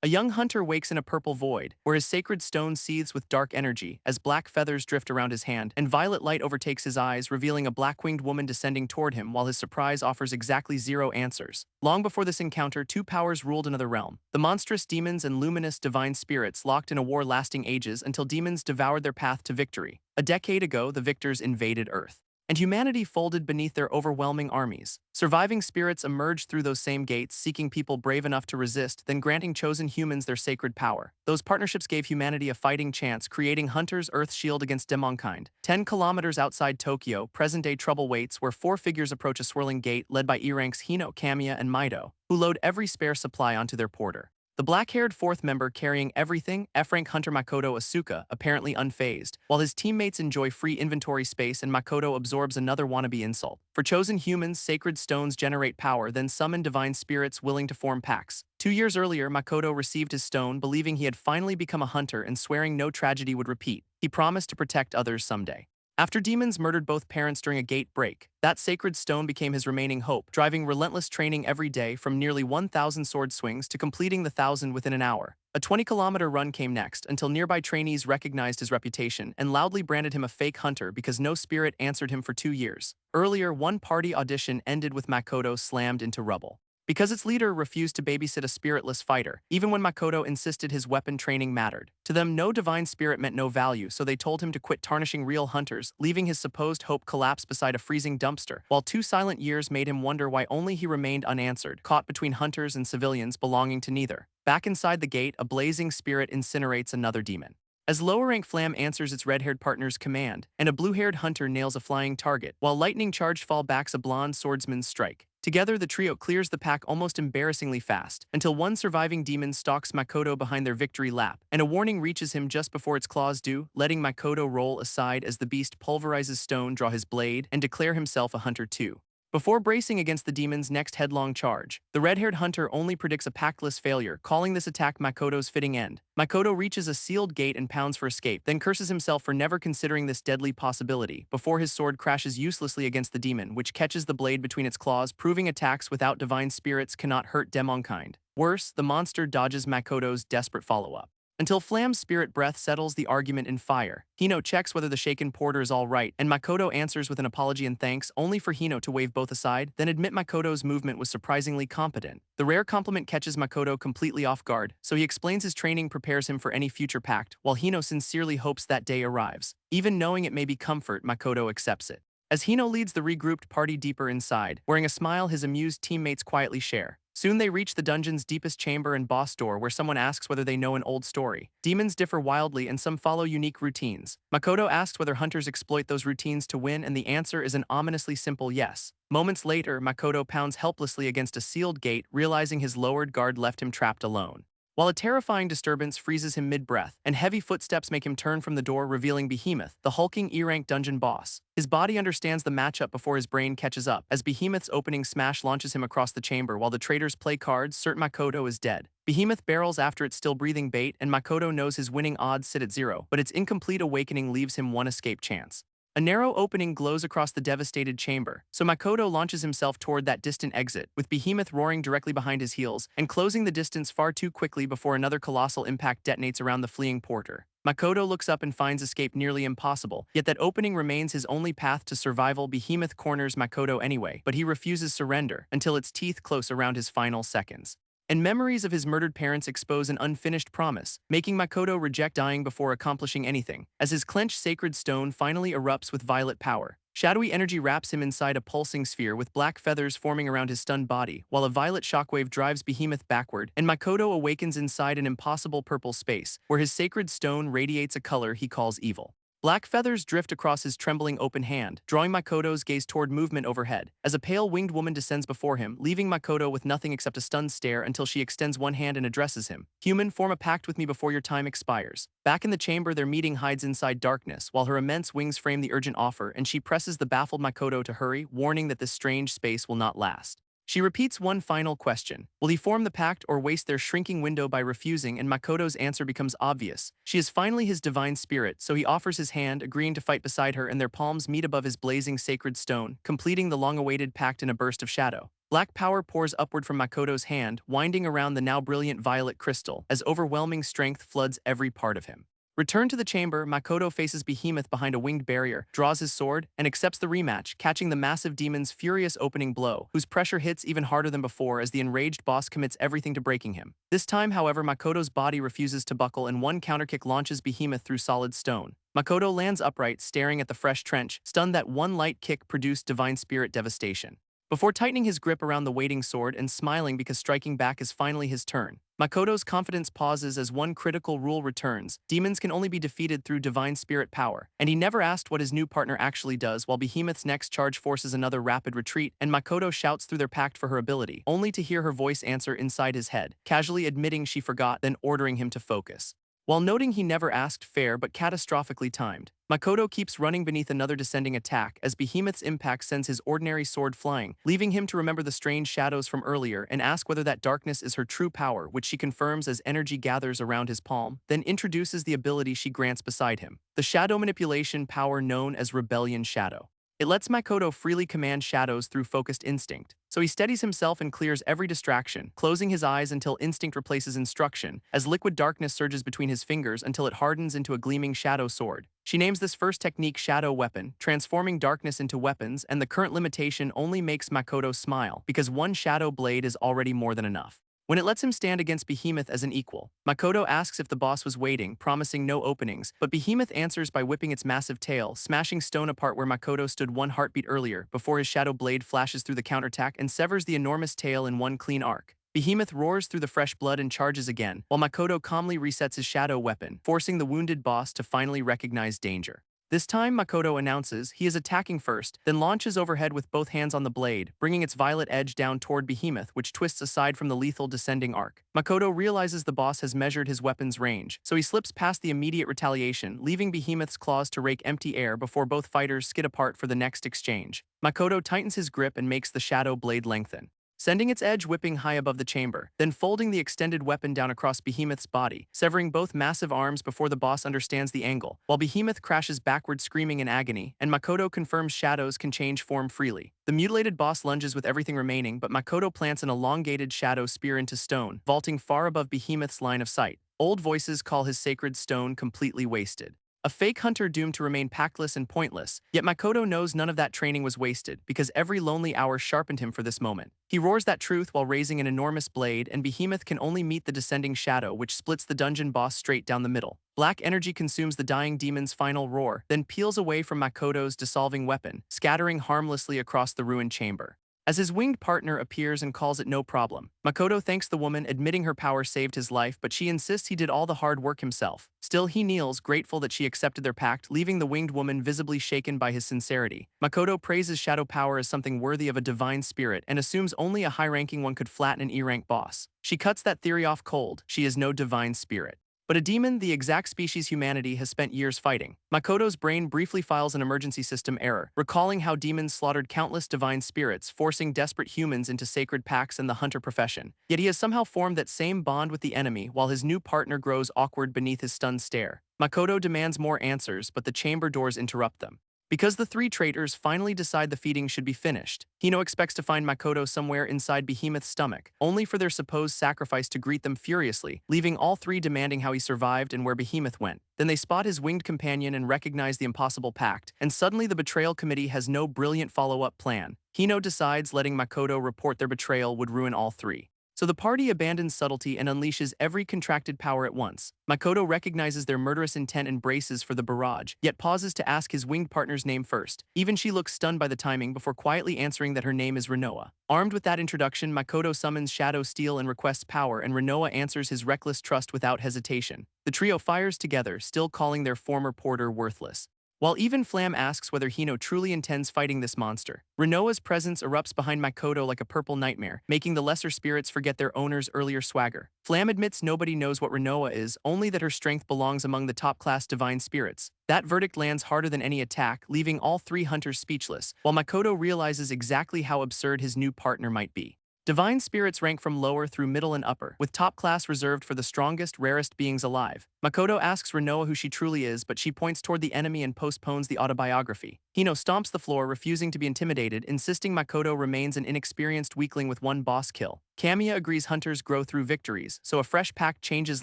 A young hunter wakes in a purple void, where his sacred stone seethes with dark energy as black feathers drift around his hand and violet light overtakes his eyes, revealing a black-winged woman descending toward him while his surprise offers exactly zero answers. Long before this encounter, two powers ruled another realm. The monstrous demons and luminous divine spirits locked in a war lasting ages until demons devoured their path to victory. A decade ago, the victors invaded Earth, and humanity folded beneath their overwhelming armies. Surviving spirits emerged through those same gates, seeking people brave enough to resist, then granting chosen humans their sacred power. Those partnerships gave humanity a fighting chance, creating Hunter's Earth Shield against demonkind. 10 kilometers outside Tokyo, present-day trouble waits, where four figures approach a swirling gate led by E-ranks Hino, Kamiya, and Maido, who load every spare supply onto their porter. The black-haired fourth member carrying everything, F-rank Hunter Makoto Asuka, apparently unfazed, while his teammates enjoy free inventory space and Makoto absorbs another wannabe insult. For chosen humans, sacred stones generate power, then summon divine spirits willing to form pacts. 2 years earlier, Makoto received his stone, believing he had finally become a hunter and swearing no tragedy would repeat. He promised to protect others someday. After demons murdered both parents during a gate break, that sacred stone became his remaining hope, driving relentless training every day from nearly 1,000 sword swings to completing the 1,000 within an hour. A 20-kilometer run came next until nearby trainees recognized his reputation and loudly branded him a fake hunter because no spirit answered him for 2 years. Earlier, one party audition ended with Makoto slammed into rubble because its leader refused to babysit a spiritless fighter, even when Makoto insisted his weapon training mattered. To them, no divine spirit meant no value, so they told him to quit tarnishing real hunters, leaving his supposed hope collapse beside a freezing dumpster, while 2 silent years made him wonder why only he remained unanswered, caught between hunters and civilians belonging to neither. Back inside the gate, a blazing spirit incinerates another demon, as lower-rank Flam answers its red-haired partner's command, and a blue-haired hunter nails a flying target, while lightning-charged fall backs a blonde swordsman's strike. Together, the trio clears the pack almost embarrassingly fast, until one surviving demon stalks Makoto behind their victory lap, and a warning reaches him just before its claws do, letting Makoto roll aside as the beast pulverizes stone, draw his blade, and declare himself a hunter too. Before bracing against the demon's next headlong charge, the red-haired hunter only predicts a pactless failure, calling this attack Makoto's fitting end. Makoto reaches a sealed gate and pounds for escape, then curses himself for never considering this deadly possibility, before his sword crashes uselessly against the demon, which catches the blade between its claws, proving attacks without divine spirits cannot hurt demonkind. Worse, the monster dodges Makoto's desperate follow-up, until Flam's spirit breath settles the argument in fire. Hino checks whether the shaken porter is all right, and Makoto answers with an apology and thanks, only for Hino to wave both aside, then admit Makoto's movement was surprisingly competent. The rare compliment catches Makoto completely off guard, so he explains his training prepares him for any future pact, while Hino sincerely hopes that day arrives. Even knowing it may be comfort, Makoto accepts it. As Hino leads the regrouped party deeper inside, wearing a smile his amused teammates quietly share. Soon they reach the dungeon's deepest chamber and boss door, where someone asks whether they know an old story. Demons differ wildly and some follow unique routines. Makoto asks whether hunters exploit those routines to win, and the answer is an ominously simple yes. Moments later, Makoto pounds helplessly against a sealed gate, realizing his lowered guard left him trapped alone, while a terrifying disturbance freezes him mid-breath, and heavy footsteps make him turn from the door, revealing Behemoth, the hulking E-rank dungeon boss. His body understands the matchup before his brain catches up, as Behemoth's opening smash launches him across the chamber while the traitors play cards, certain Makoto is dead. Behemoth barrels after its still-breathing bait, and Makoto knows his winning odds sit at 0, but its incomplete awakening leaves him one escape chance. A narrow opening glows across the devastated chamber, so Makoto launches himself toward that distant exit, with Behemoth roaring directly behind his heels and closing the distance far too quickly before another colossal impact detonates around the fleeing porter. Makoto looks up and finds escape nearly impossible, yet that opening remains his only path to survival. Behemoth corners Makoto anyway, but he refuses surrender until its teeth close around his final seconds. And memories of his murdered parents expose an unfinished promise, making Makoto reject dying before accomplishing anything, as his clenched sacred stone finally erupts with violet power. Shadowy energy wraps him inside a pulsing sphere with black feathers forming around his stunned body, while a violet shockwave drives Behemoth backward, and Makoto awakens inside an impossible purple space, where his sacred stone radiates a color he calls evil. Black feathers drift across his trembling open hand, drawing Makoto's gaze toward movement overhead, as a pale winged woman descends before him, leaving Makoto with nothing except a stunned stare until she extends one hand and addresses him. Human, form a pact with me before your time expires. Back in the chamber, their meeting hides inside darkness, while her immense wings frame the urgent offer, and she presses the baffled Makoto to hurry, warning that this strange space will not last. She repeats one final question. Will he form the pact or waste their shrinking window by refusing, and Makoto's answer becomes obvious. She is finally his divine spirit, so he offers his hand, agreeing to fight beside her, and their palms meet above his blazing sacred stone, completing the long-awaited pact in a burst of shadow. Black power pours upward from Makoto's hand, winding around the now brilliant violet crystal, as overwhelming strength floods every part of him. Returned to the chamber, Makoto faces Behemoth behind a winged barrier, draws his sword, and accepts the rematch, catching the massive demon's furious opening blow, whose pressure hits even harder than before as the enraged boss commits everything to breaking him. This time, however, Makoto's body refuses to buckle and one counterkick launches Behemoth through solid stone. Makoto lands upright, staring at the fresh trench, stunned that one light kick produced divine spirit devastation. Before tightening his grip around the waiting sword and smiling because striking back is finally his turn, Makoto's confidence pauses as one critical rule returns: demons can only be defeated through divine spirit power, and he never asked what his new partner actually does while Behemoth's next charge forces another rapid retreat, and Makoto shouts through their pact for her ability, only to hear her voice answer inside his head, casually admitting she forgot, then ordering him to focus. While noting he never asked, fair but catastrophically timed, Makoto keeps running beneath another descending attack as Behemoth's impact sends his ordinary sword flying, leaving him to remember the strange shadows from earlier and ask whether that darkness is her true power, which she confirms as energy gathers around his palm, then introduces the ability she grants beside him, the shadow manipulation power known as Rebellion Shadow. It lets Makoto freely command shadows through focused instinct, so he steadies himself and clears every distraction, closing his eyes until instinct replaces instruction, as liquid darkness surges between his fingers until it hardens into a gleaming shadow sword. She names this first technique Shadow Weapon, transforming darkness into weapons, and the current limitation only makes Makoto smile, because one shadow blade is already more than enough. When it lets him stand against Behemoth as an equal, Makoto asks if the boss was waiting, promising no openings, but Behemoth answers by whipping its massive tail, smashing stone apart where Makoto stood one heartbeat earlier, before his shadow blade flashes through the counterattack and severs the enormous tail in one clean arc. Behemoth roars through the fresh blood and charges again, while Makoto calmly resets his shadow weapon, forcing the wounded boss to finally recognize danger. This time, Makoto announces he is attacking first, then launches overhead with both hands on the blade, bringing its violet edge down toward Behemoth, which twists aside from the lethal descending arc. Makoto realizes the boss has measured his weapon's range, so he slips past the immediate retaliation, leaving Behemoth's claws to rake empty air before both fighters skid apart for the next exchange. Makoto tightens his grip and makes the shadow blade lengthen, sending its edge whipping high above the chamber, then folding the extended weapon down across Behemoth's body, severing both massive arms before the boss understands the angle, while Behemoth crashes backward screaming in agony, and Makoto confirms shadows can change form freely. The mutilated boss lunges with everything remaining, but Makoto plants an elongated shadow spear into stone, vaulting far above Behemoth's line of sight. Old voices call his sacred stone completely wasted. A fake hunter doomed to remain pactless and pointless, yet Makoto knows none of that training was wasted, because every lonely hour sharpened him for this moment. He roars that truth while raising an enormous blade, and Behemoth can only meet the descending shadow, which splits the dungeon boss straight down the middle. Black energy consumes the dying demon's final roar, then peels away from Makoto's dissolving weapon, scattering harmlessly across the ruined chamber. As his winged partner appears and calls it no problem, Makoto thanks the woman, admitting her power saved his life, but she insists he did all the hard work himself. Still, he kneels, grateful that she accepted their pact, leaving the winged woman visibly shaken by his sincerity. Makoto praises shadow power as something worthy of a divine spirit and assumes only a high-ranking one could flatten an E-rank boss. She cuts that theory off cold. She is no divine spirit, but a demon, the exact species humanity has spent years fighting. Makoto's brain briefly files an emergency system error, recalling how demons slaughtered countless divine spirits, forcing desperate humans into sacred pacts and the hunter profession. Yet he has somehow formed that same bond with the enemy, while his new partner grows awkward beneath his stunned stare. Makoto demands more answers, but the chamber doors interrupt them. Because the three traitors finally decide the feeding should be finished, Hino expects to find Makoto somewhere inside Behemoth's stomach, only for their supposed sacrifice to greet them furiously, leaving all three demanding how he survived and where Behemoth went. Then they spot his winged companion and recognize the impossible pact, and suddenly the betrayal committee has no brilliant follow-up plan. Hino decides letting Makoto report their betrayal would ruin all three. So the party abandons subtlety and unleashes every contracted power at once. Makoto recognizes their murderous intent and braces for the barrage, yet pauses to ask his winged partner's name first. Even she looks stunned by the timing before quietly answering that her name is Renoa. Armed with that introduction, Makoto summons Shadow Steel and requests power, and Renoa answers his reckless trust without hesitation. The trio fires together, still calling their former porter worthless. While even Flam asks whether Hino truly intends fighting this monster, Renoa's presence erupts behind Makoto like a purple nightmare, making the lesser spirits forget their owner's earlier swagger. Flam admits nobody knows what Renoa is, only that her strength belongs among the top-class divine spirits. That verdict lands harder than any attack, leaving all three hunters speechless, while Makoto realizes exactly how absurd his new partner might be. Divine spirits rank from lower through middle and upper, with top class reserved for the strongest, rarest beings alive. Makoto asks Renoa who she truly is, but she points toward the enemy and postpones the autobiography. Hino stomps the floor, refusing to be intimidated, insisting Makoto remains an inexperienced weakling with one boss kill. Kamiya agrees hunters grow through victories, so a fresh pact changes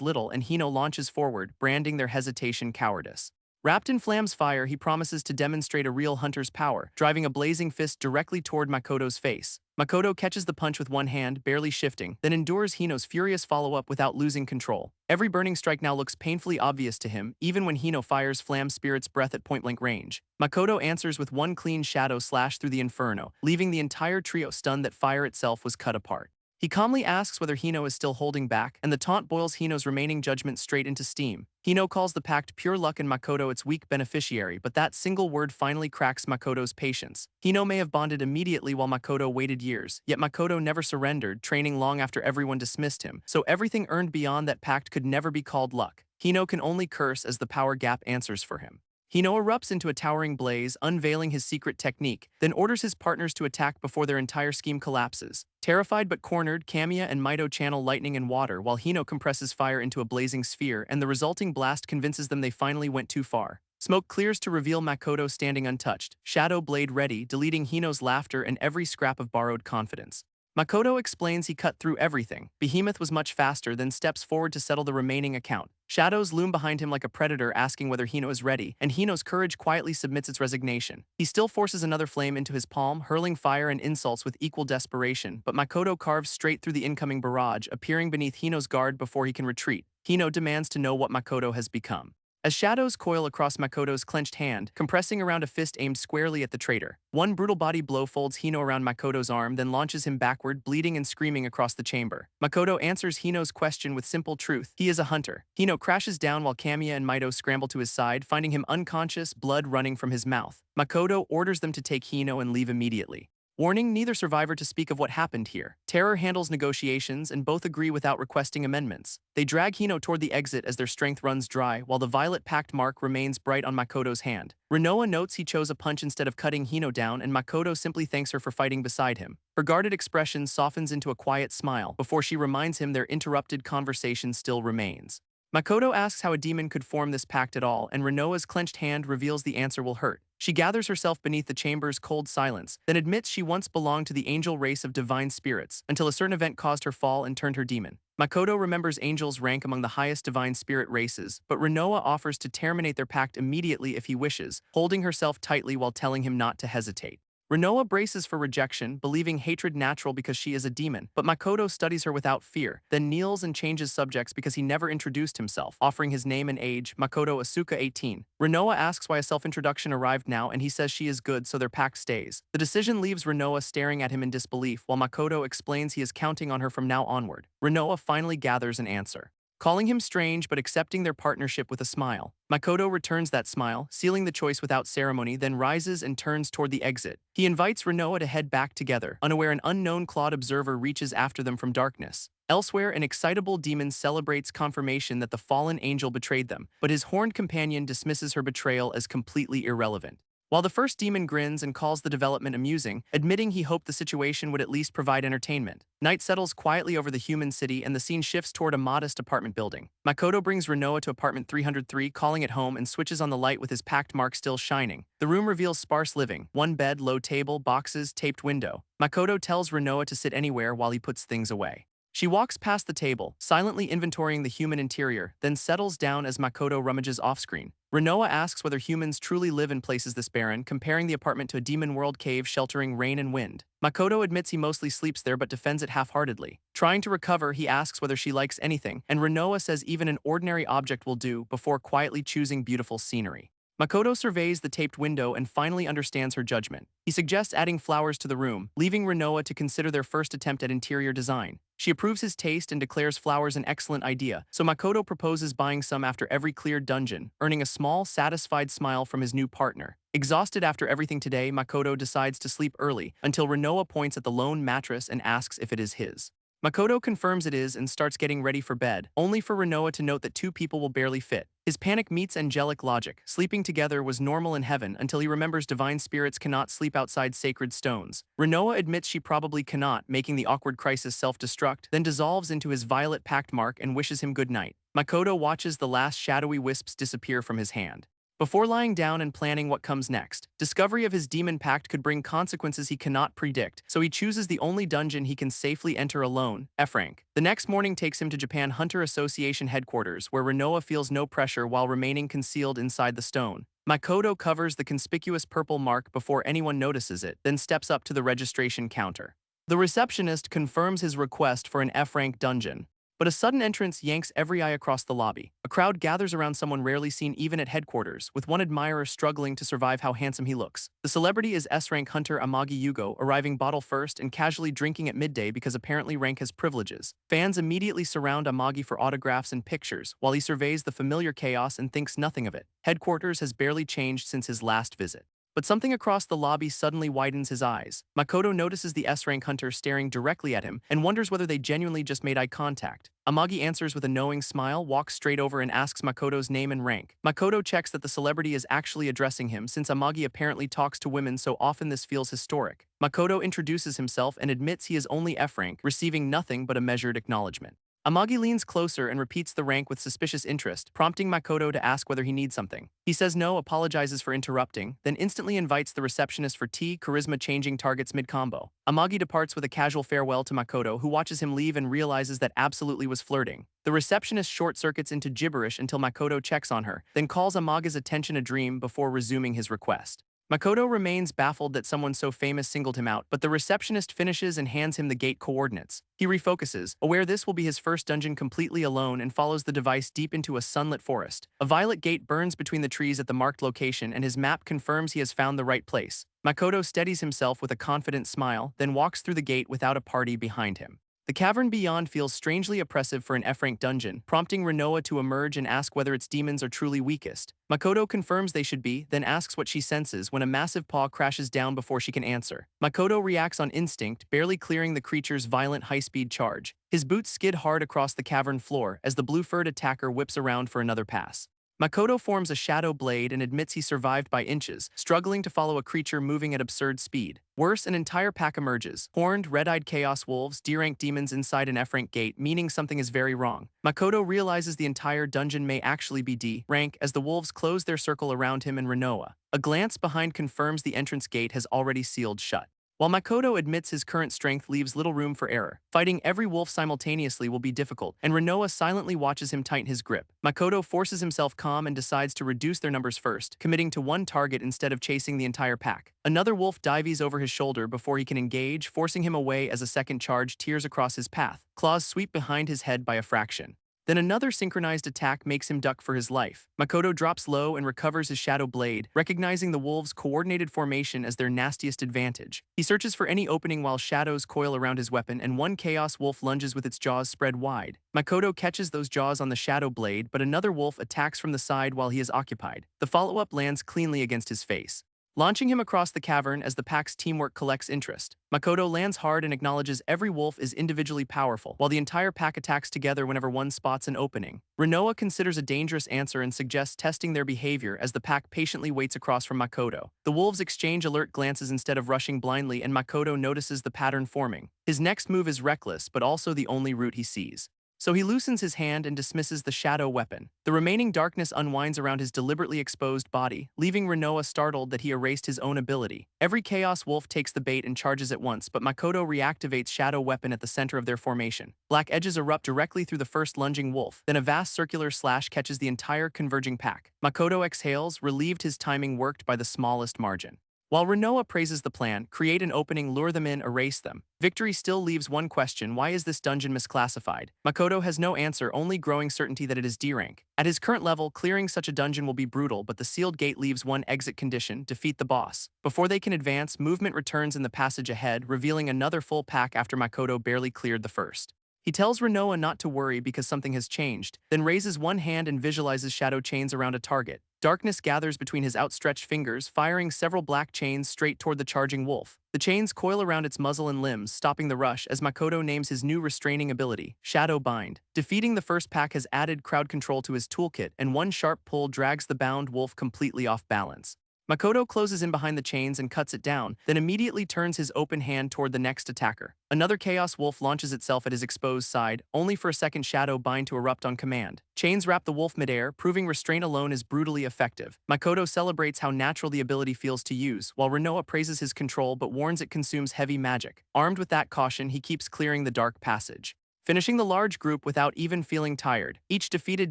little and Hino launches forward, branding their hesitation cowardice. Wrapped in Flam's fire, he promises to demonstrate a real hunter's power, driving a blazing fist directly toward Makoto's face. Makoto catches the punch with one hand, barely shifting, then endures Hino's furious follow-up without losing control. Every burning strike now looks painfully obvious to him, even when Hino fires Flam's spirit's breath at point-blank range. Makoto answers with one clean shadow slash through the inferno, leaving the entire trio stunned that fire itself was cut apart. He calmly asks whether Hino is still holding back, and the taunt boils Hino's remaining judgment straight into steam. Hino calls the pact pure luck and Makoto its weak beneficiary, but that single word finally cracks Makoto's patience. Hino may have bonded immediately while Makoto waited years, yet Makoto never surrendered, training long after everyone dismissed him, so everything earned beyond that pact could never be called luck. Hino can only curse as the power gap answers for him. Hino erupts into a towering blaze, unveiling his secret technique, then orders his partners to attack before their entire scheme collapses. Terrified but cornered, Kamiya and Mito channel lightning and water while Hino compresses fire into a blazing sphere, and the resulting blast convinces them they finally went too far. Smoke clears to reveal Makoto standing untouched, shadow blade ready, deleting Hino's laughter and every scrap of borrowed confidence. Makoto explains he cut through everything. Behemoth was much faster, then steps forward to settle the remaining account. Shadows loom behind him like a predator, asking whether Hino is ready, and Hino's courage quietly submits its resignation. He still forces another flame into his palm, hurling fire and insults with equal desperation, but Makoto carves straight through the incoming barrage, appearing beneath Hino's guard before he can retreat. Hino demands to know what Makoto has become. As shadows coil across Makoto's clenched hand, compressing around a fist aimed squarely at the traitor, one brutal body blow folds Hino around Makoto's arm, then launches him backward, bleeding and screaming across the chamber. Makoto answers Hino's question with simple truth. He is a hunter. Hino crashes down while Kamiya and Mito scramble to his side, finding him unconscious, blood running from his mouth. Makoto orders them to take Hino and leave immediately. Warning neither survivor to speak of what happened here. Terror handles negotiations, and both agree without requesting amendments. They drag Hino toward the exit as their strength runs dry, while the violet pact mark remains bright on Makoto's hand. Renoa notes he chose a punch instead of cutting Hino down, and Makoto simply thanks her for fighting beside him. Her guarded expression softens into a quiet smile before she reminds him their interrupted conversation still remains. Makoto asks how a demon could form this pact at all, and Renoa's clenched hand reveals the answer will hurt. She gathers herself beneath the chamber's cold silence, then admits she once belonged to the angel race of divine spirits, until a certain event caused her fall and turned her demon. Makoto remembers angels rank among the highest divine spirit races, but Renoa offers to terminate their pact immediately if he wishes, holding herself tightly while telling him not to hesitate. Renoa braces for rejection, believing hatred natural because she is a demon, but Makoto studies her without fear, then kneels and changes subjects because he never introduced himself, offering his name and age, Makoto Asuka 18. Renoa asks why a self-introduction arrived now, and he says she is good, so their pact stays. The decision leaves Renoa staring at him in disbelief, while Makoto explains he is counting on her from now onward. Renoa finally gathers an answer, calling him strange but accepting their partnership with a smile. Makoto returns that smile, sealing the choice without ceremony, then rises and turns toward the exit. He invites Renoa to head back together, unaware an unknown clawed observer reaches after them from darkness. Elsewhere, an excitable demon celebrates confirmation that the fallen angel betrayed them, but his horned companion dismisses her betrayal as completely irrelevant. While the first demon grins and calls the development amusing, admitting he hoped the situation would at least provide entertainment. Night settles quietly over the human city and the scene shifts toward a modest apartment building. Makoto brings Renoa to apartment 303, calling it home, and switches on the light with his pact mark still shining. The room reveals sparse living, one bed, low table, boxes, taped window. Makoto tells Renoa to sit anywhere while he puts things away. She walks past the table, silently inventorying the human interior, then settles down as Makoto rummages off-screen. Renoa asks whether humans truly live in places this barren, comparing the apartment to a demon world cave sheltering rain and wind. Makoto admits he mostly sleeps there but defends it half-heartedly. Trying to recover, he asks whether she likes anything, and Renoa says even an ordinary object will do before quietly choosing beautiful scenery. Makoto surveys the taped window and finally understands her judgment. He suggests adding flowers to the room, leaving Renoa to consider their first attempt at interior design. She approves his taste and declares flowers an excellent idea, so Makoto proposes buying some after every cleared dungeon, earning a small, satisfied smile from his new partner. Exhausted after everything today, Makoto decides to sleep early, until Renoa points at the lone mattress and asks if it is his. Makoto confirms it is and starts getting ready for bed, only for Renoa to note that two people will barely fit. His panic meets angelic logic. Sleeping together was normal in heaven until he remembers divine spirits cannot sleep outside sacred stones. Renoa admits she probably cannot, making the awkward crisis self-destruct, then dissolves into his violet pact mark and wishes him good night. Makoto watches the last shadowy wisps disappear from his hand. Before lying down and planning what comes next, discovery of his demon pact could bring consequences he cannot predict, so he chooses the only dungeon he can safely enter alone, F rank. The next morning takes him to Japan Hunter Association headquarters, where Renoa feels no pressure while remaining concealed inside the stone. Makoto covers the conspicuous purple mark before anyone notices it, then steps up to the registration counter. The receptionist confirms his request for an F rank dungeon. But a sudden entrance yanks every eye across the lobby. A crowd gathers around someone rarely seen even at headquarters, with one admirer struggling to survive how handsome he looks. The celebrity is S-rank hunter Amagi Yugo, arriving bottle first and casually drinking at midday because apparently rank has privileges. Fans immediately surround Amagi for autographs and pictures, while he surveys the familiar chaos and thinks nothing of it. Headquarters has barely changed since his last visit. But something across the lobby suddenly widens his eyes. Makoto notices the S-rank hunter staring directly at him and wonders whether they genuinely just made eye contact. Amagi answers with a knowing smile, walks straight over and asks Makoto's name and rank. Makoto checks that the celebrity is actually addressing him, since Amagi apparently talks to women so often this feels historic. Makoto introduces himself and admits he is only F rank, receiving nothing but a measured acknowledgement. Amagi leans closer and repeats the rank with suspicious interest, prompting Makoto to ask whether he needs something. He says no, apologizes for interrupting, then instantly invites the receptionist for tea, charisma changing targets mid-combo. Amagi departs with a casual farewell to Makoto, who watches him leave and realizes that absolutely was flirting. The receptionist short-circuits into gibberish until Makoto checks on her, then calls Amagi's attention a dream before resuming his request. Makoto remains baffled that someone so famous singled him out, but the receptionist finishes and hands him the gate coordinates. He refocuses, aware this will be his first dungeon completely alone, and follows the device deep into a sunlit forest. A violet gate burns between the trees at the marked location, and his map confirms he has found the right place. Makoto steadies himself with a confident smile, then walks through the gate without a party behind him. The cavern beyond feels strangely oppressive for an F-rank dungeon, prompting Renoa to emerge and ask whether its demons are truly weakest. Makoto confirms they should be, then asks what she senses when a massive paw crashes down before she can answer. Makoto reacts on instinct, barely clearing the creature's violent high-speed charge. His boots skid hard across the cavern floor as the blue-furred attacker whips around for another pass. Makoto forms a shadow blade and admits he survived by inches, struggling to follow a creature moving at absurd speed. Worse, an entire pack emerges. Horned, red-eyed chaos wolves, D-rank demons inside an F-rank gate, meaning something is very wrong. Makoto realizes the entire dungeon may actually be D-rank as the wolves close their circle around him and Renoa. A glance behind confirms the entrance gate has already sealed shut. While Makoto admits his current strength leaves little room for error, fighting every wolf simultaneously will be difficult, and Renoa silently watches him tighten his grip. Makoto forces himself calm and decides to reduce their numbers first, committing to one target instead of chasing the entire pack. Another wolf dives over his shoulder before he can engage, forcing him away as a second charge tears across his path. Claws sweep behind his head by a fraction. Then another synchronized attack makes him duck for his life. Makoto drops low and recovers his shadow blade, recognizing the wolves' coordinated formation as their nastiest advantage. He searches for any opening while shadows coil around his weapon, and one chaos wolf lunges with its jaws spread wide. Makoto catches those jaws on the shadow blade, but another wolf attacks from the side while he is occupied. The follow-up lands cleanly against his face, launching him across the cavern as the pack's teamwork collects interest. Makoto lands hard and acknowledges every wolf is individually powerful, while the entire pack attacks together whenever one spots an opening. Renoa considers a dangerous answer and suggests testing their behavior as the pack patiently waits across from Makoto. The wolves exchange alert glances instead of rushing blindly, and Makoto notices the pattern forming. His next move is reckless, but also the only route he sees. So he loosens his hand and dismisses the shadow weapon. The remaining darkness unwinds around his deliberately exposed body, leaving Renoa startled that he erased his own ability. Every Chaos Wolf takes the bait and charges at once, but Makoto reactivates shadow weapon at the center of their formation. Black edges erupt directly through the first lunging wolf, then a vast circular slash catches the entire converging pack. Makoto exhales, relieved his timing worked by the smallest margin. While Renoa praises the plan, create an opening, lure them in, erase them. Victory still leaves one question: why is this dungeon misclassified? Makoto has no answer, only growing certainty that it is D rank. At his current level, clearing such a dungeon will be brutal, but the sealed gate leaves one exit condition: defeat the boss. Before they can advance, movement returns in the passage ahead, revealing another full pack after Makoto barely cleared the first. He tells Renoa not to worry because something has changed, then raises one hand and visualizes shadow chains around a target. Darkness gathers between his outstretched fingers, firing several black chains straight toward the charging wolf. The chains coil around its muzzle and limbs, stopping the rush as Makoto names his new restraining ability, Shadow Bind. Defeating the first pack has added crowd control to his toolkit, and one sharp pull drags the bound wolf completely off balance. Makoto closes in behind the chains and cuts it down, then immediately turns his open hand toward the next attacker. Another Chaos Wolf launches itself at his exposed side, only for a second Shadow Bind to erupt on command. Chains wrap the wolf midair, proving restraint alone is brutally effective. Makoto celebrates how natural the ability feels to use, while Renoa praises his control but warns it consumes heavy magic. Armed with that caution, he keeps clearing the dark passage, finishing the large group without even feeling tired. Each defeated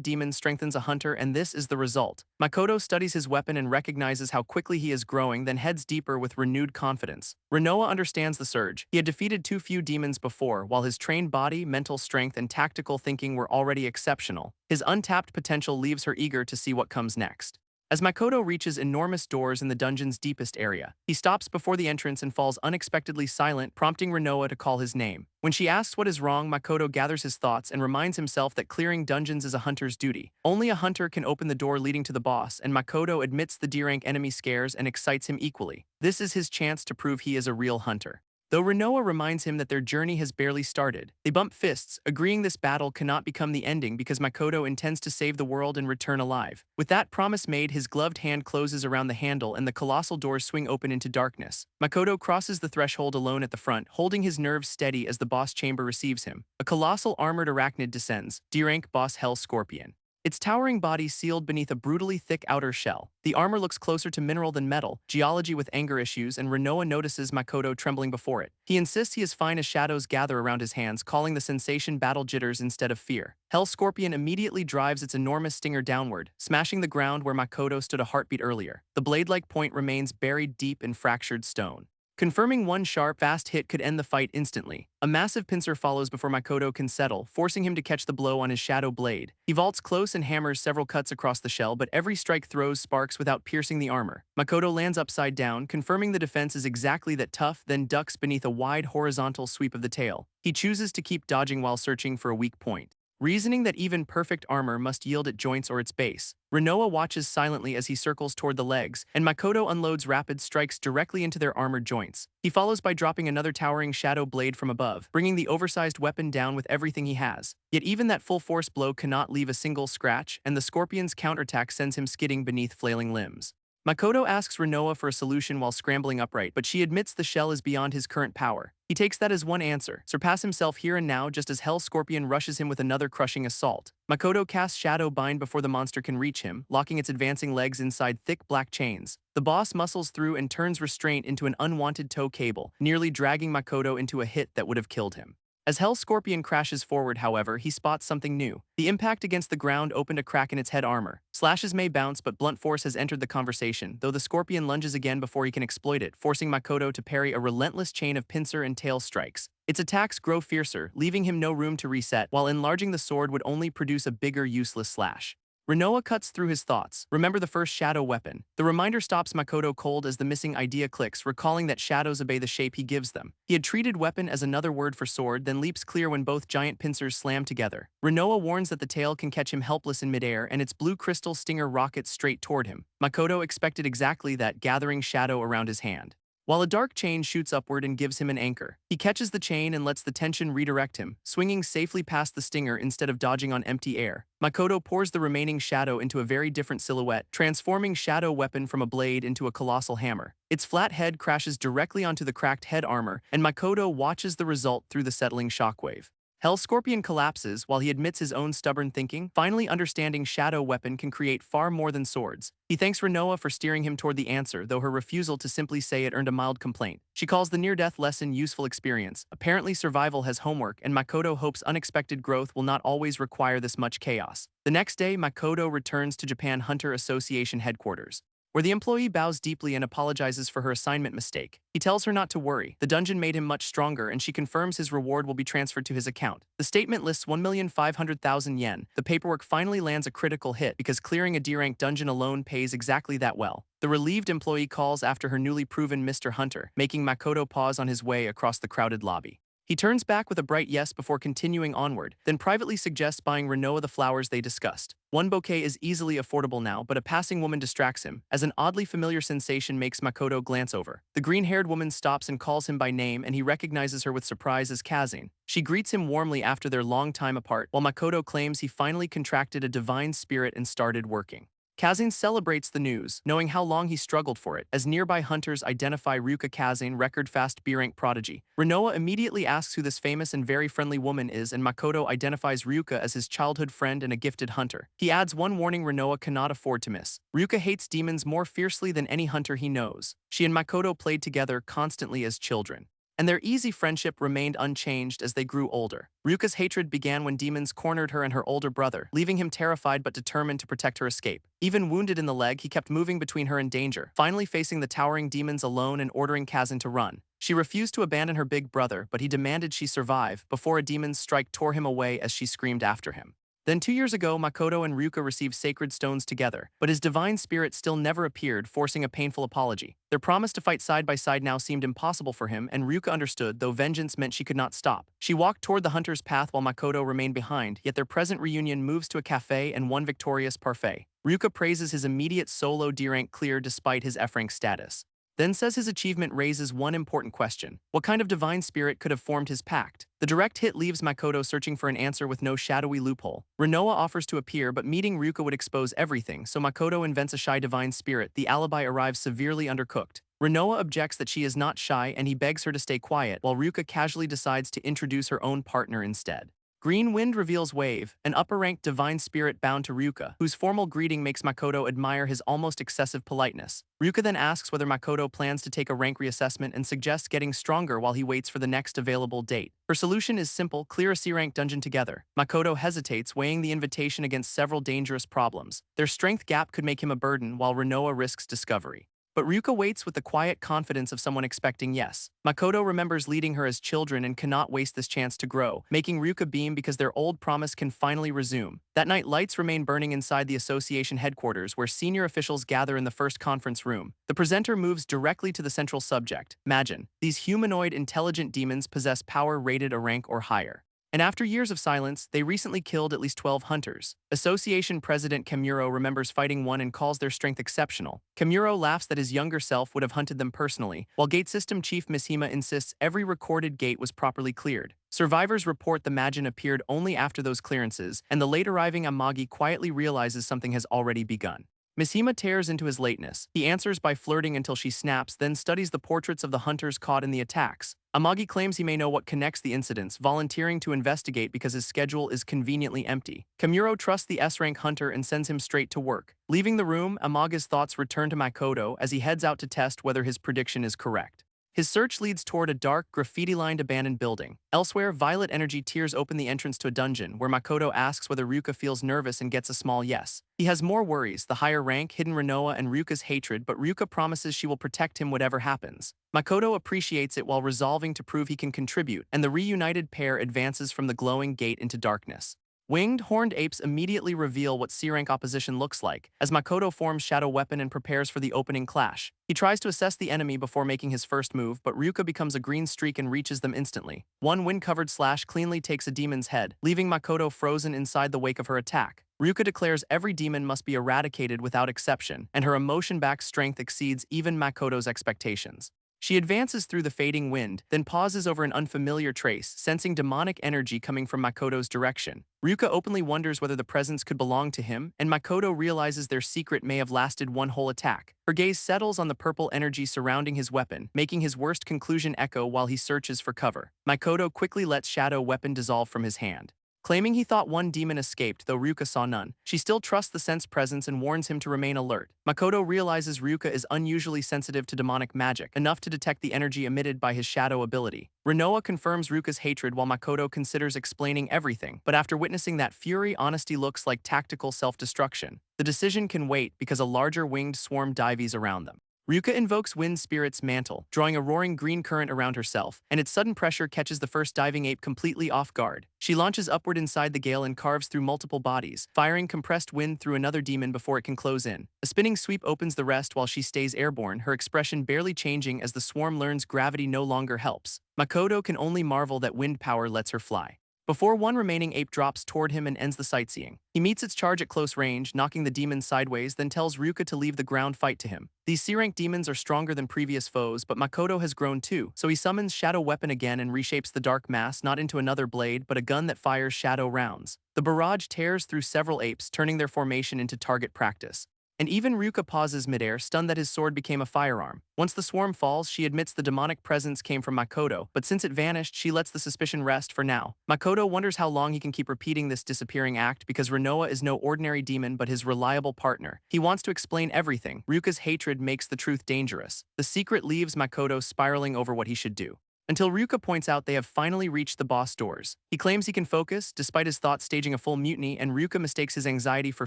demon strengthens a hunter, and this is the result. Makoto studies his weapon and recognizes how quickly he is growing, then heads deeper with renewed confidence. Renoa understands the surge. He had defeated too few demons before, while his trained body, mental strength, and tactical thinking were already exceptional. His untapped potential leaves her eager to see what comes next. As Makoto reaches enormous doors in the dungeon's deepest area, he stops before the entrance and falls unexpectedly silent, prompting Renoa to call his name. When she asks what is wrong, Makoto gathers his thoughts and reminds himself that clearing dungeons is a hunter's duty. Only a hunter can open the door leading to the boss, and Makoto admits the D-rank enemy scares and excites him equally. This is his chance to prove he is a real hunter. Though Renoa reminds him that their journey has barely started, they bump fists, agreeing this battle cannot become the ending because Makoto intends to save the world and return alive. With that promise made, his gloved hand closes around the handle and the colossal doors swing open into darkness. Makoto crosses the threshold alone at the front, holding his nerves steady as the boss chamber receives him. A colossal armored arachnid descends, D-rank boss Hell Scorpion. Its towering body sealed beneath a brutally thick outer shell. The armor looks closer to mineral than metal, geology with anger issues, and Renoa notices Makoto trembling before it. He insists he is fine as shadows gather around his hands, calling the sensation battle jitters instead of fear. Hell Scorpion immediately drives its enormous stinger downward, smashing the ground where Makoto stood a heartbeat earlier. The blade-like point remains buried deep in fractured stone, confirming one sharp, fast hit could end the fight instantly. A massive pincer follows before Makoto can settle, forcing him to catch the blow on his shadow blade. He vaults close and hammers several cuts across the shell, but every strike throws sparks without piercing the armor. Makoto lands upside down, confirming the defense is exactly that tough, then ducks beneath a wide horizontal sweep of the tail. He chooses to keep dodging while searching for a weak point, reasoning that even perfect armor must yield at joints or its base. Renoa watches silently as he circles toward the legs, and Makoto unloads rapid strikes directly into their armored joints. He follows by dropping another towering shadow blade from above, bringing the oversized weapon down with everything he has. Yet even that full-force blow cannot leave a single scratch, and the Scorpion's counterattack sends him skidding beneath flailing limbs. Makoto asks Renoa for a solution while scrambling upright, but she admits the shell is beyond his current power. He takes that as one answer: surpass himself here and now, just as Hell Scorpion rushes him with another crushing assault. Makoto casts Shadow Bind before the monster can reach him, locking its advancing legs inside thick black chains. The boss muscles through and turns restraint into an unwanted tow cable, nearly dragging Makoto into a hit that would have killed him. As Hell Scorpion crashes forward, however, he spots something new. The impact against the ground opened a crack in its head armor. Slashes may bounce, but blunt force has entered the conversation, though the Scorpion lunges again before he can exploit it, forcing Makoto to parry a relentless chain of pincer and tail strikes. Its attacks grow fiercer, leaving him no room to reset, while enlarging the sword would only produce a bigger, useless slash. Renoa cuts through his thoughts. Remember the first shadow weapon. The reminder stops Makoto cold as the missing idea clicks, recalling that shadows obey the shape he gives them. He had treated weapon as another word for sword, then leaps clear when both giant pincers slam together. Renoa warns that the tail can catch him helpless in midair, and its blue crystal stinger rockets straight toward him. Makoto expected exactly that, gathering shadow around his hand, while a dark chain shoots upward and gives him an anchor. He catches the chain and lets the tension redirect him, swinging safely past the stinger instead of dodging on empty air. Makoto pours the remaining shadow into a very different silhouette, transforming shadow weapon from a blade into a colossal hammer. Its flat head crashes directly onto the cracked head armor, and Makoto watches the result through the settling shockwave. Hell Scorpion collapses while he admits his own stubborn thinking, finally understanding shadow weapon can create far more than swords. He thanks Renoa for steering him toward the answer, though her refusal to simply say it earned a mild complaint. She calls the near-death lesson useful experience. Apparently survival has homework, and Makoto hopes unexpected growth will not always require this much chaos. The next day, Makoto returns to Japan Hunter Association headquarters. where the employee bows deeply and apologizes for her assignment mistake. He tells her not to worry. The dungeon made him much stronger, and she confirms his reward will be transferred to his account. The statement lists 1,500,000 yen. The paperwork finally lands a critical hit because clearing a D-rank dungeon alone pays exactly that well. The relieved employee calls after her newly proven Mr. Hunter, making Makoto pause on his way across the crowded lobby. He turns back with a bright yes before continuing onward, then privately suggests buying Renoa the flowers they discussed. One bouquet is easily affordable now, but a passing woman distracts him, as an oddly familiar sensation makes Makoto glance over. The green-haired woman stops and calls him by name, and he recognizes her with surprise as Kazane. She greets him warmly after their long time apart, while Makoto claims he finally contracted a divine spirit and started working. Kazane celebrates the news, knowing how long he struggled for it, as nearby hunters identify Ryuka Kazane, record-fast B-rank prodigy. Renoa immediately asks who this famous and very friendly woman is, and Makoto identifies Ryuka as his childhood friend and a gifted hunter. He adds one warning Renoa cannot afford to miss. Ryuka hates demons more fiercely than any hunter he knows. She and Makoto played together constantly as children, and their easy friendship remained unchanged as they grew older. Ryuka's hatred began when demons cornered her and her older brother, leaving him terrified but determined to protect her escape. Even wounded in the leg, he kept moving between her and danger, finally facing the towering demons alone and ordering Kazan to run. She refused to abandon her big brother, but he demanded she survive before a demon's strike tore him away as she screamed after him. Then 2 years ago, Makoto and Ryuka received sacred stones together, but his divine spirit still never appeared, forcing a painful apology. Their promise to fight side by side now seemed impossible for him, and Ryuka understood, though vengeance meant she could not stop. She walked toward the hunter's path while Makoto remained behind, yet their present reunion moves to a cafe and one victorious parfait. Ryuka praises his immediate solo D-rank clear despite his F-rank status, then says his achievement raises one important question. What kind of divine spirit could have formed his pact? The direct hit leaves Makoto searching for an answer with no shadowy loophole. Renoa offers to appear, but meeting Ryuka would expose everything, so Makoto invents a shy divine spirit. The alibi arrives severely undercooked. Renoa objects that she is not shy, and he begs her to stay quiet, while Ryuka casually decides to introduce her own partner instead. Green Wind reveals Wave, an upper-ranked divine spirit bound to Ryuka, whose formal greeting makes Makoto admire his almost excessive politeness. Ryuka then asks whether Makoto plans to take a rank reassessment and suggests getting stronger while he waits for the next available date. Her solution is simple: clear a C-rank dungeon together. Makoto hesitates, weighing the invitation against several dangerous problems. Their strength gap could make him a burden, while Renoa risks discovery. But Ryuka waits with the quiet confidence of someone expecting yes. Makoto remembers leading her as children and cannot waste this chance to grow, making Ryuka beam because their old promise can finally resume. That night, lights remain burning inside the association headquarters, where senior officials gather in the first conference room. The presenter moves directly to the central subject. Imagine, these humanoid intelligent demons possess power rated a rank or higher. And after years of silence, they recently killed at least 12 hunters. Association President Kamuro remembers fighting one and calls their strength exceptional. Kamuro laughs that his younger self would have hunted them personally, while Gate System Chief Mishima insists every recorded gate was properly cleared. Survivors report the Majin appeared only after those clearances, and the late-arriving Amagi quietly realizes something has already begun. Mishima tears into his lateness. He answers by flirting until she snaps, then studies the portraits of the hunters caught in the attacks. Amagi claims he may know what connects the incidents, volunteering to investigate because his schedule is conveniently empty. Kamuro trusts the S-rank hunter and sends him straight to work. Leaving the room, Amaga's thoughts return to Makoto as he heads out to test whether his prediction is correct. His search leads toward a dark, graffiti-lined abandoned building. Elsewhere, Violet Energy tears open the entrance to a dungeon, where Makoto asks whether Ryuka feels nervous and gets a small yes. He has more worries: the higher rank, hidden Renoa, and Ryuka's hatred, but Ryuka promises she will protect him whatever happens. Makoto appreciates it while resolving to prove he can contribute, and the reunited pair advances from the glowing gate into darkness. Winged, horned apes immediately reveal what C-rank opposition looks like, as Makoto forms Shadow Weapon and prepares for the opening clash. He tries to assess the enemy before making his first move, but Ryuka becomes a green streak and reaches them instantly. One wind-covered slash cleanly takes a demon's head, leaving Makoto frozen inside the wake of her attack. Ryuka declares every demon must be eradicated without exception, and her emotion-backed strength exceeds even Makoto's expectations. She advances through the fading wind, then pauses over an unfamiliar trace, sensing demonic energy coming from Makoto's direction. Ryuka openly wonders whether the presence could belong to him, and Makoto realizes their secret may have lasted one whole attack. Her gaze settles on the purple energy surrounding his weapon, making his worst conclusion echo while he searches for cover. Makoto quickly lets Shadow Weapon dissolve from his hand. Claiming he thought one demon escaped, though Ryuka saw none, she still trusts the scent's presence and warns him to remain alert. Makoto realizes Ryuka is unusually sensitive to demonic magic, enough to detect the energy emitted by his shadow ability. Rinoa confirms Ryuka's hatred while Makoto considers explaining everything, but after witnessing that fury, honesty looks like tactical self-destruction. The decision can wait because a larger winged swarm dives around them. Ryuka invokes Wind Spirit's mantle, drawing a roaring green current around herself, and its sudden pressure catches the first diving ape completely off guard. She launches upward inside the gale and carves through multiple bodies, firing compressed wind through another demon before it can close in. A spinning sweep opens the rest while she stays airborne, her expression barely changing as the swarm learns gravity no longer helps. Makoto can only marvel that wind power lets her fly. Before one remaining ape drops toward him and ends the sightseeing, he meets its charge at close range, knocking the demon sideways, then tells Ryuka to leave the ground fight to him. These C-rank demons are stronger than previous foes, but Makoto has grown too, so he summons Shadow Weapon again and reshapes the dark mass not into another blade, but a gun that fires shadow rounds. The barrage tears through several apes, turning their formation into target practice. And even Ryuka pauses midair, stunned that his sword became a firearm. Once the swarm falls, she admits the demonic presence came from Makoto, but since it vanished, she lets the suspicion rest for now. Makoto wonders how long he can keep repeating this disappearing act because Rinoa is no ordinary demon but his reliable partner. He wants to explain everything. Ryuka's hatred makes the truth dangerous. The secret leaves Makoto spiraling over what he should do. Until Ryuka points out they have finally reached the boss doors. He claims he can focus, despite his thoughts staging a full mutiny, and Ryuka mistakes his anxiety for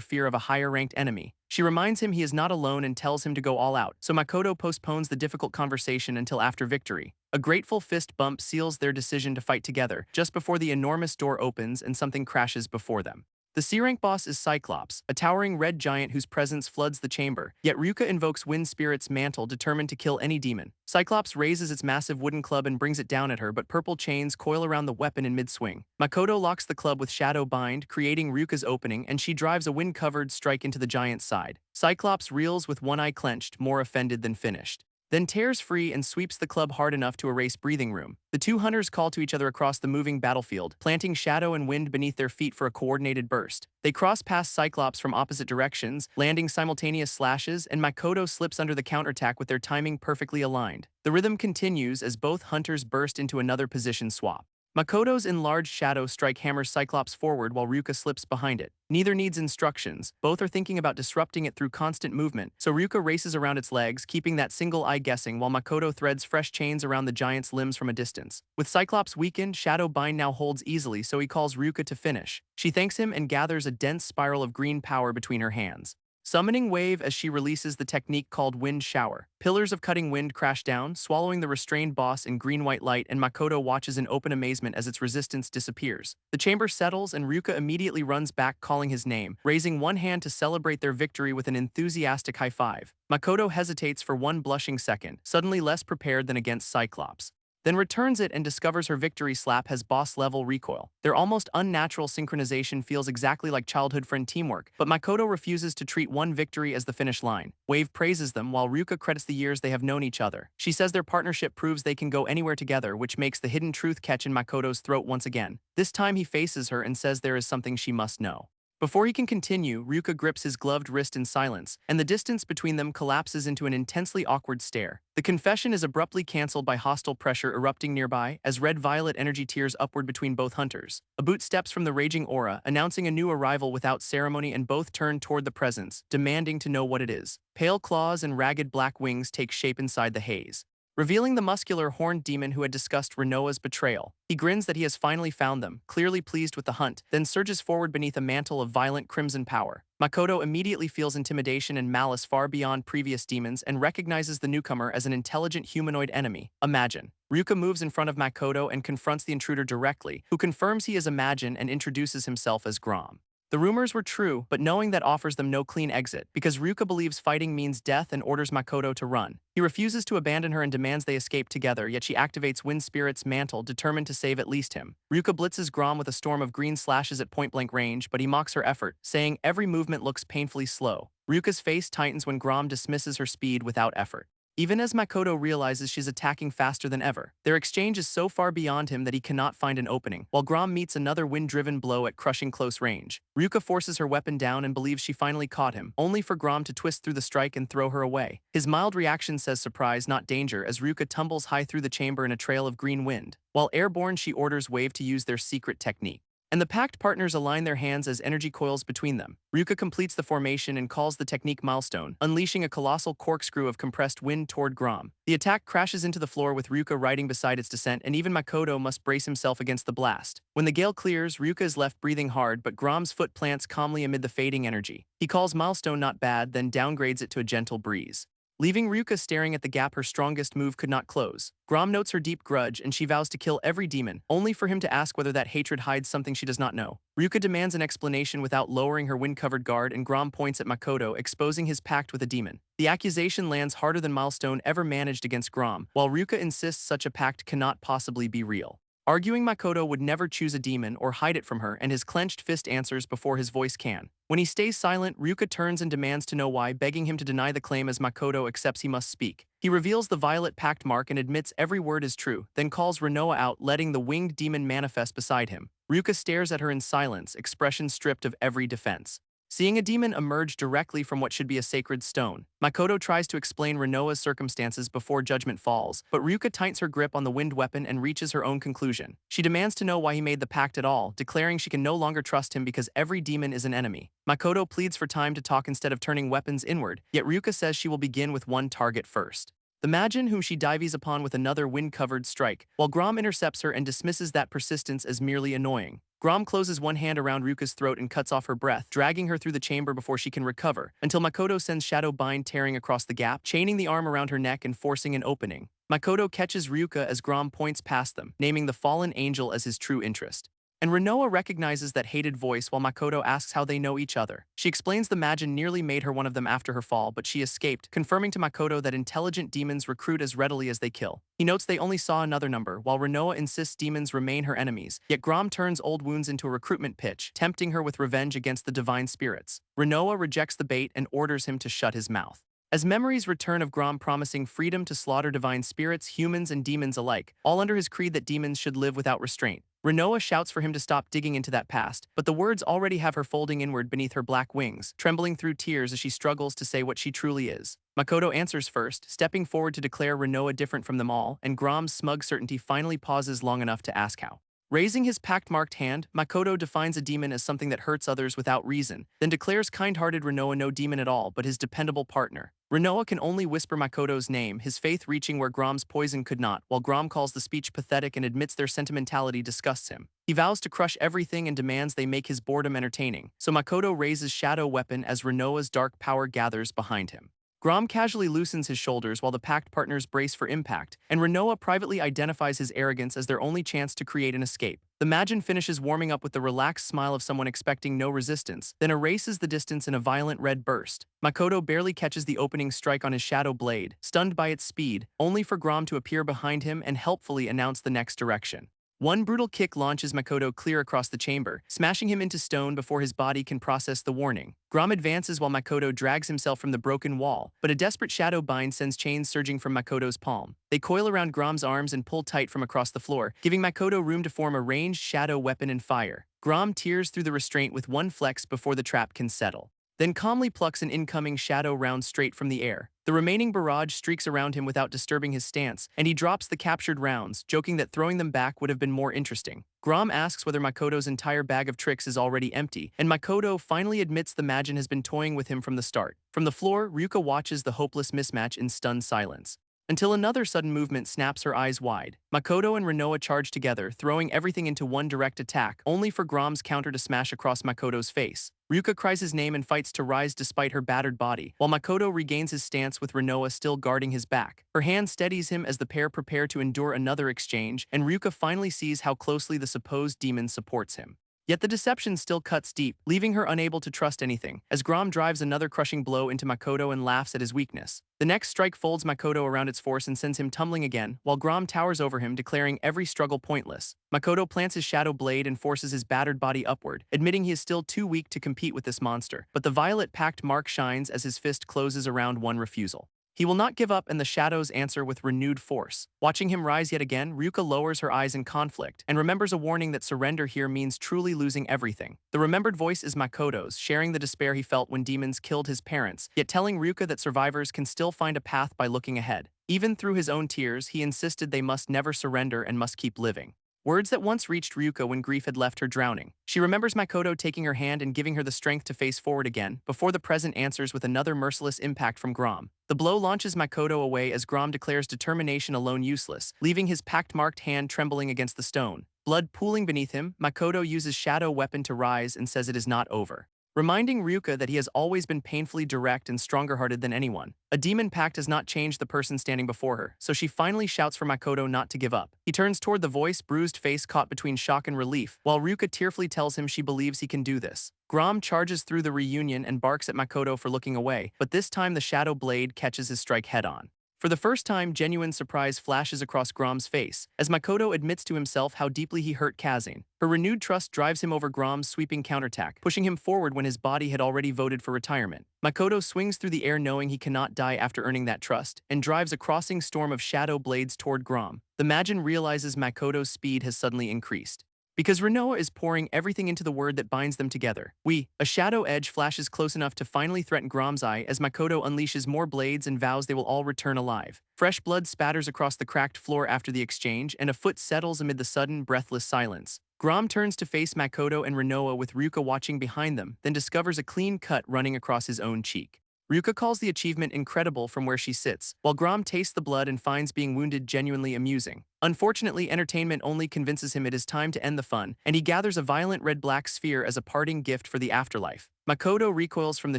fear of a higher-ranked enemy. She reminds him he is not alone and tells him to go all out, so Makoto postpones the difficult conversation until after victory. A grateful fist bump seals their decision to fight together, just before the enormous door opens and something crashes before them. The C-rank boss is Cyclops, a towering red giant whose presence floods the chamber, yet Ryuka invokes Wind Spirit's mantle determined to kill any demon. Cyclops raises its massive wooden club and brings it down at her, but purple chains coil around the weapon in mid-swing. Makoto locks the club with Shadow Bind, creating Ryuka's opening, and she drives a wind-covered strike into the giant's side. Cyclops reels with one eye clenched, more offended than finished. Then tears free and sweeps the club hard enough to erase breathing room. The two hunters call to each other across the moving battlefield, planting shadow and wind beneath their feet for a coordinated burst. They cross past Cyclops from opposite directions, landing simultaneous slashes, and Makoto slips under the counterattack with their timing perfectly aligned. The rhythm continues as both hunters burst into another position swap. Makoto's enlarged shadow strike hammers Cyclops forward while Ryuka slips behind it. Neither needs instructions, both are thinking about disrupting it through constant movement, so Ryuka races around its legs, keeping that single eye guessing while Makoto threads fresh chains around the giant's limbs from a distance. With Cyclops weakened, Shadow Bind now holds easily, so he calls Ryuka to finish. She thanks him and gathers a dense spiral of green power between her hands. Summoning Wave as she releases the technique called Wind Shower. Pillars of cutting wind crash down, swallowing the restrained boss in green-white light, and Makoto watches in open amazement as its resistance disappears. The chamber settles and Ryuka immediately runs back calling his name, raising one hand to celebrate their victory with an enthusiastic high five. Makoto hesitates for one blushing second, suddenly less prepared than against Cyclops. Then returns it and discovers her victory slap has boss-level recoil. Their almost unnatural synchronization feels exactly like childhood friend teamwork, but Makoto refuses to treat one victory as the finish line. Wave praises them while Ryuka credits the years they have known each other. She says their partnership proves they can go anywhere together, which makes the hidden truth catch in Makoto's throat once again. This time he faces her and says there is something she must know. Before he can continue, Ryuka grips his gloved wrist in silence, and the distance between them collapses into an intensely awkward stare. The confession is abruptly cancelled by hostile pressure erupting nearby, as red-violet energy tears upward between both hunters. A boot steps from the raging aura, announcing a new arrival without ceremony, and both turn toward the presence, demanding to know what it is. Pale claws and ragged black wings take shape inside the haze, revealing the muscular horned demon who had discussed Rinoa's betrayal. He grins that he has finally found them, clearly pleased with the hunt, then surges forward beneath a mantle of violent crimson power. Makoto immediately feels intimidation and malice far beyond previous demons and recognizes the newcomer as an intelligent humanoid enemy. Imagine. Ryuka moves in front of Makoto and confronts the intruder directly, who confirms he is Imagine and introduces himself as Grom. The rumors were true, but knowing that offers them no clean exit, because Ryuka believes fighting means death and orders Makoto to run. He refuses to abandon her and demands they escape together, yet she activates Wind Spirit's mantle, determined to save at least him. Ryuka blitzes Grom with a storm of green slashes at point-blank range, but he mocks her effort, saying every movement looks painfully slow. Ryuka's face tightens when Grom dismisses her speed without effort. Even as Makoto realizes she's attacking faster than ever, their exchange is so far beyond him that he cannot find an opening, while Grom meets another wind-driven blow at crushing close range. Ryuka forces her weapon down and believes she finally caught him, only for Grom to twist through the strike and throw her away. His mild reaction says surprise, not danger, as Ryuka tumbles high through the chamber in a trail of green wind. While airborne, she orders Wave to use their secret technique. and the pact partners align their hands as energy coils between them. Ryuka completes the formation and calls the technique milestone, unleashing a colossal corkscrew of compressed wind toward Grom. The attack crashes into the floor with Ryuka riding beside its descent, and even Makoto must brace himself against the blast. When the gale clears, Ryuka is left breathing hard, but Grom's foot plants calmly amid the fading energy. He calls milestone not bad, then downgrades it to a gentle breeze. Leaving Ryuka staring at the gap her strongest move could not close. Grom notes her deep grudge, and she vows to kill every demon, only for him to ask whether that hatred hides something she does not know. Ryuka demands an explanation without lowering her wind-covered guard, and Grom points at Makoto, exposing his pact with a demon. The accusation lands harder than Milestone ever managed against Grom, while Ryuka insists such a pact cannot possibly be real. Arguing Makoto would never choose a demon or hide it from her, and his clenched fist answers before his voice can. When he stays silent, Ryuka turns and demands to know why, begging him to deny the claim as Makoto accepts he must speak. He reveals the violet pact mark and admits every word is true, then calls Renoa out, letting the winged demon manifest beside him. Ryuka stares at her in silence, expression stripped of every defense. Seeing a demon emerge directly from what should be a sacred stone, Makoto tries to explain Renoa's circumstances before judgment falls, but Ryuka tightens her grip on the wind weapon and reaches her own conclusion. She demands to know why he made the pact at all, declaring she can no longer trust him because every demon is an enemy. Makoto pleads for time to talk instead of turning weapons inward, yet Ryuka says she will begin with one target first. The Majin, whom she dives upon with another wind-covered strike, while Grom intercepts her and dismisses that persistence as merely annoying. Grom closes one hand around Ryuka's throat and cuts off her breath, dragging her through the chamber before she can recover, until Makoto sends Shadow Bind tearing across the gap, chaining the arm around her neck and forcing an opening. Makoto catches Ryuka as Grom points past them, naming the fallen angel as his true interest. And Renoa recognizes that hated voice while Makoto asks how they know each other. She explains the Majin nearly made her one of them after her fall, but she escaped, confirming to Makoto that intelligent demons recruit as readily as they kill. He notes they only saw another number, while Renoa insists demons remain her enemies, yet Grom turns old wounds into a recruitment pitch, tempting her with revenge against the divine spirits. Renoa rejects the bait and orders him to shut his mouth. As memories return of Grom promising freedom to slaughter divine spirits, humans and demons alike, all under his creed that demons should live without restraint, Renoa shouts for him to stop digging into that past, but the words already have her folding inward beneath her black wings, trembling through tears as she struggles to say what she truly is. Makoto answers first, stepping forward to declare Renoa different from them all, and Grom's smug certainty finally pauses long enough to ask how. Raising his pact-marked hand, Makoto defines a demon as something that hurts others without reason, then declares kind-hearted Renoa no demon at all but his dependable partner. Renoa can only whisper Makoto's name, his faith reaching where Grom's poison could not, while Grom calls the speech pathetic and admits their sentimentality disgusts him. He vows to crush everything and demands they make his boredom entertaining, so Makoto raises Shadow Weapon as Renoa's dark power gathers behind him. Grom casually loosens his shoulders while the pact partners brace for impact, and Renoa privately identifies his arrogance as their only chance to create an escape. The Majin finishes warming up with the relaxed smile of someone expecting no resistance, then erases the distance in a violent red burst. Makoto barely catches the opening strike on his shadow blade, stunned by its speed, only for Grom to appear behind him and helpfully announce the next direction. One brutal kick launches Makoto clear across the chamber, smashing him into stone before his body can process the warning. Grom advances while Makoto drags himself from the broken wall, but a desperate shadow bind sends chains surging from Makoto's palm. They coil around Grom's arms and pull tight from across the floor, giving Makoto room to form a ranged shadow weapon and fire. Grom tears through the restraint with one flex before the trap can settle, then calmly plucks an incoming shadow round straight from the air. The remaining barrage streaks around him without disturbing his stance, and he drops the captured rounds, joking that throwing them back would have been more interesting. Grom asks whether Makoto's entire bag of tricks is already empty, and Makoto finally admits the Majin has been toying with him from the start. From the floor, Ryuka watches the hopeless mismatch in stunned silence, until another sudden movement snaps her eyes wide. Makoto and Renoa charge together, throwing everything into one direct attack, only for Grom's counter to smash across Makoto's face. Ryuka cries his name and fights to rise despite her battered body, while Makoto regains his stance with Renoa still guarding his back. Her hand steadies him as the pair prepare to endure another exchange, and Ryuka finally sees how closely the supposed demon supports him. Yet the deception still cuts deep, leaving her unable to trust anything, as Grom drives another crushing blow into Makoto and laughs at his weakness. The next strike folds Makoto around its force and sends him tumbling again, while Grom towers over him, declaring every struggle pointless. Makoto plants his shadow blade and forces his battered body upward, admitting he is still too weak to compete with this monster, but the violet pact mark shines as his fist closes around one refusal. He will not give up, and the shadows answer with renewed force. Watching him rise yet again, Ryuka lowers her eyes in conflict and remembers a warning that surrender here means truly losing everything. The remembered voice is Makoto's, sharing the despair he felt when demons killed his parents, yet telling Ryuka that survivors can still find a path by looking ahead. Even through his own tears, he insisted they must never surrender and must keep living. Words that once reached Ryuka when grief had left her drowning. She remembers Makoto taking her hand and giving her the strength to face forward again, before the present answers with another merciless impact from Grom. The blow launches Makoto away as Grom declares determination alone useless, leaving his pact-marked hand trembling against the stone. Blood pooling beneath him, Makoto uses shadow weapon to rise and says it is not over, reminding Ryuka that he has always been painfully direct and stronger-hearted than anyone. A demon pact has not changed the person standing before her, so she finally shouts for Makoto not to give up. He turns toward the voice, bruised face caught between shock and relief, while Ryuka tearfully tells him she believes he can do this. Grom charges through the reunion and barks at Makoto for looking away, but this time the shadow blade catches his strike head-on. For the first time, genuine surprise flashes across Grom's face, as Makoto admits to himself how deeply he hurt Kazane. Her renewed trust drives him over Grom's sweeping counterattack, pushing him forward when his body had already voted for retirement. Makoto swings through the air knowing he cannot die after earning that trust, and drives a crossing storm of shadow blades toward Grom. The Majin realizes Makoto's speed has suddenly increased, because Renoa is pouring everything into the word that binds them together. A shadow edge flashes close enough to finally threaten Grom's eye as Makoto unleashes more blades and vows they will all return alive. Fresh blood spatters across the cracked floor after the exchange, and a foot settles amid the sudden, breathless silence. Grom turns to face Makoto and Renoa with Ryuka watching behind them, then discovers a clean cut running across his own cheek. Ryuka calls the achievement incredible from where she sits, while Grom tastes the blood and finds being wounded genuinely amusing. Unfortunately, entertainment only convinces him it is time to end the fun, and he gathers a violent red-black sphere as a parting gift for the afterlife. Makoto recoils from the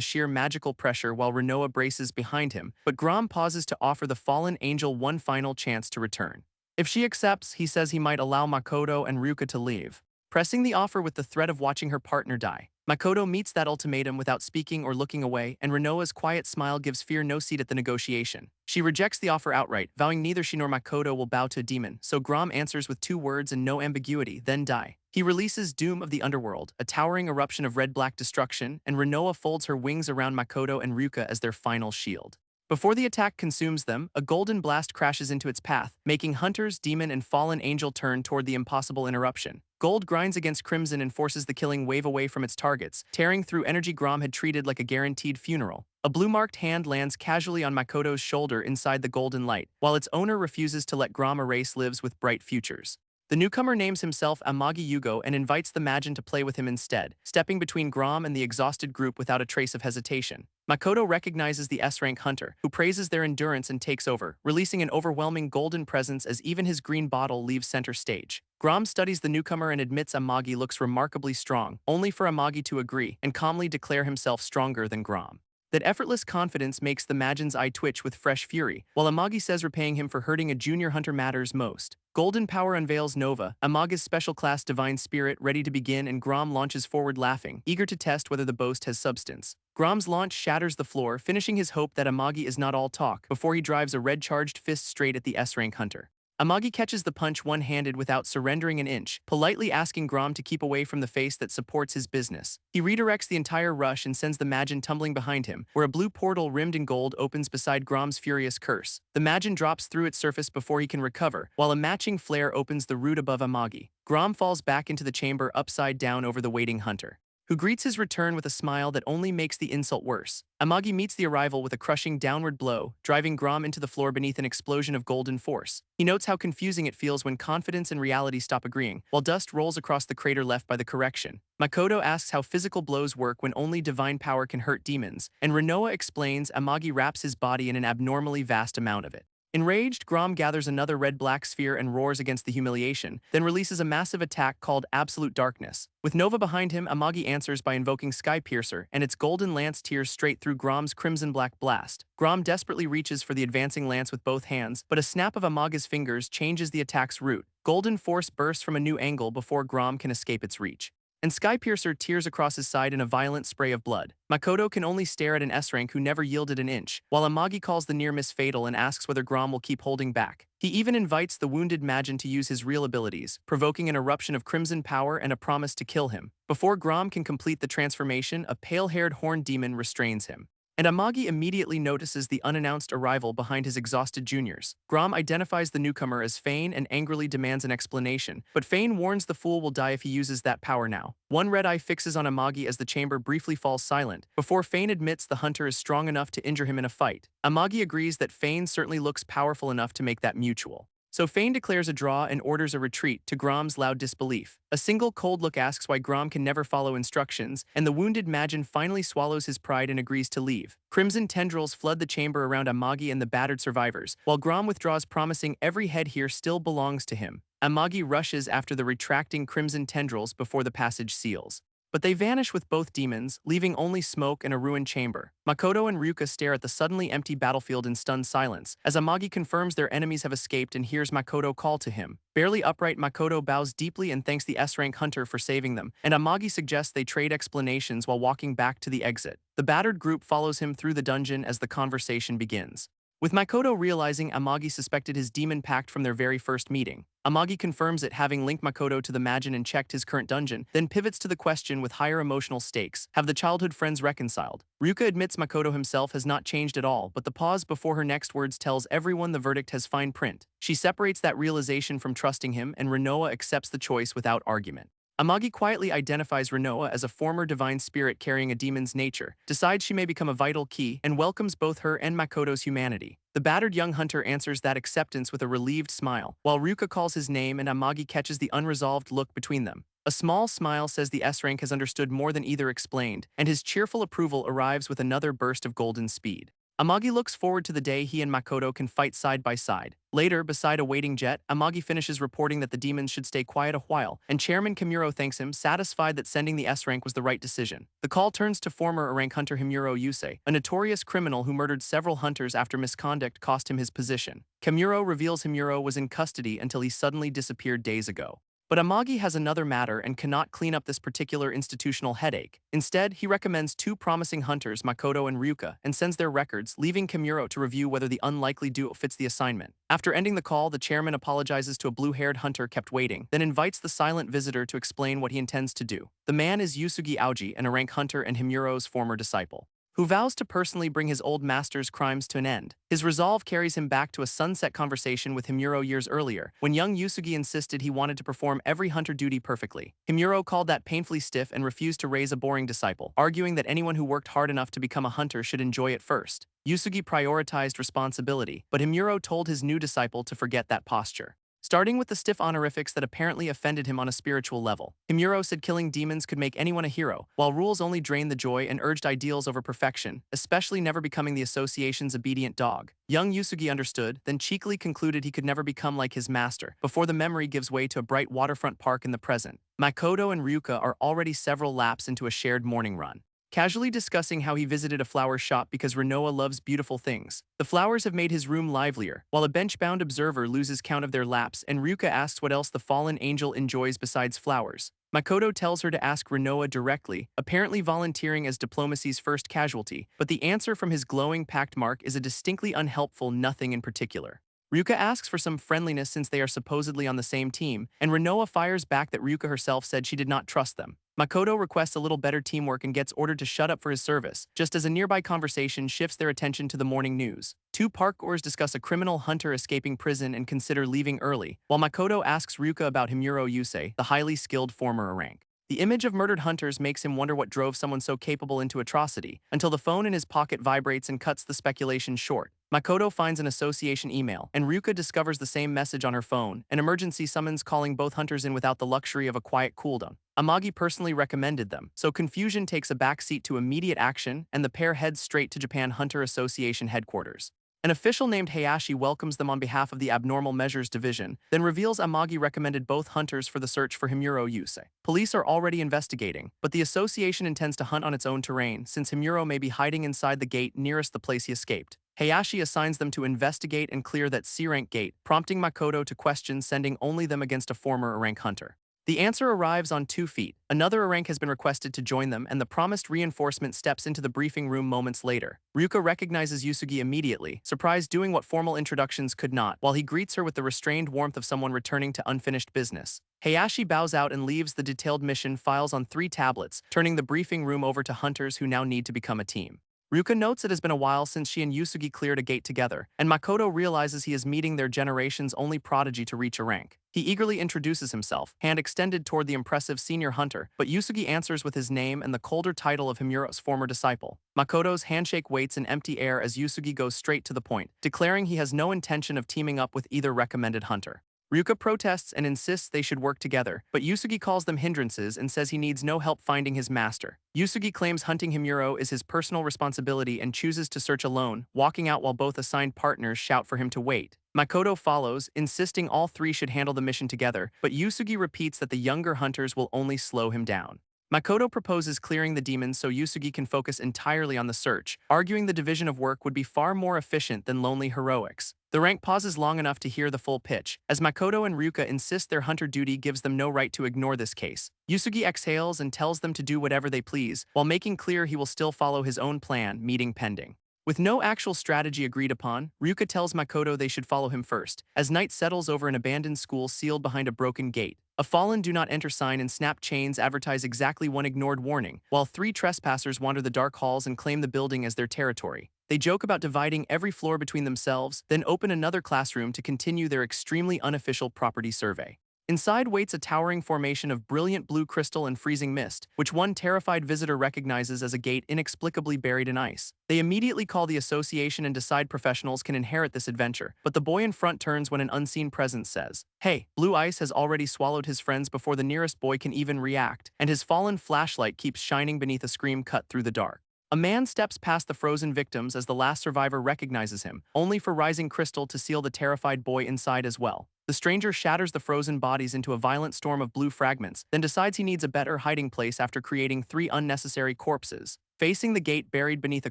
sheer magical pressure while Renoa braces behind him, but Grom pauses to offer the fallen angel one final chance to return. If she accepts, he says he might allow Makoto and Ryuka to leave, pressing the offer with the threat of watching her partner die. Makoto meets that ultimatum without speaking or looking away, and Renoa's quiet smile gives fear no seat at the negotiation. She rejects the offer outright, vowing neither she nor Makoto will bow to a demon, so Grom answers with 2 words and no ambiguity, then die. He releases Doom of the Underworld, a towering eruption of red-black destruction, and Renoa folds her wings around Makoto and Ryuka as their final shield. Before the attack consumes them, a golden blast crashes into its path, making hunters, demon, and fallen angel turn toward the impossible interruption. Gold grinds against Crimson and forces the killing wave away from its targets, tearing through energy Grom had treated like a guaranteed funeral. A blue-marked hand lands casually on Makoto's shoulder inside the golden light, while its owner refuses to let Grom erase lives with bright futures. The newcomer names himself Amagi Yugo and invites the Majin to play with him instead, stepping between Grom and the exhausted group without a trace of hesitation. Makoto recognizes the S-rank hunter, who praises their endurance and takes over, releasing an overwhelming golden presence as even his green bottle leaves center stage. Grom studies the newcomer and admits Amagi looks remarkably strong, only for Amagi to agree and calmly declare himself stronger than Grom. That effortless confidence makes the Majin's eye twitch with fresh fury, while Amagi says repaying him for hurting a junior hunter matters most. Golden Power unveils Nova, Amagi's special class Divine Spirit, ready to begin, and Grom launches forward laughing, eager to test whether the boast has substance. Grom's launch shatters the floor, finishing his hope that Amagi is not all talk, before he drives a red-charged fist straight at the S-rank hunter. Amagi catches the punch one-handed without surrendering an inch, politely asking Grom to keep away from the face that supports his business. He redirects the entire rush and sends the Majin tumbling behind him, where a blue portal rimmed in gold opens beside Grom's furious curse. The Majin drops through its surface before he can recover, while a matching flare opens the root above Amagi. Grom falls back into the chamber upside down over the waiting hunter, who greets his return with a smile that only makes the insult worse. Amagi meets the arrival with a crushing downward blow, driving Grom into the floor beneath an explosion of golden force. He notes how confusing it feels when confidence and reality stop agreeing, while dust rolls across the crater left by the correction. Makoto asks how physical blows work when only divine power can hurt demons, and Renoa explains Amagi wraps his body in an abnormally vast amount of it. Enraged, Grom gathers another red-black sphere and roars against the humiliation, then releases a massive attack called Absolute Darkness. With Nova behind him, Amagi answers by invoking Sky Piercer, and its golden lance tears straight through Grom's crimson-black blast. Grom desperately reaches for the advancing lance with both hands, but a snap of Amagi's fingers changes the attack's route. Golden force bursts from a new angle before Grom can escape its reach, and Sky Piercer tears across his side in a violent spray of blood. Makoto can only stare at an S-rank who never yielded an inch, while Amagi calls the near-miss fatal and asks whether Grom will keep holding back. He even invites the wounded Majin to use his real abilities, provoking an eruption of crimson power and a promise to kill him. Before Grom can complete the transformation, a pale-haired horned demon restrains him, and Amagi immediately notices the unannounced arrival behind his exhausted juniors. Grom identifies the newcomer as Fane and angrily demands an explanation, but Fane warns the fool will die if he uses that power now. One red eye fixes on Amagi as the chamber briefly falls silent, before Fane admits the hunter is strong enough to injure him in a fight. Amagi agrees that Fane certainly looks powerful enough to make that mutual. So Fane declares a draw and orders a retreat to Grom's loud disbelief. A single cold look asks why Grom can never follow instructions, and the wounded Majin finally swallows his pride and agrees to leave. Crimson tendrils flood the chamber around Amagi and the battered survivors, while Grom withdraws, promising every head here still belongs to him. Amagi rushes after the retracting crimson tendrils before the passage seals. But they vanish with both demons, leaving only smoke and a ruined chamber. Makoto and Ryuka stare at the suddenly empty battlefield in stunned silence, as Amagi confirms their enemies have escaped and hears Makoto call to him. Barely upright, Makoto bows deeply and thanks the S-rank hunter for saving them, and Amagi suggests they trade explanations while walking back to the exit. The battered group follows him through the dungeon as the conversation begins. With Makoto realizing Amagi suspected his demon pact from their very first meeting, Amagi confirms it, having linked Makoto to the Majin and checked his current dungeon, then pivots to the question with higher emotional stakes: have the childhood friends reconciled? Ryuka admits Makoto himself has not changed at all, but the pause before her next words tells everyone the verdict has fine print. She separates that realization from trusting him, and Renoa accepts the choice without argument. Amagi quietly identifies Renoa as a former divine spirit carrying a demon's nature, decides she may become a vital key, and welcomes both her and Makoto's humanity. The battered young hunter answers that acceptance with a relieved smile, while Ryuka calls his name and Amagi catches the unresolved look between them. A small smile says the S-rank has understood more than either explained, and his cheerful approval arrives with another burst of golden speed. Amagi looks forward to the day he and Makoto can fight side by side. Later, beside a waiting jet, Amagi finishes reporting that the demons should stay quiet a while, and Chairman Kimuro thanks him, satisfied that sending the S-rank was the right decision. The call turns to former rank hunter Himuro Yusei, a notorious criminal who murdered several hunters after misconduct cost him his position. Kimuro reveals Himuro was in custody until he suddenly disappeared days ago. But Amagi has another matter and cannot clean up this particular institutional headache. Instead, he recommends two promising hunters, Makoto and Ryuka, and sends their records, leaving Kimuro to review whether the unlikely duo fits the assignment. After ending the call, the chairman apologizes to a blue-haired hunter kept waiting, then invites the silent visitor to explain what he intends to do. The man is Yusugi Aoji, an rank hunter and Himuro's former disciple, who vows to personally bring his old master's crimes to an end. His resolve carries him back to a sunset conversation with Himuro years earlier, when young Yusugi insisted he wanted to perform every hunter duty perfectly. Himuro called that painfully stiff and refused to raise a boring disciple, arguing that anyone who worked hard enough to become a hunter should enjoy it first. Yusugi prioritized responsibility, but Himuro told his new disciple to forget that posture. Starting with the stiff honorifics that apparently offended him on a spiritual level. Himuro said killing demons could make anyone a hero, while rules only drained the joy, and urged ideals over perfection, especially never becoming the association's obedient dog. Young Yusugi understood, then cheekily concluded he could never become like his master, before the memory gives way to a bright waterfront park in the present. Makoto and Ryuka are already several laps into a shared morning run, casually discussing how he visited a flower shop because Renoa loves beautiful things. The flowers have made his room livelier, while a bench-bound observer loses count of their laps, and Ryuka asks what else the fallen angel enjoys besides flowers. Makoto tells her to ask Renoa directly, apparently volunteering as diplomacy's first casualty, but the answer from his glowing pact mark is a distinctly unhelpful nothing in particular. Ryuka asks for some friendliness since they are supposedly on the same team, and Renoa fires back that Ryuka herself said she did not trust them. Makoto requests a little better teamwork and gets ordered to shut up for his service, just as a nearby conversation shifts their attention to the morning news. Two parkours discuss a criminal hunter escaping prison and consider leaving early, while Makoto asks Ryuka about Himuro Yusei, the highly skilled former rank. The image of murdered hunters makes him wonder what drove someone so capable into atrocity, until the phone in his pocket vibrates and cuts the speculation short. Makoto finds an association email, and Ryuka discovers the same message on her phone, an emergency summons calling both hunters in without the luxury of a quiet cooldown. Amagi personally recommended them, so confusion takes a backseat to immediate action, and the pair heads straight to Japan Hunter Association headquarters. An official named Hayashi welcomes them on behalf of the Abnormal Measures Division, then reveals Amagi recommended both hunters for the search for Himuro Yusei. Police are already investigating, but the association intends to hunt on its own terrain since Himuro may be hiding inside the gate nearest the place he escaped. Hayashi assigns them to investigate and clear that C-rank gate, prompting Makoto to question sending only them against a former rank hunter. The answer arrives on 2 feet. Another rank has been requested to join them, and the promised reinforcement steps into the briefing room moments later. Ryuka recognizes Yusugi immediately, surprised doing what formal introductions could not, while he greets her with the restrained warmth of someone returning to unfinished business. Hayashi bows out and leaves the detailed mission files on 3 tablets, turning the briefing room over to hunters who now need to become a team. Ryuka notes it has been a while since she and Yusugi cleared a gate together, and Makoto realizes he is meeting their generation's only prodigy to reach a rank. He eagerly introduces himself, hand extended toward the impressive senior hunter, but Yusugi answers with his name and the colder title of Himuro's former disciple. Makoto's handshake waits in empty air as Yusugi goes straight to the point, declaring he has no intention of teaming up with either recommended hunter. Ryuka protests and insists they should work together, but Yusugi calls them hindrances and says he needs no help finding his master. Yusugi claims hunting Himuro is his personal responsibility and chooses to search alone, walking out while both assigned partners shout for him to wait. Makoto follows, insisting all three should handle the mission together, but Yusugi repeats that the younger hunters will only slow him down. Makoto proposes clearing the demons so Yusugi can focus entirely on the search, arguing the division of work would be far more efficient than lonely heroics. The rank pauses long enough to hear the full pitch, as Makoto and Ryuka insist their hunter duty gives them no right to ignore this case. Yusugi exhales and tells them to do whatever they please, while making clear he will still follow his own plan, meeting pending. With no actual strategy agreed upon, Ryuka tells Makoto they should follow him first, as night settles over an abandoned school sealed behind a broken gate. A fallen do not enter sign and snap chains advertise exactly one ignored warning, while three trespassers wander the dark halls and claim the building as their territory. They joke about dividing every floor between themselves, then open another classroom to continue their extremely unofficial property survey. Inside waits a towering formation of brilliant blue crystal and freezing mist, which one terrified visitor recognizes as a gate inexplicably buried in ice. They immediately call the association and decide professionals can inherit this adventure, but the boy in front turns when an unseen presence says, "Hey, blue ice has already swallowed his friends before the nearest boy can even react, and his fallen flashlight keeps shining beneath a scream cut through the dark." A man steps past the frozen victims as the last survivor recognizes him, only for rising crystal to seal the terrified boy inside as well. The stranger shatters the frozen bodies into a violent storm of blue fragments, then decides he needs a better hiding place after creating 3 unnecessary corpses. Facing the gate buried beneath a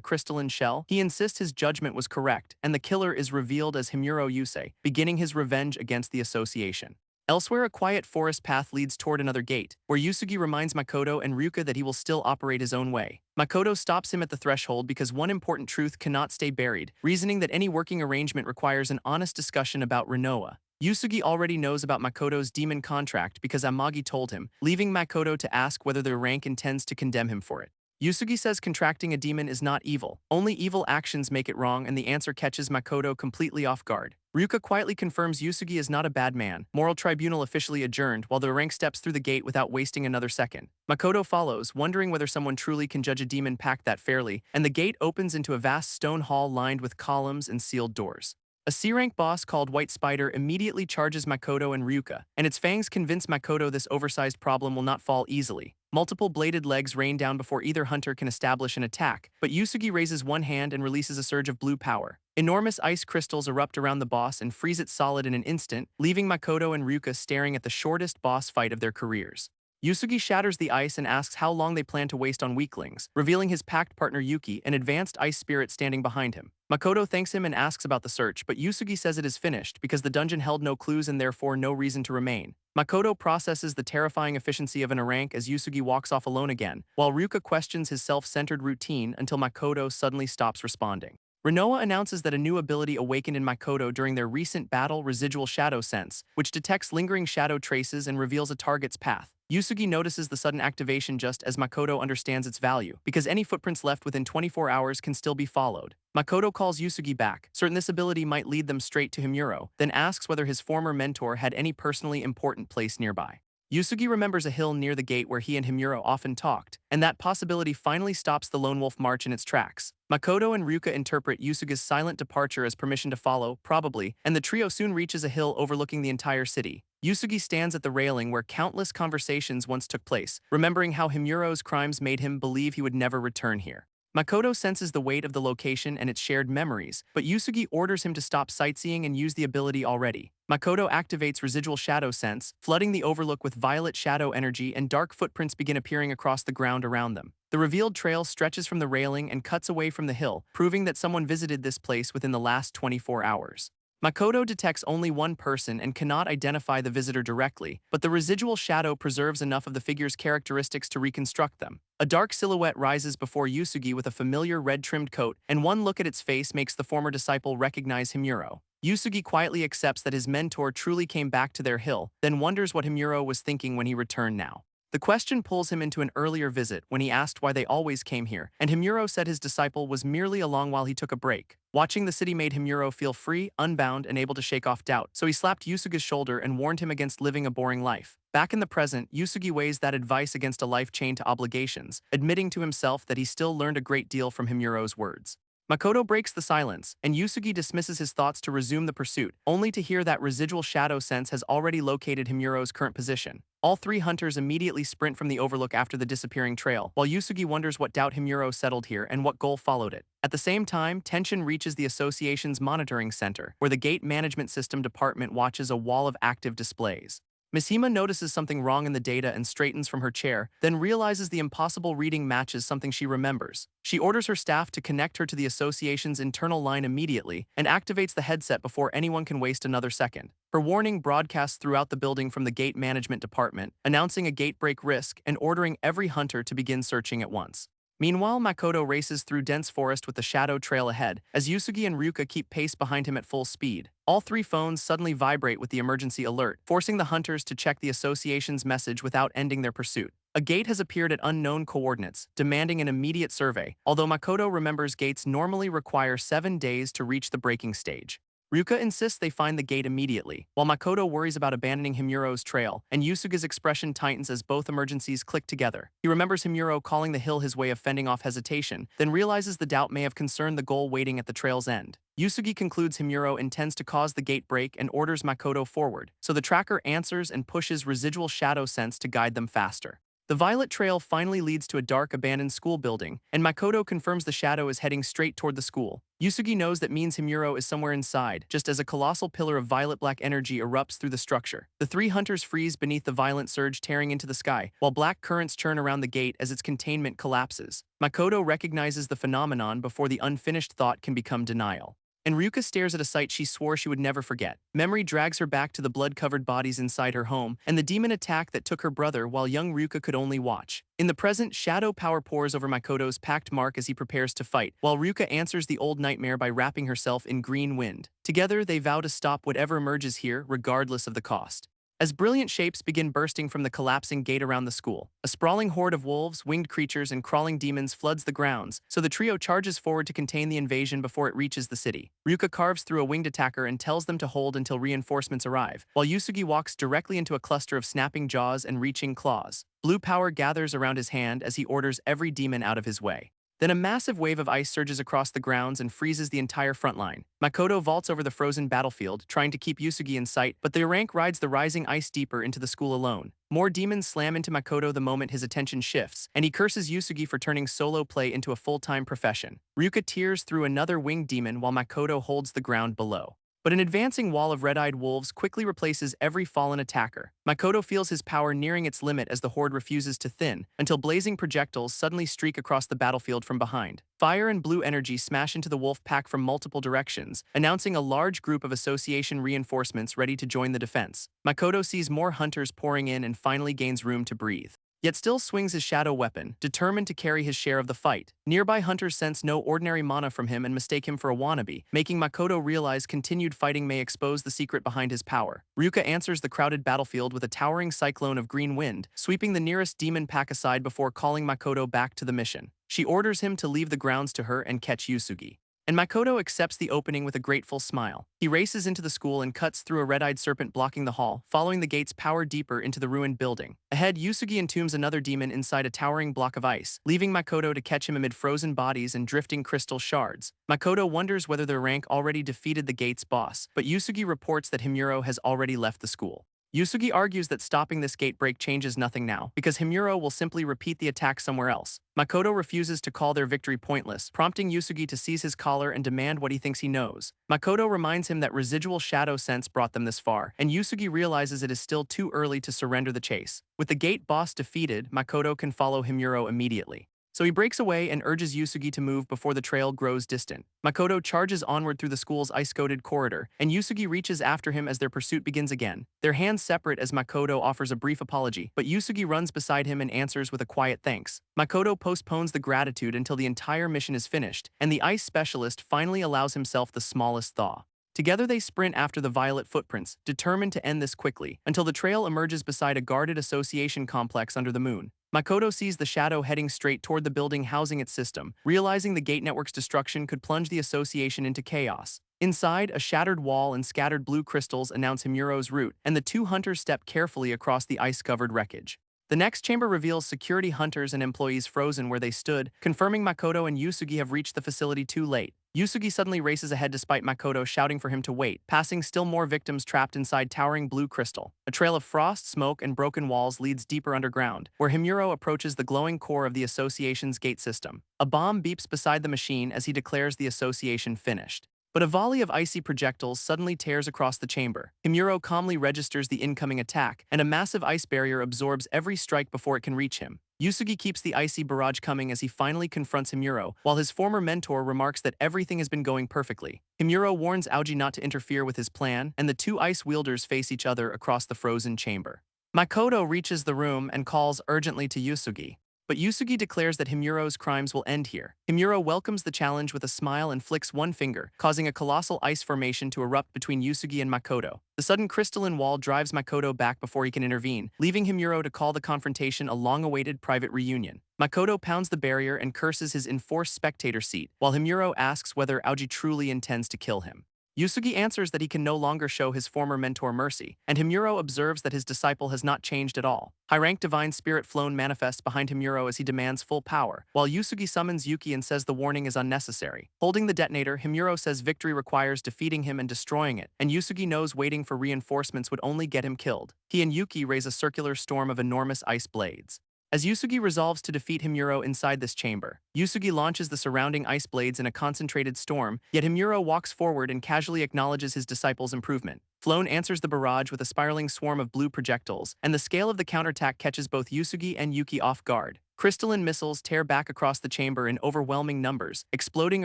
crystalline shell, he insists his judgment was correct, and the killer is revealed as Himuro Yusei, beginning his revenge against the association. Elsewhere, a quiet forest path leads toward another gate, where Yusugi reminds Makoto and Ryuka that he will still operate his own way. Makoto stops him at the threshold because one important truth cannot stay buried, reasoning that any working arrangement requires an honest discussion about Renoa. Yusugi already knows about Makoto's demon contract because Amagi told him, leaving Makoto to ask whether the rank intends to condemn him for it. Yusugi says contracting a demon is not evil, only evil actions make it wrong, and the answer catches Makoto completely off guard. Ryuka quietly confirms Yusugi is not a bad man. Moral tribunal officially adjourned while the rank steps through the gate without wasting another second. Makoto follows, wondering whether someone truly can judge a demon pact that fairly, and the gate opens into a vast stone hall lined with columns and sealed doors. A C-rank boss called White Spider immediately charges Makoto and Ryuka, and its fangs convince Makoto this oversized problem will not fall easily. Multiple bladed legs rain down before either hunter can establish an attack, but Yusugi raises one hand and releases a surge of blue power. Enormous ice crystals erupt around the boss and freeze it solid in an instant, leaving Makoto and Ryuka staring at the shortest boss fight of their careers. Yusugi shatters the ice and asks how long they plan to waste on weaklings, revealing his pact partner Yuki, an advanced ice spirit standing behind him. Makoto thanks him and asks about the search, but Yusugi says it is finished because the dungeon held no clues and therefore no reason to remain. Makoto processes the terrifying efficiency of an rank as Yusugi walks off alone again, while Ryuka questions his self-centered routine until Makoto suddenly stops responding. Renoa announces that a new ability awakened in Makoto during their recent battle, Residual Shadow Sense, which detects lingering shadow traces and reveals a target's path. Yusugi notices the sudden activation just as Makoto understands its value, because any footprints left within 24 hours can still be followed. Makoto calls Yusugi back, certain this ability might lead them straight to Himuro, then asks whether his former mentor had any personally important place nearby. Yusugi remembers a hill near the gate where he and Himuro often talked, and that possibility finally stops the lone wolf march in its tracks. Makoto and Ryuka interpret Yusugi's silent departure as permission to follow, probably, and the trio soon reaches a hill overlooking the entire city. Yusugi stands at the railing where countless conversations once took place, remembering how Himuro's crimes made him believe he would never return here. Makoto senses the weight of the location and its shared memories, but Yusugi orders him to stop sightseeing and use the ability already. Makoto activates Residual Shadow Sense, flooding the overlook with violet shadow energy, and dark footprints begin appearing across the ground around them. The revealed trail stretches from the railing and cuts away from the hill, proving that someone visited this place within the last 24 hours. Makoto detects only one person and cannot identify the visitor directly, but the residual shadow preserves enough of the figure's characteristics to reconstruct them. A dark silhouette rises before Yusugi with a familiar red-trimmed coat, and one look at its face makes the former disciple recognize Himuro. Yusugi quietly accepts that his mentor truly came back to their hill, then wonders what Himuro was thinking when he returned now. The question pulls him into an earlier visit when he asked why they always came here, and Himuro said his disciple was merely along while he took a break. Watching the city made Himuro feel free, unbound, and able to shake off doubt, so he slapped Yusugi's shoulder and warned him against living a boring life. Back in the present, Yusugi weighs that advice against a life chained to obligations, admitting to himself that he still learned a great deal from Himuro's words. Makoto breaks the silence, and Yusugi dismisses his thoughts to resume the pursuit, only to hear that residual shadow sense has already located Himuro's current position. All three hunters immediately sprint from the overlook after the disappearing trail, while Yusugi wonders what doubt Himuro settled here and what goal followed it. At the same time, tension reaches the association's monitoring center, where the gate management system department watches a wall of active displays. Mishima notices something wrong in the data and straightens from her chair, then realizes the impossible reading matches something she remembers. She orders her staff to connect her to the association's internal line immediately and activates the headset before anyone can waste another second. Her warning broadcasts throughout the building from the gate management department, announcing a gate break risk and ordering every hunter to begin searching at once. Meanwhile, Makoto races through dense forest with the shadow trail ahead, as Yusugi and Ryuka keep pace behind him at full speed. All three phones suddenly vibrate with the emergency alert, forcing the hunters to check the association's message without ending their pursuit. A gate has appeared at unknown coordinates, demanding an immediate survey, although Makoto remembers gates normally require 7 days to reach the breaking stage. Ryuka insists they find the gate immediately, while Makoto worries about abandoning Himuro's trail, and Yusugi's expression tightens as both emergencies click together. He remembers Himuro calling the hill his way of fending off hesitation, then realizes the doubt may have concerned the goal waiting at the trail's end. Yusugi concludes Himuro intends to cause the gate break and orders Makoto forward, so the tracker answers and pushes residual shadow sense to guide them faster. The violet trail finally leads to a dark, abandoned school building, and Makoto confirms the shadow is heading straight toward the school. Yusugi knows that means Himuro is somewhere inside, just as a colossal pillar of violet-black energy erupts through the structure. The three hunters freeze beneath the violent surge tearing into the sky, while black currents churn around the gate as its containment collapses. Makoto recognizes the phenomenon before the unfinished thought can become denial. And Ryuka stares at a sight she swore she would never forget. Memory drags her back to the blood-covered bodies inside her home, and the demon attack that took her brother while young Ryuka could only watch. In the present, shadow power pours over Makoto's packed mark as he prepares to fight, while Ryuka answers the old nightmare by wrapping herself in green wind. Together, they vow to stop whatever emerges here, regardless of the cost. As brilliant shapes begin bursting from the collapsing gate around the school, a sprawling horde of wolves, winged creatures, and crawling demons floods the grounds, so the trio charges forward to contain the invasion before it reaches the city. Ryuka carves through a winged attacker and tells them to hold until reinforcements arrive, while Yusugi walks directly into a cluster of snapping jaws and reaching claws. Blue power gathers around his hand as he orders every demon out of his way. Then a massive wave of ice surges across the grounds and freezes the entire front line. Makoto vaults over the frozen battlefield, trying to keep Yusugi in sight, but the rank rides the rising ice deeper into the school alone. More demons slam into Makoto the moment his attention shifts, and he curses Yusugi for turning solo play into a full-time profession. Ryuka tears through another winged demon while Makoto holds the ground below. But an advancing wall of red-eyed wolves quickly replaces every fallen attacker. Makoto feels his power nearing its limit as the horde refuses to thin, until blazing projectiles suddenly streak across the battlefield from behind. Fire and blue energy smash into the wolf pack from multiple directions, announcing a large group of association reinforcements ready to join the defense. Makoto sees more hunters pouring in and finally gains room to breathe, yet still swings his shadow weapon, determined to carry his share of the fight. Nearby hunters sense no ordinary mana from him and mistake him for a wannabe, making Makoto realize continued fighting may expose the secret behind his power. Ryuka answers the crowded battlefield with a towering cyclone of green wind, sweeping the nearest demon pack aside before calling Makoto back to the mission. She orders him to leave the grounds to her and catch Yusugi. And Makoto accepts the opening with a grateful smile. He races into the school and cuts through a red-eyed serpent blocking the hall, following the gate's power deeper into the ruined building. Ahead, Yusugi entombs another demon inside a towering block of ice, leaving Makoto to catch him amid frozen bodies and drifting crystal shards. Makoto wonders whether their rank already defeated the gate's boss, but Yusugi reports that Himuro has already left the school. Yusugi argues that stopping this gate break changes nothing now, because Himuro will simply repeat the attack somewhere else. Makoto refuses to call their victory pointless, prompting Yusugi to seize his collar and demand what he thinks he knows. Makoto reminds him that residual shadow sense brought them this far, and Yusugi realizes it is still too early to surrender the chase. With the gate boss defeated, Makoto can follow Himuro immediately. So he breaks away and urges Yusugi to move before the trail grows distant. Makoto charges onward through the school's ice-coated corridor, and Yusugi reaches after him as their pursuit begins again. Their hands separate as Makoto offers a brief apology, but Yusugi runs beside him and answers with a quiet thanks. Makoto postpones the gratitude until the entire mission is finished, and the ice specialist finally allows himself the smallest thaw. Together they sprint after the violet footprints, determined to end this quickly, until the trail emerges beside a guarded association complex under the moon. Makoto sees the shadow heading straight toward the building housing its system, realizing the gate network's destruction could plunge the association into chaos. Inside, a shattered wall and scattered blue crystals announce Himuro's route, and the two hunters step carefully across the ice-covered wreckage. The next chamber reveals security hunters and employees frozen where they stood, confirming Makoto and Yusugi have reached the facility too late. Yusugi suddenly races ahead despite Makoto shouting for him to wait, passing still more victims trapped inside towering blue crystal. A trail of frost, smoke, and broken walls leads deeper underground, where Himuro approaches the glowing core of the association's gate system. A bomb beeps beside the machine as he declares the association finished. But a volley of icy projectiles suddenly tears across the chamber. Himuro calmly registers the incoming attack, and a massive ice barrier absorbs every strike before it can reach him. Yusugi keeps the icy barrage coming as he finally confronts Himuro, while his former mentor remarks that everything has been going perfectly. Himuro warns Aoji not to interfere with his plan, and the two ice wielders face each other across the frozen chamber. Makoto reaches the room and calls urgently to Yusugi. But Yusugi declares that Himuro's crimes will end here. Himuro welcomes the challenge with a smile and flicks one finger, causing a colossal ice formation to erupt between Yusugi and Makoto. The sudden crystalline wall drives Makoto back before he can intervene, leaving Himuro to call the confrontation a long-awaited private reunion. Makoto pounds the barrier and curses his enforced spectator seat, while Himuro asks whether Aoji truly intends to kill him. Yusugi answers that he can no longer show his former mentor mercy, and Himuro observes that his disciple has not changed at all. High-rank divine spirit Flown manifests behind Himuro as he demands full power, while Yusugi summons Yuki and says the warning is unnecessary. Holding the detonator, Himuro says victory requires defeating him and destroying it, and Yusugi knows waiting for reinforcements would only get him killed. He and Yuki raise a circular storm of enormous ice blades. As Yusugi resolves to defeat Himuro inside this chamber, Yusugi launches the surrounding ice blades in a concentrated storm, yet Himuro walks forward and casually acknowledges his disciple's improvement. Flown answers the barrage with a spiraling swarm of blue projectiles, and the scale of the counterattack catches both Yusugi and Yuki off guard. Crystalline missiles tear back across the chamber in overwhelming numbers, exploding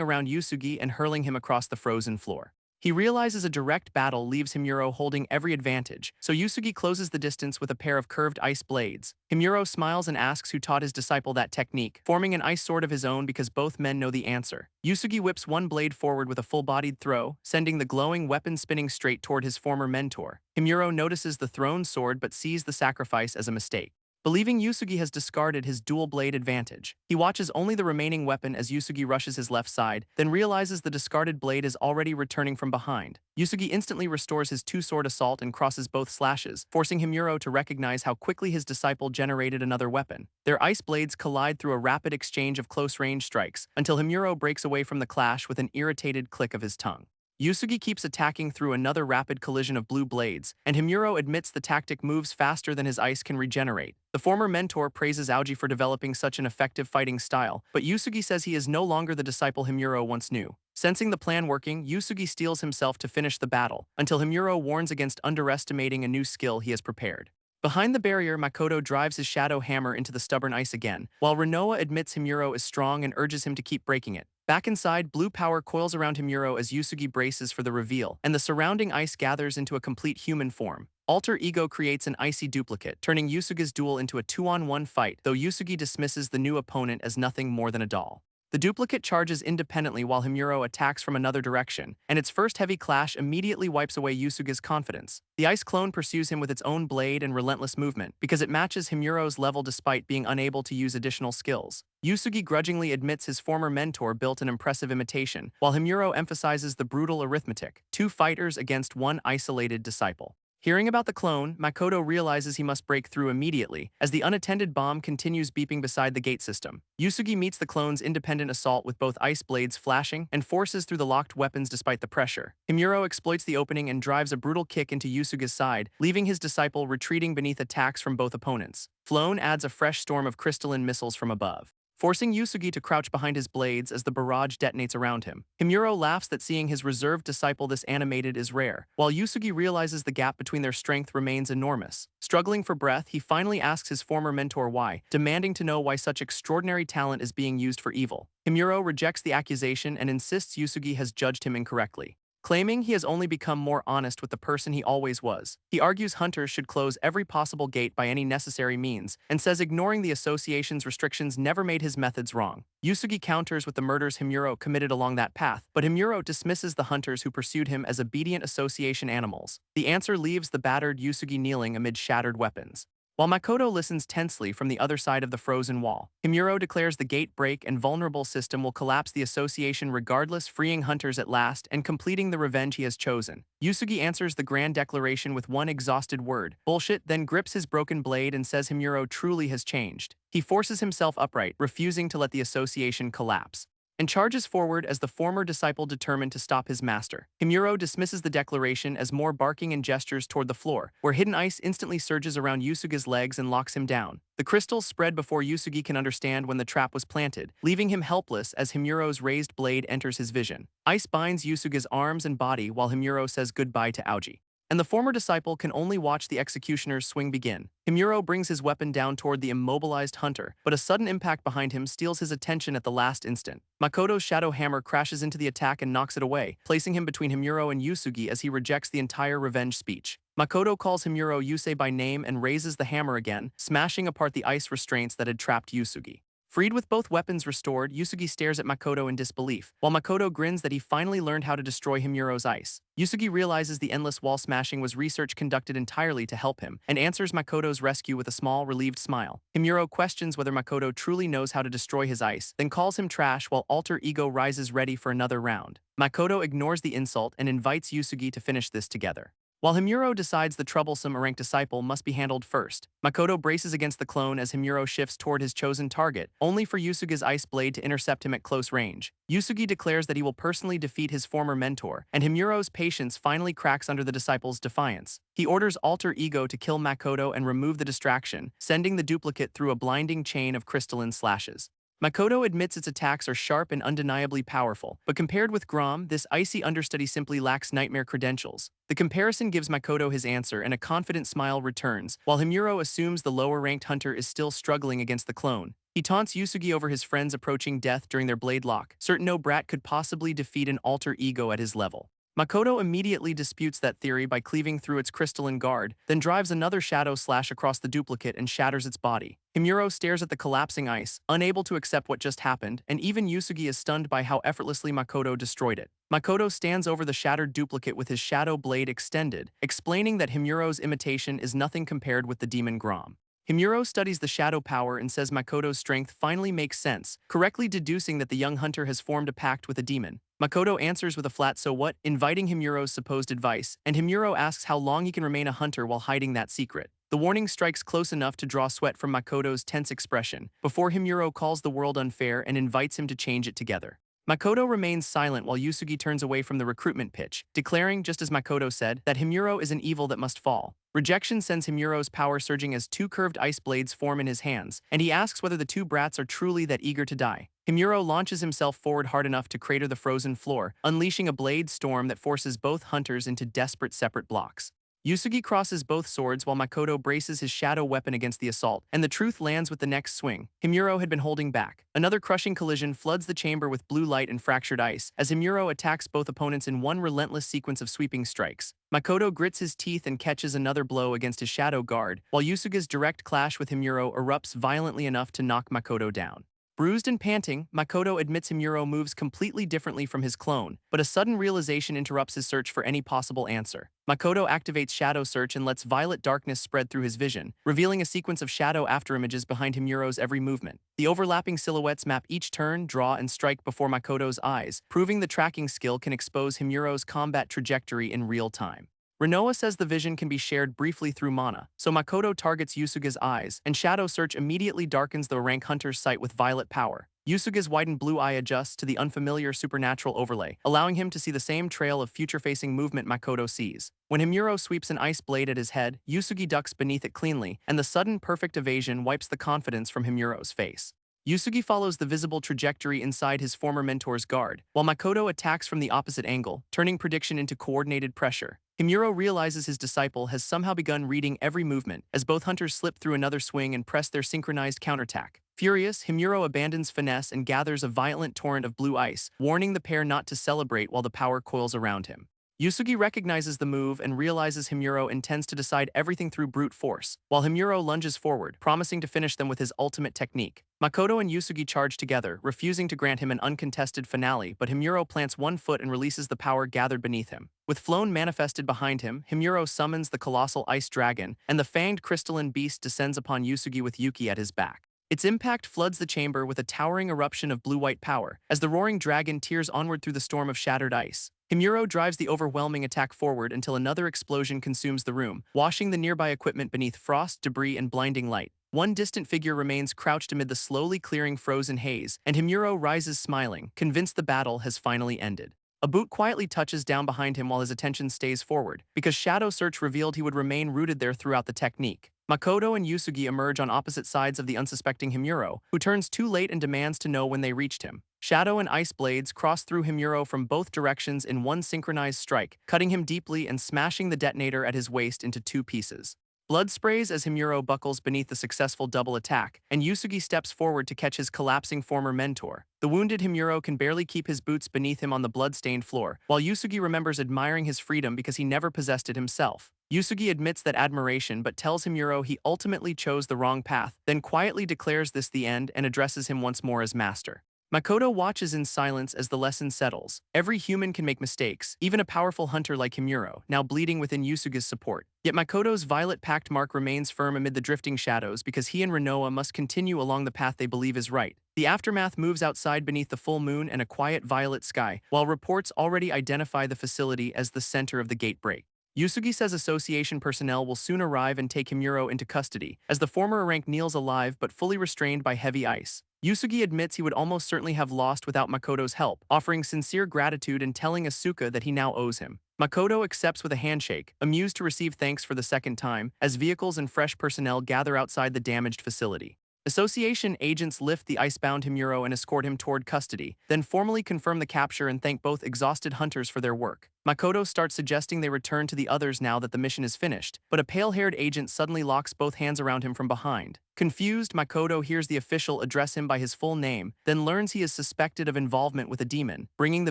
around Yusugi and hurling him across the frozen floor. He realizes a direct battle leaves Himuro holding every advantage, so Yusugi closes the distance with a pair of curved ice blades. Himuro smiles and asks who taught his disciple that technique, forming an ice sword of his own because both men know the answer. Yusugi whips one blade forward with a full-bodied throw, sending the glowing weapon spinning straight toward his former mentor. Himuro notices the thrown sword but sees the sacrifice as a mistake. Believing Yusugi has discarded his dual-blade advantage, he watches only the remaining weapon as Yusugi rushes his left side, then realizes the discarded blade is already returning from behind. Yusugi instantly restores his two-sword assault and crosses both slashes, forcing Himuro to recognize how quickly his disciple generated another weapon. Their ice blades collide through a rapid exchange of close-range strikes, until Himuro breaks away from the clash with an irritated click of his tongue. Yusugi keeps attacking through another rapid collision of blue blades, and Himuro admits the tactic moves faster than his ice can regenerate. The former mentor praises Aoji for developing such an effective fighting style, but Yusugi says he is no longer the disciple Himuro once knew. Sensing the plan working, Yusugi steels himself to finish the battle, until Himuro warns against underestimating a new skill he has prepared. Behind the barrier, Makoto drives his shadow hammer into the stubborn ice again, while Renoa admits Himuro is strong and urges him to keep breaking it. Back inside, blue power coils around Himuro as Yusugi braces for the reveal, and the surrounding ice gathers into a complete human form. Alter Ego creates an icy duplicate, turning Yusugi's duel into a 2-on-1 fight, though Yusugi dismisses the new opponent as nothing more than a doll. The duplicate charges independently while Himuro attacks from another direction, and its first heavy clash immediately wipes away Yusugi's confidence. The ice clone pursues him with its own blade and relentless movement, because it matches Himuro's level despite being unable to use additional skills. Yusugi grudgingly admits his former mentor built an impressive imitation, while Himuro emphasizes the brutal arithmetic, 2 fighters against 1 isolated disciple. Hearing about the clone, Makoto realizes he must break through immediately, as the unattended bomb continues beeping beside the gate system. Yusugi meets the clone's independent assault with both ice blades flashing and forces through the locked weapons despite the pressure. Himuro exploits the opening and drives a brutal kick into Yusugi's side, leaving his disciple retreating beneath attacks from both opponents. Flown adds a fresh storm of crystalline missiles from above, forcing Yusugi to crouch behind his blades as the barrage detonates around him. Himuro laughs that seeing his reserved disciple this animated is rare, while Yusugi realizes the gap between their strength remains enormous. Struggling for breath, he finally asks his former mentor why, demanding to know why such extraordinary talent is being used for evil. Himuro rejects the accusation and insists Yusugi has judged him incorrectly. claiming he has only become more honest with the person he always was. He argues hunters should close every possible gate by any necessary means, and says ignoring the association's restrictions never made his methods wrong. Yusugi counters with the murders Himuro committed along that path, but Himuro dismisses the hunters who pursued him as obedient association animals. The answer leaves the battered Yusugi kneeling amid shattered weapons. While Makoto listens tensely from the other side of the frozen wall, Himuro declares the gate break and vulnerable system will collapse the association regardless, freeing hunters at last and completing the revenge he has chosen. Yusugi answers the grand declaration with one exhausted word, bullshit, then grips his broken blade and says Himuro truly has changed. He forces himself upright, refusing to let the association collapse, and charges forward as the former disciple determined to stop his master. Himuro dismisses the declaration as more barking and gestures toward the floor, where hidden ice instantly surges around Yusugi's legs and locks him down. The crystals spread before Yusugi can understand when the trap was planted, leaving him helpless as Himuro's raised blade enters his vision. Ice binds Yusugi's arms and body while Himuro says goodbye to Aoji, and the former disciple can only watch the executioner's swing begin. Himuro brings his weapon down toward the immobilized hunter, but a sudden impact behind him steals his attention at the last instant. Makoto's shadow hammer crashes into the attack and knocks it away, placing him between Himuro and Yusugi as he rejects the entire revenge speech. Makoto calls Himuro Yusei by name and raises the hammer again, smashing apart the ice restraints that had trapped Yusugi. Freed with both weapons restored, Yusugi stares at Makoto in disbelief, while Makoto grins that he finally learned how to destroy Himuro's ice. Yusugi realizes the endless wall smashing was research conducted entirely to help him, and answers Makoto's rescue with a small, relieved smile. Himuro questions whether Makoto truly knows how to destroy his ice, then calls him trash while alter ego rises ready for another round. Makoto ignores the insult and invites Yusugi to finish this together. While Himuro decides the troublesome errant disciple must be handled first, Makoto braces against the clone as Himuro shifts toward his chosen target, only for Yusugi's ice blade to intercept him at close range. Yusugi declares that he will personally defeat his former mentor, and Himuro's patience finally cracks under the disciple's defiance. He orders alter ego to kill Makoto and remove the distraction, sending the duplicate through a blinding chain of crystalline slashes. Makoto admits its attacks are sharp and undeniably powerful, but compared with Grom, this icy understudy simply lacks nightmare credentials. The comparison gives Makoto his answer and a confident smile returns, while Himuro assumes the lower-ranked hunter is still struggling against the clone. He taunts Yusugi over his friends approaching death during their blade lock, certain no brat could possibly defeat an alter ego at his level. Makoto immediately disputes that theory by cleaving through its crystalline guard, then drives another shadow slash across the duplicate and shatters its body. Himuro stares at the collapsing ice, unable to accept what just happened, and even Yusugi is stunned by how effortlessly Makoto destroyed it. Makoto stands over the shattered duplicate with his shadow blade extended, explaining that Himuro's imitation is nothing compared with the demon Grom. Himuro studies the shadow power and says Makoto's strength finally makes sense, correctly deducing that the young hunter has formed a pact with a demon. Makoto answers with a flat "so what," inviting Himuro's supposed advice, and Himuro asks how long he can remain a hunter while hiding that secret. The warning strikes close enough to draw sweat from Makoto's tense expression, before Himuro calls the world unfair and invites him to change it together. Makoto remains silent while Yusugi turns away from the recruitment pitch, declaring, just as Makoto said, that Himuro is an evil that must fall. Rejection sends Himuro's power surging as two curved ice blades form in his hands, and he asks whether the two brats are truly that eager to die. Himuro launches himself forward hard enough to crater the frozen floor, unleashing a blade storm that forces both hunters into desperate separate blocks. Yusugi crosses both swords while Makoto braces his shadow weapon against the assault, and the truth lands with the next swing. Himuro had been holding back. Another crushing collision floods the chamber with blue light and fractured ice, as Himuro attacks both opponents in one relentless sequence of sweeping strikes. Makoto grits his teeth and catches another blow against his shadow guard, while Yusugi's direct clash with Himuro erupts violently enough to knock Makoto down. Bruised and panting, Makoto admits Himuro moves completely differently from his clone, but a sudden realization interrupts his search for any possible answer. Makoto activates Shadow Search and lets violet darkness spread through his vision, revealing a sequence of shadow afterimages behind Himuro's every movement. The overlapping silhouettes map each turn, draw, and strike before Makoto's eyes, proving the tracking skill can expose Himuro's combat trajectory in real time. Renoa says the vision can be shared briefly through mana, so Makoto targets Yusugi's eyes, and Shadow Search immediately darkens the rank hunter's sight with violet power. Yusugi's widened blue eye adjusts to the unfamiliar supernatural overlay, allowing him to see the same trail of future-facing movement Makoto sees. When Himuro sweeps an ice blade at his head, Yusugi ducks beneath it cleanly, and the sudden perfect evasion wipes the confidence from Himuro's face. Yusugi follows the visible trajectory inside his former mentor's guard, while Makoto attacks from the opposite angle, turning prediction into coordinated pressure. Himuro realizes his disciple has somehow begun reading every movement, as both hunters slip through another swing and press their synchronized counterattack. Furious, Himuro abandons finesse and gathers a violent torrent of blue ice, warning the pair not to celebrate while the power coils around him. Yusugi recognizes the move and realizes Himuro intends to decide everything through brute force, while Himuro lunges forward, promising to finish them with his ultimate technique. Makoto and Yusugi charge together, refusing to grant him an uncontested finale, but Himuro plants one foot and releases the power gathered beneath him. With Flown manifested behind him, Himuro summons the colossal ice dragon, and the fanged crystalline beast descends upon Yusugi with Yuki at his back. Its impact floods the chamber with a towering eruption of blue-white power, as the roaring dragon tears onward through the storm of shattered ice. Himuro drives the overwhelming attack forward until another explosion consumes the room, washing the nearby equipment beneath frost, debris, and blinding light. One distant figure remains crouched amid the slowly clearing frozen haze, and Himuro rises smiling, convinced the battle has finally ended. A boot quietly touches down behind him while his attention stays forward, because Shadow Search revealed he would remain rooted there throughout the technique. Makoto and Yusugi emerge on opposite sides of the unsuspecting Himuro, who turns too late and demands to know when they reached him. Shadow and ice blades cross through Himuro from both directions in one synchronized strike, cutting him deeply and smashing the detonator at his waist into two pieces. Blood sprays as Himuro buckles beneath the successful double attack, and Yusugi steps forward to catch his collapsing former mentor. The wounded Himuro can barely keep his boots beneath him on the blood-stained floor, while Yusugi remembers admiring his freedom because he never possessed it himself. Yusugi admits that admiration but tells Himuro he ultimately chose the wrong path, then quietly declares this the end and addresses him once more as master. Makoto watches in silence as the lesson settles. Every human can make mistakes, even a powerful hunter like Himuro, now bleeding within Yusugi's support. Yet Makoto's violet pact mark remains firm amid the drifting shadows because he and Rinoa must continue along the path they believe is right. The aftermath moves outside beneath the full moon and a quiet violet sky, while reports already identify the facility as the center of the gate break. Yusugi says association personnel will soon arrive and take Himuro into custody, as the former rank kneels alive but fully restrained by heavy ice. Yusugi admits he would almost certainly have lost without Makoto's help, offering sincere gratitude and telling Asuka that he now owes him. Makoto accepts with a handshake, amused to receive thanks for the second time, as vehicles and fresh personnel gather outside the damaged facility. Association agents lift the icebound Himuro and escort him toward custody, then formally confirm the capture and thank both exhausted hunters for their work. Makoto starts suggesting they return to the others now that the mission is finished, but a pale-haired agent suddenly locks both hands around him from behind. Confused, Makoto hears the official address him by his full name, then learns he is suspected of involvement with a demon, bringing the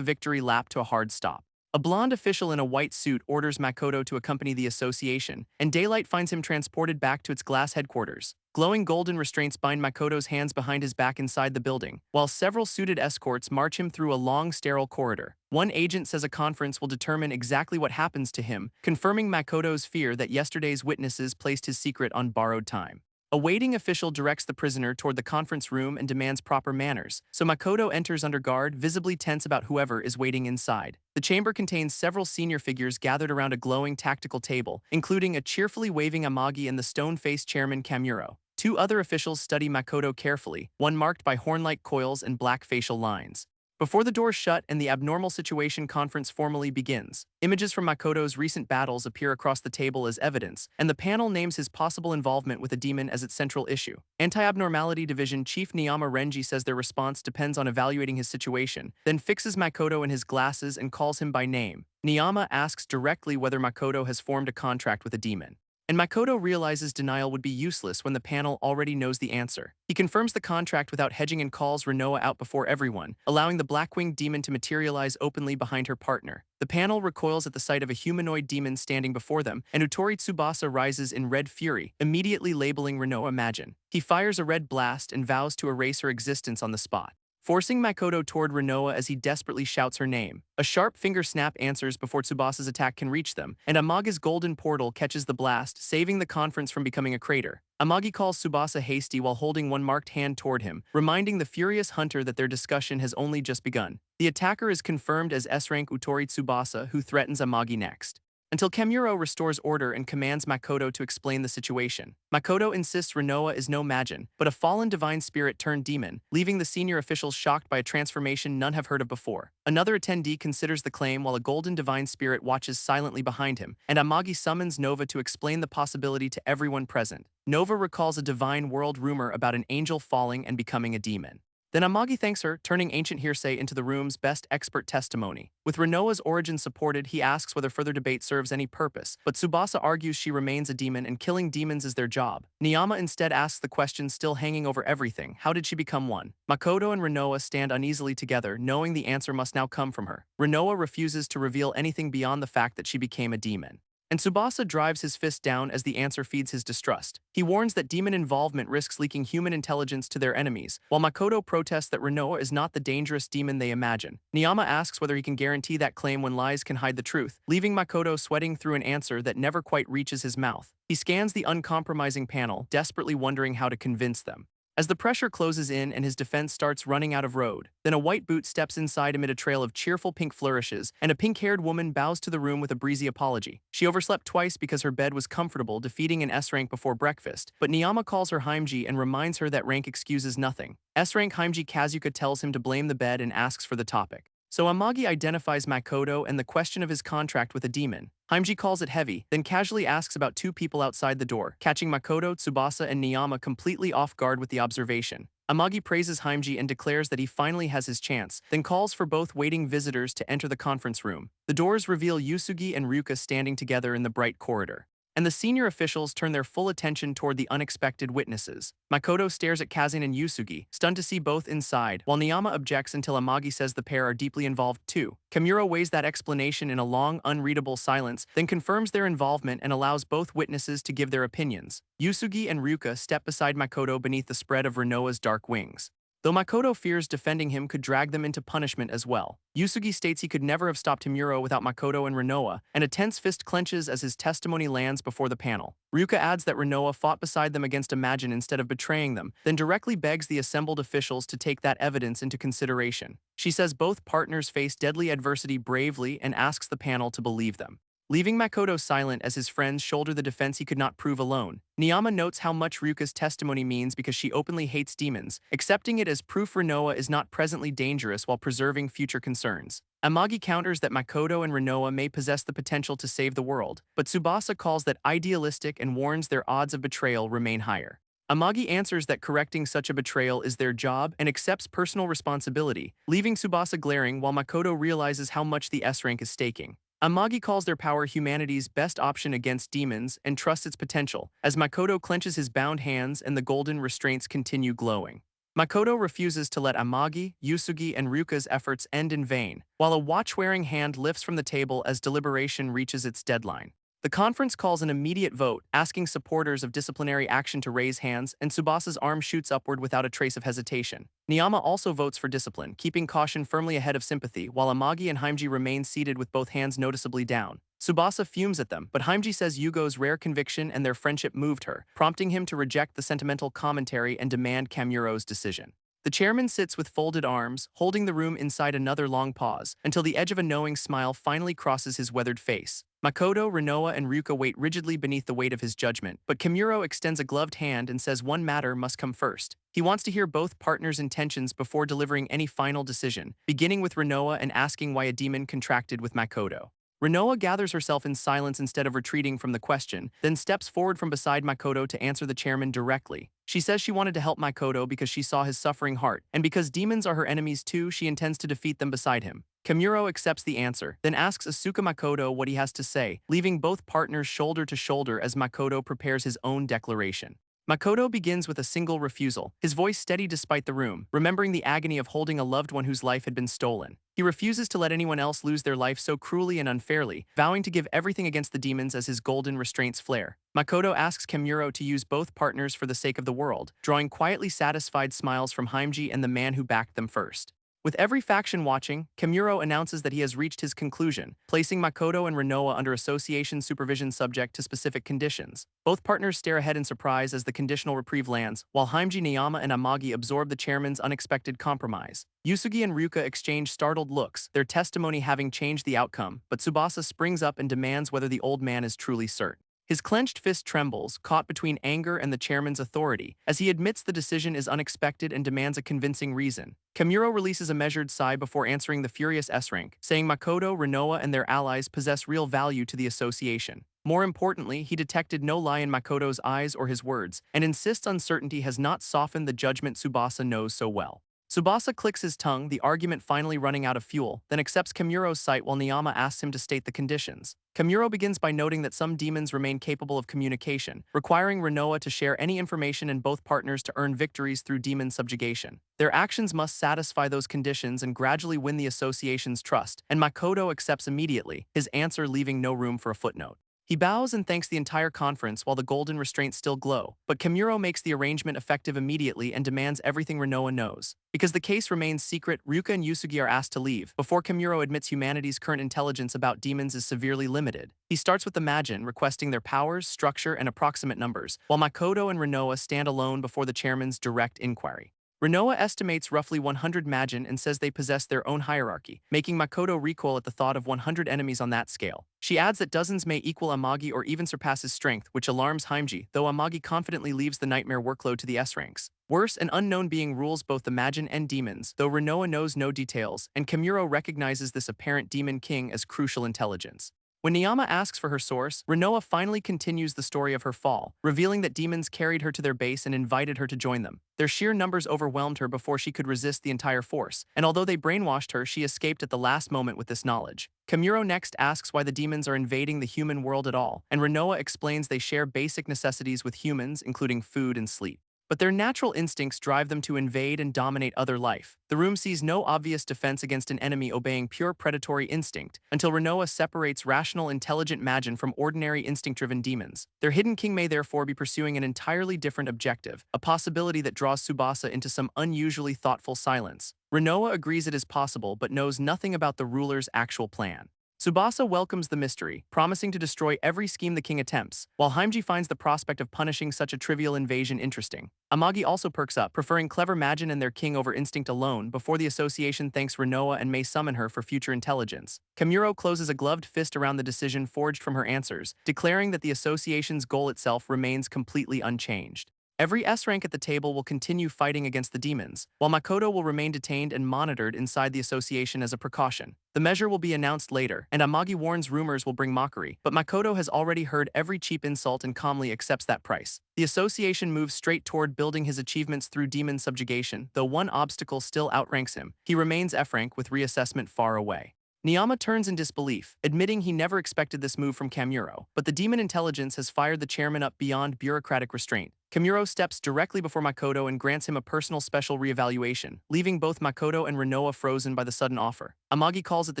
victory lap to a hard stop. A blonde official in a white suit orders Makoto to accompany the association, and Daylight finds him transported back to its glass headquarters. Glowing golden restraints bind Makoto's hands behind his back inside the building, while several suited escorts march him through a long, sterile corridor. One agent says a conference will determine exactly what happens to him, confirming Makoto's fear that yesterday's witnesses placed his secret on borrowed time. A waiting official directs the prisoner toward the conference room and demands proper manners, so Makoto enters under guard, visibly tense about whoever is waiting inside. The chamber contains several senior figures gathered around a glowing tactical table, including a cheerfully waving Amagi and the stone-faced chairman Kamuro. Two other officials study Makoto carefully, one marked by horn-like coils and black facial lines. Before the doors shut and the abnormal situation conference formally begins, images from Makoto's recent battles appear across the table as evidence, and the panel names his possible involvement with a demon as its central issue. Anti-Abnormality Division Chief Niyama Renji says their response depends on evaluating his situation, then fixes Makoto in his glasses and calls him by name. Niyama asks directly whether Makoto has formed a contract with a demon. And Makoto realizes denial would be useless when the panel already knows the answer. He confirms the contract without hedging and calls Rinoa out before everyone, allowing the black-winged demon to materialize openly behind her partner. The panel recoils at the sight of a humanoid demon standing before them, and Utori Tsubasa rises in red fury, immediately labeling Rinoa Majin. He fires a red blast and vows to erase her existence on the spot, forcing Makoto toward Rinoa as he desperately shouts her name. A sharp finger snap answers before Tsubasa's attack can reach them, and Amaga's golden portal catches the blast, saving the conference from becoming a crater. Amagi calls Tsubasa hasty while holding one marked hand toward him, reminding the furious hunter that their discussion has only just begun. The attacker is confirmed as S-rank Utori Tsubasa, who threatens Amagi next, until Kamuro restores order and commands Makoto to explain the situation. Makoto insists Rinoa is no Majin, but a fallen divine spirit turned demon, leaving the senior officials shocked by a transformation none have heard of before. Another attendee considers the claim while a golden divine spirit watches silently behind him, and Amagi summons Nova to explain the possibility to everyone present. Nova recalls a divine world rumor about an angel falling and becoming a demon. Then Amagi thanks her, turning ancient hearsay into the room's best expert testimony. With Renoa's origin supported, he asks whether further debate serves any purpose, but Tsubasa argues she remains a demon and killing demons is their job. Niyama instead asks the question still hanging over everything: how did she become one? Makoto and Renoa stand uneasily together, knowing the answer must now come from her. Renoa refuses to reveal anything beyond the fact that she became a demon. And Tsubasa drives his fist down as the answer feeds his distrust. He warns that demon involvement risks leaking human intelligence to their enemies, while Makoto protests that Renoa is not the dangerous demon they imagine. Niyama asks whether he can guarantee that claim when lies can hide the truth, leaving Makoto sweating through an answer that never quite reaches his mouth. He scans the uncompromising panel, desperately wondering how to convince them. As the pressure closes in and his defense starts running out of road, then a white boot steps inside amid a trail of cheerful pink flourishes, and a pink-haired woman bows to the room with a breezy apology. She overslept twice because her bed was comfortable, defeating an S-rank before breakfast, but Niyama calls her Haimji and reminds her that rank excuses nothing. S-rank Haimji Kazuka tells him to blame the bed and asks for the topic. So Amagi identifies Makoto and the question of his contract with a demon. Haimji calls it heavy, then casually asks about two people outside the door, catching Makoto, Tsubasa, and Niyama completely off guard with the observation. Amagi praises Haimji and declares that he finally has his chance, then calls for both waiting visitors to enter the conference room. The doors reveal Yusugi and Ryuka standing together in the bright corridor, and the senior officials turn their full attention toward the unexpected witnesses. Makoto stares at Kazin and Yusugi, stunned to see both inside, while Niyama objects until Amagi says the pair are deeply involved too. Kamuro weighs that explanation in a long, unreadable silence, then confirms their involvement and allows both witnesses to give their opinions. Yusugi and Ryuka step beside Makoto beneath the spread of Renoa's dark wings. Though Makoto fears defending him could drag them into punishment as well. Yusugi states he could never have stopped Himuro without Makoto and Renoa, and a tense fist clenches as his testimony lands before the panel. Ryuka adds that Renoa fought beside them against Imagine instead of betraying them, then directly begs the assembled officials to take that evidence into consideration. She says both partners face deadly adversity bravely and asks the panel to believe them. Leaving Makoto silent as his friends shoulder the defense he could not prove alone, Niyama notes how much Ryuka's testimony means because she openly hates demons, accepting it as proof Renoa is not presently dangerous while preserving future concerns. Amagi counters that Makoto and Renoa may possess the potential to save the world, but Tsubasa calls that idealistic and warns their odds of betrayal remain higher. Amagi answers that correcting such a betrayal is their job and accepts personal responsibility, leaving Tsubasa glaring while Makoto realizes how much the S-rank is staking. Amagi calls their power humanity's best option against demons and trusts its potential, as Makoto clenches his bound hands and the golden restraints continue glowing. Makoto refuses to let Amagi, Yusugi, and Ryuka's efforts end in vain, while a watch-wearing hand lifts from the table as deliberation reaches its deadline. The conference calls an immediate vote, asking supporters of disciplinary action to raise hands, and Tsubasa's arm shoots upward without a trace of hesitation. Niyama also votes for discipline, keeping caution firmly ahead of sympathy, while Amagi and Haimji remain seated with both hands noticeably down. Tsubasa fumes at them, but Haimji says Yugo's rare conviction and their friendship moved her, prompting him to reject the sentimental commentary and demand Kamuro's decision. The chairman sits with folded arms, holding the room inside another long pause, until the edge of a knowing smile finally crosses his weathered face. Makoto, Renoa, and Ryuka wait rigidly beneath the weight of his judgment, but Kamuro extends a gloved hand and says one matter must come first. He wants to hear both partners' intentions before delivering any final decision, beginning with Renoa and asking why a demon contracted with Makoto. Renoa gathers herself in silence instead of retreating from the question, then steps forward from beside Makoto to answer the chairman directly. She says she wanted to help Makoto because she saw his suffering heart, and because demons are her enemies too, she intends to defeat them beside him. Kamuro accepts the answer, then asks Asuka Makoto what he has to say, leaving both partners shoulder to shoulder as Makoto prepares his own declaration. Makoto begins with a single refusal, his voice steady despite the room, remembering the agony of holding a loved one whose life had been stolen. He refuses to let anyone else lose their life so cruelly and unfairly, vowing to give everything against the demons as his golden restraints flare. Makoto asks Kamuro to use both partners for the sake of the world, drawing quietly satisfied smiles from Haimji and the man who backed them first. With every faction watching, Kamuro announces that he has reached his conclusion, placing Makoto and Renoa under association supervision subject to specific conditions. Both partners stare ahead in surprise as the conditional reprieve lands, while Haimji, Niyama, and Amagi absorb the chairman's unexpected compromise. Yusugi and Ryuka exchange startled looks, their testimony having changed the outcome, but Tsubasa springs up and demands whether the old man is truly certain. His clenched fist trembles, caught between anger and the chairman's authority, as he admits the decision is unexpected and demands a convincing reason. Kamuro releases a measured sigh before answering the furious S-rank, saying Makoto, Renoa, and their allies possess real value to the association. More importantly, he detected no lie in Makoto's eyes or his words, and insists uncertainty has not softened the judgment Tsubasa knows so well. Tsubasa clicks his tongue, the argument finally running out of fuel, then accepts Kamuro's sight while Niyama asks him to state the conditions. Kamuro begins by noting that some demons remain capable of communication, requiring Renoa to share any information in both partners to earn victories through demon subjugation. Their actions must satisfy those conditions and gradually win the association's trust, and Makoto accepts immediately, his answer leaving no room for a footnote. He bows and thanks the entire conference while the golden restraints still glow, but Kamuro makes the arrangement effective immediately and demands everything Renoa knows. Because the case remains secret, Ryuka and Yusugi are asked to leave, before Kamuro admits humanity's current intelligence about demons is severely limited. He starts with the Majin, requesting their powers, structure, and approximate numbers, while Makoto and Renoa stand alone before the chairman's direct inquiry. Renoa estimates roughly 100 Majin and says they possess their own hierarchy, making Makoto recoil at the thought of 100 enemies on that scale. She adds that dozens may equal Amagi or even surpass his strength, which alarms Haimji, though Amagi confidently leaves the nightmare workload to the S ranks. Worse, an unknown being rules both the Majin and demons, though Renoa knows no details, and Kamuro recognizes this apparent demon king as crucial intelligence. When Niyama asks for her source, Renoa finally continues the story of her fall, revealing that demons carried her to their base and invited her to join them. Their sheer numbers overwhelmed her before she could resist the entire force, and although they brainwashed her, she escaped at the last moment with this knowledge. Kamuro next asks why the demons are invading the human world at all, and Renoa explains they share basic necessities with humans, including food and sleep. But their natural instincts drive them to invade and dominate other life. The room sees no obvious defense against an enemy obeying pure predatory instinct, until Renoa separates rational, intelligent Majin from ordinary instinct-driven demons. Their hidden king may therefore be pursuing an entirely different objective, a possibility that draws Tsubasa into some unusually thoughtful silence. Renoa agrees it is possible but knows nothing about the ruler's actual plan. Tsubasa welcomes the mystery, promising to destroy every scheme the king attempts, while Haimji finds the prospect of punishing such a trivial invasion interesting. Amagi also perks up, preferring clever Majin and their king over instinct alone, before the association thanks Renoa and may summon her for future intelligence. Kamuro closes a gloved fist around the decision forged from her answers, declaring that the association's goal itself remains completely unchanged. Every S rank at the table will continue fighting against the demons, while Makoto will remain detained and monitored inside the association as a precaution. The measure will be announced later, and Amagi warns rumors will bring mockery, but Makoto has already heard every cheap insult and calmly accepts that price. The association moves straight toward building his achievements through demon subjugation, though one obstacle still outranks him. He remains F rank with reassessment far away. Niyama turns in disbelief, admitting he never expected this move from Kamuro, but the demon intelligence has fired the chairman up beyond bureaucratic restraint. Kamuro steps directly before Makoto and grants him a personal special reevaluation, leaving both Makoto and Renoa frozen by the sudden offer. Amagi calls it the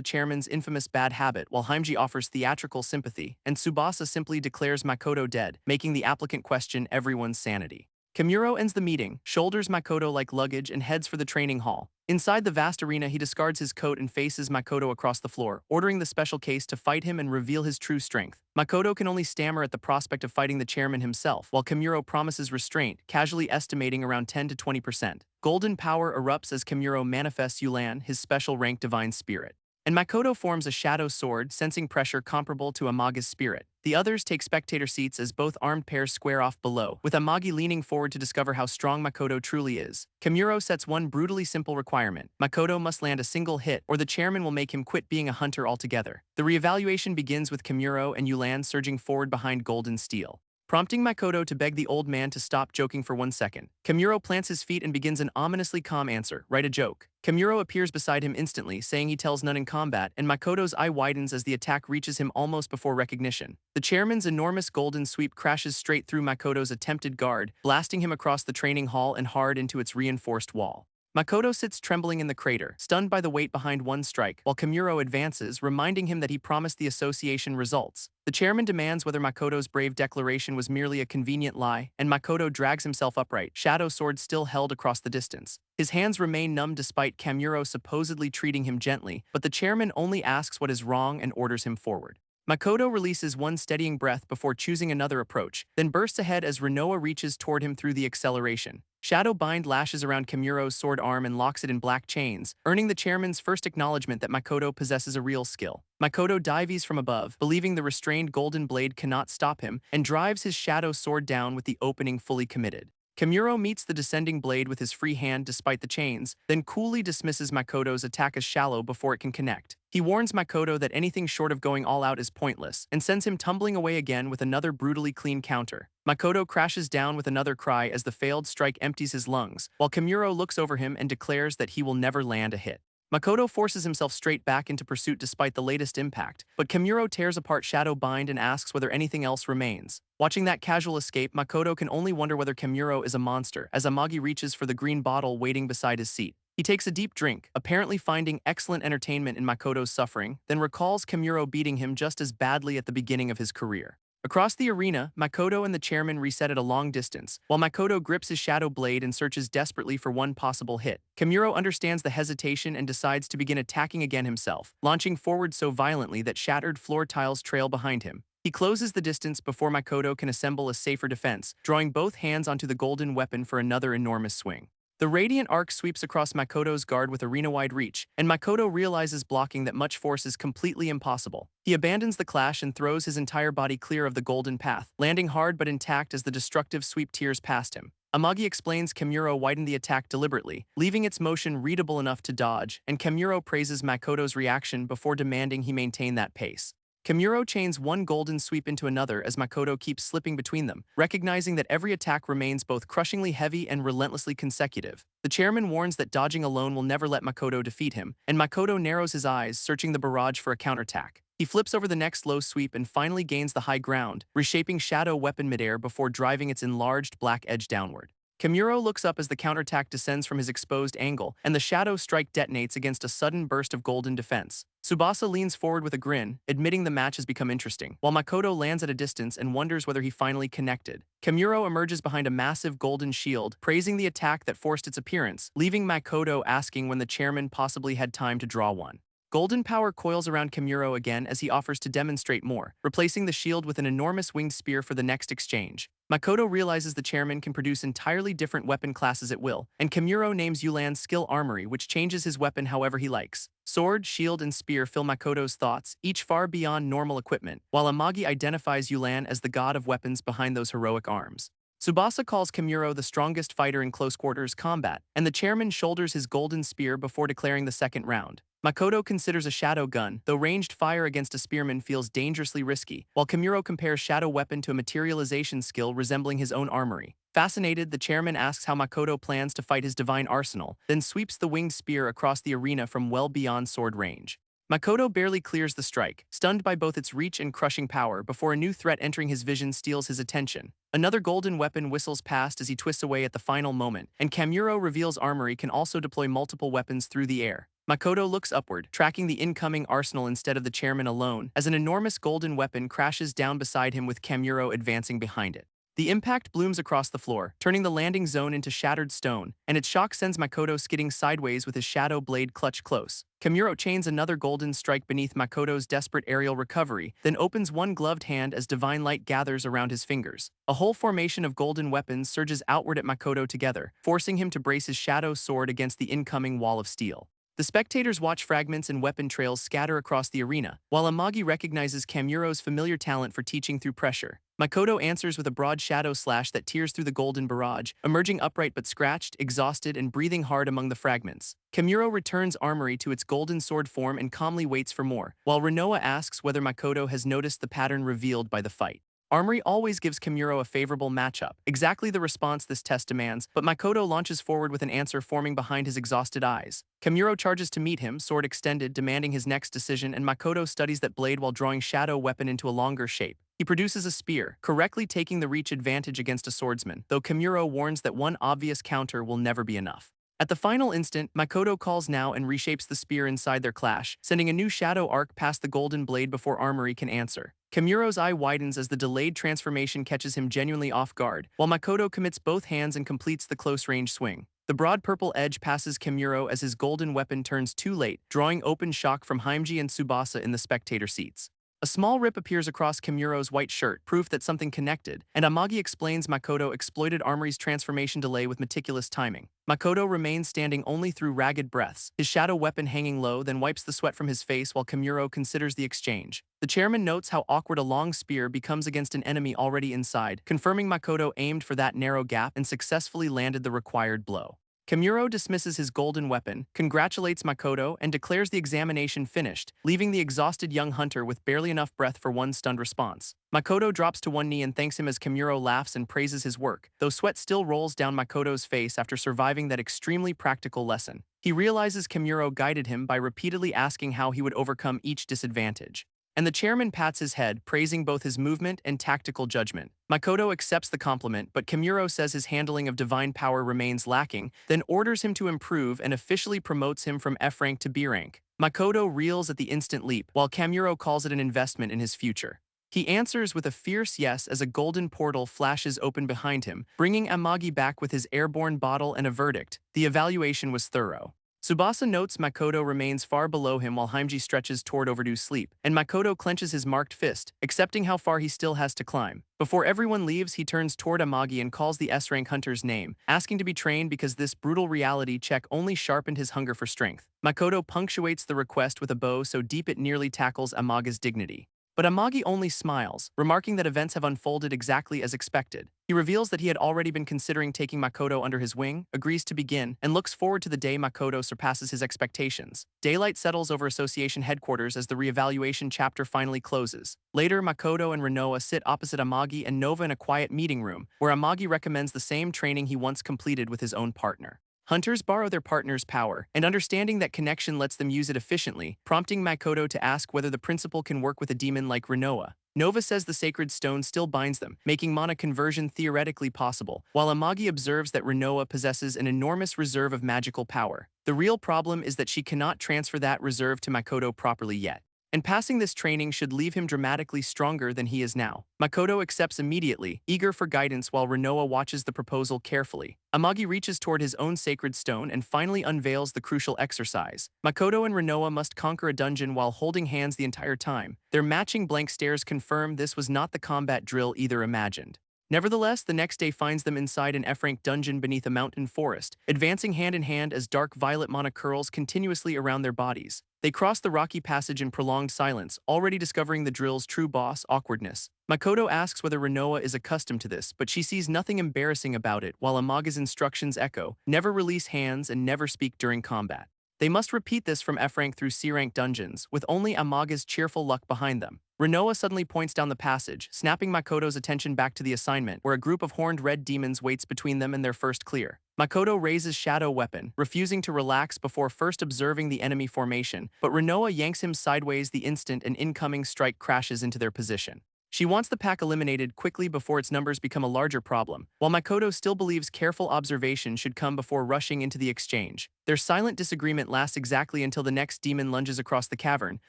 chairman's infamous bad habit, while Haimji offers theatrical sympathy, and Tsubasa simply declares Makoto dead, making the applicant question everyone's sanity. Kamuro ends the meeting, shoulders Makoto like luggage, and heads for the training hall. Inside the vast arena, he discards his coat and faces Makoto across the floor, ordering the special case to fight him and reveal his true strength. Makoto can only stammer at the prospect of fighting the chairman himself, while Kamuro promises restraint, casually estimating around 10 to 20%. Golden power erupts as Kamuro manifests Yulan, his special rank divine spirit. And Makoto forms a shadow sword, sensing pressure comparable to Amagi's spirit. The others take spectator seats as both armed pairs square off below, with Amagi leaning forward to discover how strong Makoto truly is. Kamuro sets one brutally simple requirement. Makoto must land a single hit, or the chairman will make him quit being a hunter altogether. The reevaluation begins with Kamuro and Yulan surging forward behind Golden Steel, prompting Makoto to beg the old man to stop joking for 1 second. Kamuro plants his feet and begins an ominously calm answer, write a joke. Kamuro appears beside him instantly, saying he tells none in combat, and Makoto's eye widens as the attack reaches him almost before recognition. The chairman's enormous golden sweep crashes straight through Makoto's attempted guard, blasting him across the training hall and hard into its reinforced wall. Makoto sits trembling in the crater, stunned by the weight behind one strike, while Kamuro advances, reminding him that he promised the association results. The chairman demands whether Makoto's brave declaration was merely a convenient lie, and Makoto drags himself upright, shadow sword still held across the distance. His hands remain numb despite Kamuro supposedly treating him gently, but the chairman only asks what is wrong and orders him forward. Makoto releases one steadying breath before choosing another approach, then bursts ahead as Renoa reaches toward him through the acceleration. Shadow Bind lashes around Kamuro's sword arm and locks it in black chains, earning the chairman's first acknowledgement that Makoto possesses a real skill. Makoto dives from above, believing the restrained golden blade cannot stop him, and drives his shadow sword down with the opening fully committed. Kimuro meets the descending blade with his free hand despite the chains, then coolly dismisses Makoto's attack as shallow before it can connect. He warns Makoto that anything short of going all out is pointless, and sends him tumbling away again with another brutally clean counter. Makoto crashes down with another cry as the failed strike empties his lungs, while Kimuro looks over him and declares that he will never land a hit. Makoto forces himself straight back into pursuit despite the latest impact, but Kimuro tears apart Shadow Bind and asks whether anything else remains. Watching that casual escape, Makoto can only wonder whether Kimuro is a monster, as Amagi reaches for the green bottle waiting beside his seat. He takes a deep drink, apparently finding excellent entertainment in Makoto's suffering, then recalls Kimuro beating him just as badly at the beginning of his career. Across the arena, Makoto and the chairman reset at a long distance, while Makoto grips his shadow blade and searches desperately for one possible hit. Kimuro understands the hesitation and decides to begin attacking again himself, launching forward so violently that shattered floor tiles trail behind him. He closes the distance before Makoto can assemble a safer defense, drawing both hands onto the golden weapon for another enormous swing. The radiant arc sweeps across Makoto's guard with arena-wide reach, and Makoto realizes blocking that much force is completely impossible. He abandons the clash and throws his entire body clear of the golden path, landing hard but intact as the destructive sweep tears past him. Amagi explains Kimuro widened the attack deliberately, leaving its motion readable enough to dodge, and Kimuro praises Makoto's reaction before demanding he maintain that pace. Kimuro chains one golden sweep into another as Makoto keeps slipping between them, recognizing that every attack remains both crushingly heavy and relentlessly consecutive. The chairman warns that dodging alone will never let Makoto defeat him, and Makoto narrows his eyes, searching the barrage for a counterattack. He flips over the next low sweep and finally gains the high ground, reshaping Shadow Weapon midair before driving its enlarged black edge downward. Kimuro looks up as the counterattack descends from his exposed angle, and the Shadow Strike detonates against a sudden burst of golden defense. Tsubasa leans forward with a grin, admitting the match has become interesting, while Makoto lands at a distance and wonders whether he finally connected. Kimuro emerges behind a massive golden shield, praising the attack that forced its appearance, leaving Makoto asking when the chairman possibly had time to draw one. Golden power coils around Kimuro again as he offers to demonstrate more, replacing the shield with an enormous winged spear for the next exchange. Makoto realizes the chairman can produce entirely different weapon classes at will, and Kimuro names Yulan's skill armory, which changes his weapon however he likes. Sword, shield, and spear fill Makoto's thoughts, each far beyond normal equipment, while Amagi identifies Yulan as the god of weapons behind those heroic arms. Tsubasa calls Kimuro the strongest fighter in close quarters combat, and the chairman shoulders his golden spear before declaring the second round. Makoto considers a shadow gun, though ranged fire against a spearman feels dangerously risky, while Kimuro compares shadow weapon to a materialization skill resembling his own armory. Fascinated, the chairman asks how Makoto plans to fight his divine arsenal, then sweeps the winged spear across the arena from well beyond sword range. Makoto barely clears the strike, stunned by both its reach and crushing power, before a new threat entering his vision steals his attention. Another golden weapon whistles past as he twists away at the final moment, and Kimuro reveals armory can also deploy multiple weapons through the air. Makoto looks upward, tracking the incoming arsenal instead of the chairman alone, as an enormous golden weapon crashes down beside him with Kimuro advancing behind it. The impact blooms across the floor, turning the landing zone into shattered stone, and its shock sends Makoto skidding sideways with his shadow blade clutched close. Kimuro chains another golden strike beneath Makoto's desperate aerial recovery, then opens one gloved hand as divine light gathers around his fingers. A whole formation of golden weapons surges outward at Makoto together, forcing him to brace his shadow sword against the incoming wall of steel. The spectators watch fragments and weapon trails scatter across the arena, while Amagi recognizes Kimuro's familiar talent for teaching through pressure. Makoto answers with a broad shadow slash that tears through the golden barrage, emerging upright but scratched, exhausted, and breathing hard among the fragments. Kimuro returns armory to its golden sword form and calmly waits for more, while Renoa asks whether Makoto has noticed the pattern revealed by the fight. Armory always gives Kimuro a favorable matchup, exactly the response this test demands, but Makoto launches forward with an answer forming behind his exhausted eyes. Kimuro charges to meet him, sword extended, demanding his next decision, and Makoto studies that blade while drawing shadow weapon into a longer shape. He produces a spear, correctly taking the reach advantage against a swordsman, though Kimuro warns that one obvious counter will never be enough. At the final instant, Makoto calls now and reshapes the spear inside their clash, sending a new shadow arc past the golden blade before Armory can answer. Kimuro's eye widens as the delayed transformation catches him genuinely off guard, while Makoto commits both hands and completes the close-range swing. The broad purple edge passes Kimuro as his golden weapon turns too late, drawing open shock from Haimji and Tsubasa in the spectator seats. A small rip appears across Kimuro's white shirt, proof that something connected, and Amagi explains Makoto exploited Armory's transformation delay with meticulous timing. Makoto remains standing only through ragged breaths, his shadow weapon hanging low, then wipes the sweat from his face while Kimuro considers the exchange. The chairman notes how awkward a long spear becomes against an enemy already inside, confirming Makoto aimed for that narrow gap and successfully landed the required blow. Kimuro dismisses his golden weapon, congratulates Makoto, and declares the examination finished, leaving the exhausted young hunter with barely enough breath for one stunned response. Makoto drops to one knee and thanks him as Kimuro laughs and praises his work, though sweat still rolls down Makoto's face after surviving that extremely practical lesson. He realizes Kimuro guided him by repeatedly asking how he would overcome each disadvantage. And the chairman pats his head, praising both his movement and tactical judgment. Makoto accepts the compliment, but Kimuro says his handling of divine power remains lacking, then orders him to improve and officially promotes him from F rank to B rank. Makoto reels at the instant leap, while Kimuro calls it an investment in his future. He answers with a fierce yes as a golden portal flashes open behind him, bringing Amagi back with his airborne bottle and a verdict. The evaluation was thorough. Tsubasa notes Makoto remains far below him while Haimji stretches toward overdue sleep, and Makoto clenches his marked fist, accepting how far he still has to climb. Before everyone leaves, he turns toward Amagi and calls the S-rank hunter's name, asking to be trained because this brutal reality check only sharpened his hunger for strength. Makoto punctuates the request with a bow so deep it nearly tackles Amaga's dignity. But Amagi only smiles, remarking that events have unfolded exactly as expected. He reveals that he had already been considering taking Makoto under his wing, agrees to begin, and looks forward to the day Makoto surpasses his expectations. Daylight settles over association headquarters as the reevaluation chapter finally closes. Later, Makoto and Renoa sit opposite Amagi and Nova in a quiet meeting room, where Amagi recommends the same training he once completed with his own partner. Hunters borrow their partner's power, and understanding that connection lets them use it efficiently, prompting Makoto to ask whether the principal can work with a demon like Renoa. Nova says the sacred stone still binds them, making mana conversion theoretically possible, while Amagi observes that Renoa possesses an enormous reserve of magical power. The real problem is that she cannot transfer that reserve to Makoto properly yet. And passing this training should leave him dramatically stronger than he is now. Makoto accepts immediately, eager for guidance while Renoa watches the proposal carefully. Amagi reaches toward his own sacred stone and finally unveils the crucial exercise. Makoto and Renoa must conquer a dungeon while holding hands the entire time. Their matching blank stares confirm this was not the combat drill either imagined. Nevertheless, the next day finds them inside an F-rank dungeon beneath a mountain forest, advancing hand in hand as dark violet mana curls continuously around their bodies. They cross the rocky passage in prolonged silence, already discovering the drill's true boss, awkwardness. Makoto asks whether Renoa is accustomed to this, but she sees nothing embarrassing about it, while Amaga's instructions echo, never release hands and never speak during combat. They must repeat this from F-rank through C-rank dungeons, with only Amaga's cheerful luck behind them. Renoa suddenly points down the passage, snapping Makoto's attention back to the assignment, where a group of horned red demons waits between them and their first clear. Makoto raises shadow weapon, refusing to relax before first observing the enemy formation, but Renoa yanks him sideways the instant an incoming strike crashes into their position. She wants the pack eliminated quickly before its numbers become a larger problem, while Makoto still believes careful observation should come before rushing into the exchange. Their silent disagreement lasts exactly until the next demon lunges across the cavern,